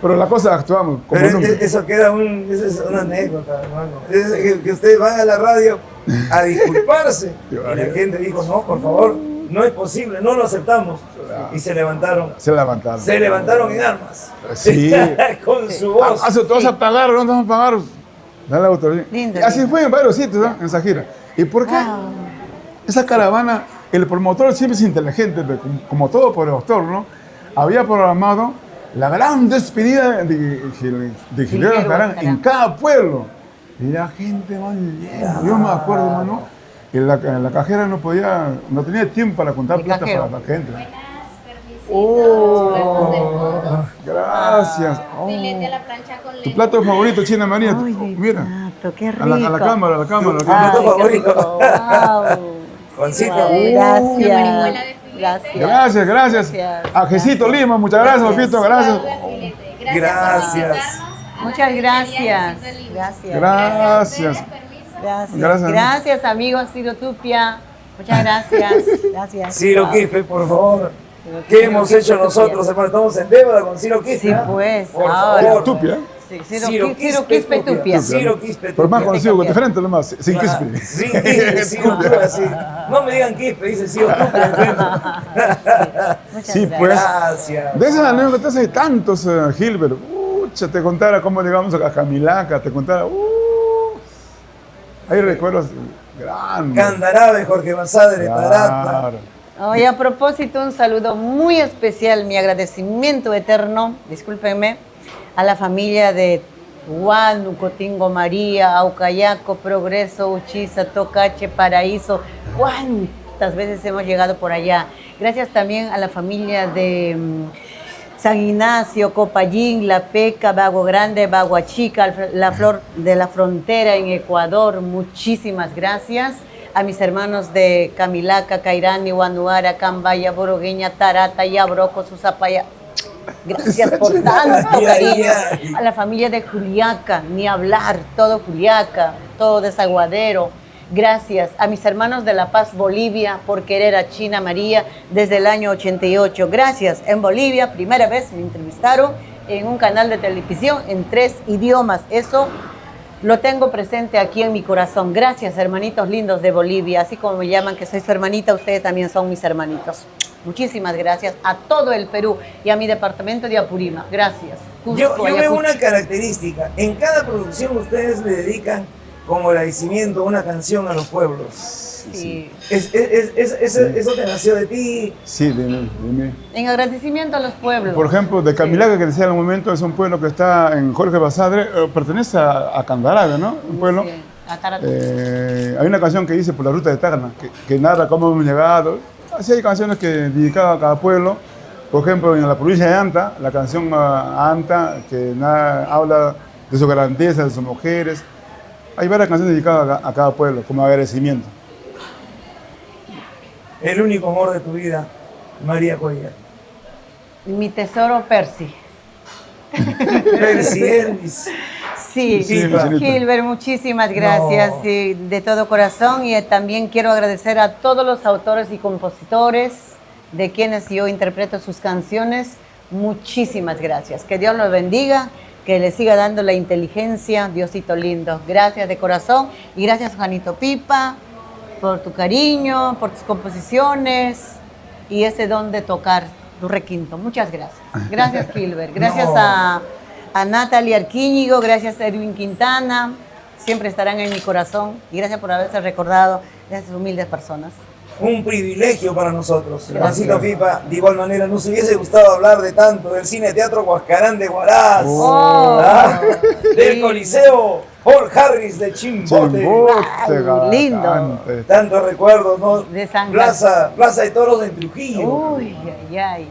Pero la cosa actuamos como Pero nunca. eso esa es una anécdota, hermano. Es que ustedes van a la radio a disculparse. Y la gente dijo, no, por favor, no es posible, no lo aceptamos. Y se levantaron. Se levantaron. Se levantaron en armas. Sí. Con su voz. Todos a pagar, no vamos a pagar. Dale autoridad. Lindo, Así lindo. fue en varios sitios, ¿no? En esa gira. ¿Y por qué? Esa caravana, el promotor siempre es inteligente, pero como todo promotor, ¿no? Había programado la gran despedida de Gilberto Jarán en cada pueblo. Y la gente, man, llena. Yo me acuerdo, mano, que la cajera no tenía tiempo para contar El plata cajero. para la gente. Buenas, permisitos, platos de fondo, Gracias. filete a la plancha con Tu leche. plato favorito, China María. Ay, de Mira. plato, qué rico. A la cámara, a la cámara. plato Ay, qué favorito. rico. Wow. Juancito. Gracias. Gracias. Gracias, gracias. Gracias. A Jesito Lima, muchas gracias, papito, gracias. Gracias. Gracias. Muchas gracias. Gracias. Gracias. Gracias. Gracias. Gracias, amigos Ciro Tupia. Muchas gracias. Gracias. Ciro Quispe, por favor. ¿Qué hemos hecho nosotros, hermano? Estamos en deuda con Ciro Quispe. Sí, pues. Por ahora. favor. Tupia. Sí, Ciro Quispe Tupia. Ciro Quispe Pero más Tupia. conocido que diferente nomás, sin Claro, Quispe. sin Quispe, Ciro Tupia, sí. No me digan Quispe, dice Ciro Tupia de frente. Muchas Sí, gracias. pues. Gracias. De esas anécdotas hay tantos, Gilbert. Te contara cómo llegamos a Camilaca, te contara. Hay recuerdos grandes. Candarabe, Jorge Basadre, Tarata. Claro. Hoy a propósito, un saludo muy especial, mi agradecimiento eterno, discúlpenme, a la familia de Huánuco, Tingo María, Aucayaco, Progreso, Uchiza, Tocache, Paraíso. ¿Cuántas veces hemos llegado por allá? Gracias también a la familia de San Ignacio, Copayín, La Peca, Bago Grande, Bagua Chica, la Flor de la Frontera en Ecuador. Muchísimas gracias. A mis hermanos de Camilaca, Cairani, Guanuara, Cambaya, Borogueña, Tarata, Yabroco, Susapaya. Gracias por tanto cariño. A la familia de Juliaca, ni hablar, todo Juliaca, todo Desaguadero. Gracias a mis hermanos de La Paz, Bolivia, por querer a China María desde el año 88. Gracias. En Bolivia, primera vez me entrevistaron en un canal de televisión en 3 idiomas. Eso lo tengo presente aquí en mi corazón. Gracias, hermanitos lindos de Bolivia. Así como me llaman que soy su hermanita, ustedes también son mis hermanitos. Muchísimas gracias a todo el Perú y a mi departamento de Apurímac. Gracias. Cusco, Yo veo Ayacucho. una característica. En cada producción ustedes le dedican como agradecimiento una canción a los pueblos. Sí. Eso te nació de ti. Sí, dime. En agradecimiento a los pueblos. Por ejemplo, de Camilaca, que decía en el momento, es un pueblo que está en Jorge Basadre, pertenece a Candarabe, ¿no? Un pueblo. Sí, a Tarata. Hay una canción que dice por la ruta de Tacna, que narra cómo hemos llegado. Así hay canciones que dedicadas a cada pueblo. Por ejemplo, en la provincia de Anta, la canción Anta, que habla de su grandeza, de sus mujeres. Hay varias canciones dedicadas a cada pueblo, como agradecimiento. El único amor de tu vida, María Cuellar. Mi tesoro Percy. Percy Elvis. Sí, Sí, Gilbert, muchísimas gracias No. de todo corazón y también quiero agradecer a todos los autores y compositores de quienes yo interpreto sus canciones. Muchísimas gracias. Que Dios los bendiga, que les siga dando la inteligencia, Diosito lindo. Gracias de corazón y gracias Juanito Pipa por tu cariño, por tus composiciones y ese don de tocar tu requinto. Muchas gracias. Gracias Gilbert. Gracias a Natalie Arquíñigo, gracias a Edwin Quintana, siempre estarán en mi corazón y gracias por haberse recordado de esas humildes personas. Un privilegio para nosotros. Gracias. Juancito Pipa, de igual manera, nos hubiese gustado hablar de tanto del Cine Teatro Huascarán de Huaraz, del Coliseo Paul Harris de Chimbote. Ay, lindo. Tantos recuerdos, ¿no? De San Plaza de Toros de Trujillo. Uy, ay, ay.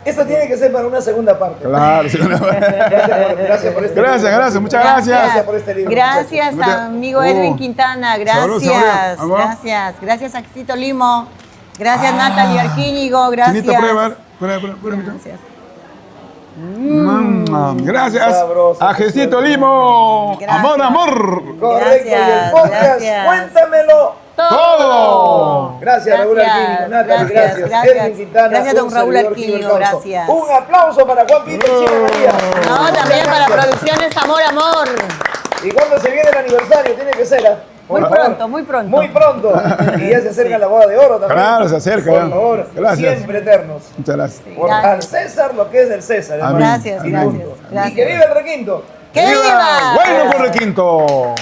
Esto tiene que ser para una segunda parte. Claro, sí. Gracias por este Gracias, libro. gracias, muchas gracias. Gracias por este libro. Gracias, muchachos. amigo Edwin Quintana, Sabroso, gracias, sabroso. gracias, gracias a Xito Limo, gracias Natalie Arquíñigo, gracias. Chinita, prueba. Gracias. Gracias Sabroso. a Jesito Limo. Gracias. Amor, amor. Correcto, y el podcast, Gracias. cuéntamelo. Todo. Gracias, Raúl Arquíñigo. Natalie, gracias. Edwin Quintana, Gracias, don un Raúl servidor, Arquíñigo, Gilbert Causo. gracias. Un aplauso para Juan Pipa y China María. No, también para Producciones Amor, Amor. ¿Y cuándo se viene el aniversario? Tiene que ser, por Muy favor. pronto, muy pronto. Muy pronto. Y ya se acerca la boda de oro también. Claro, se acerca. Por favor, Gracias. siempre eternos. Muchas gracias. Por Gracias. al César lo que es del César. Amén. hermano. Gracias, Y gracias, punto. gracias. Y que viva el requinto. ¡Que viva! ¡Bueno por requinto!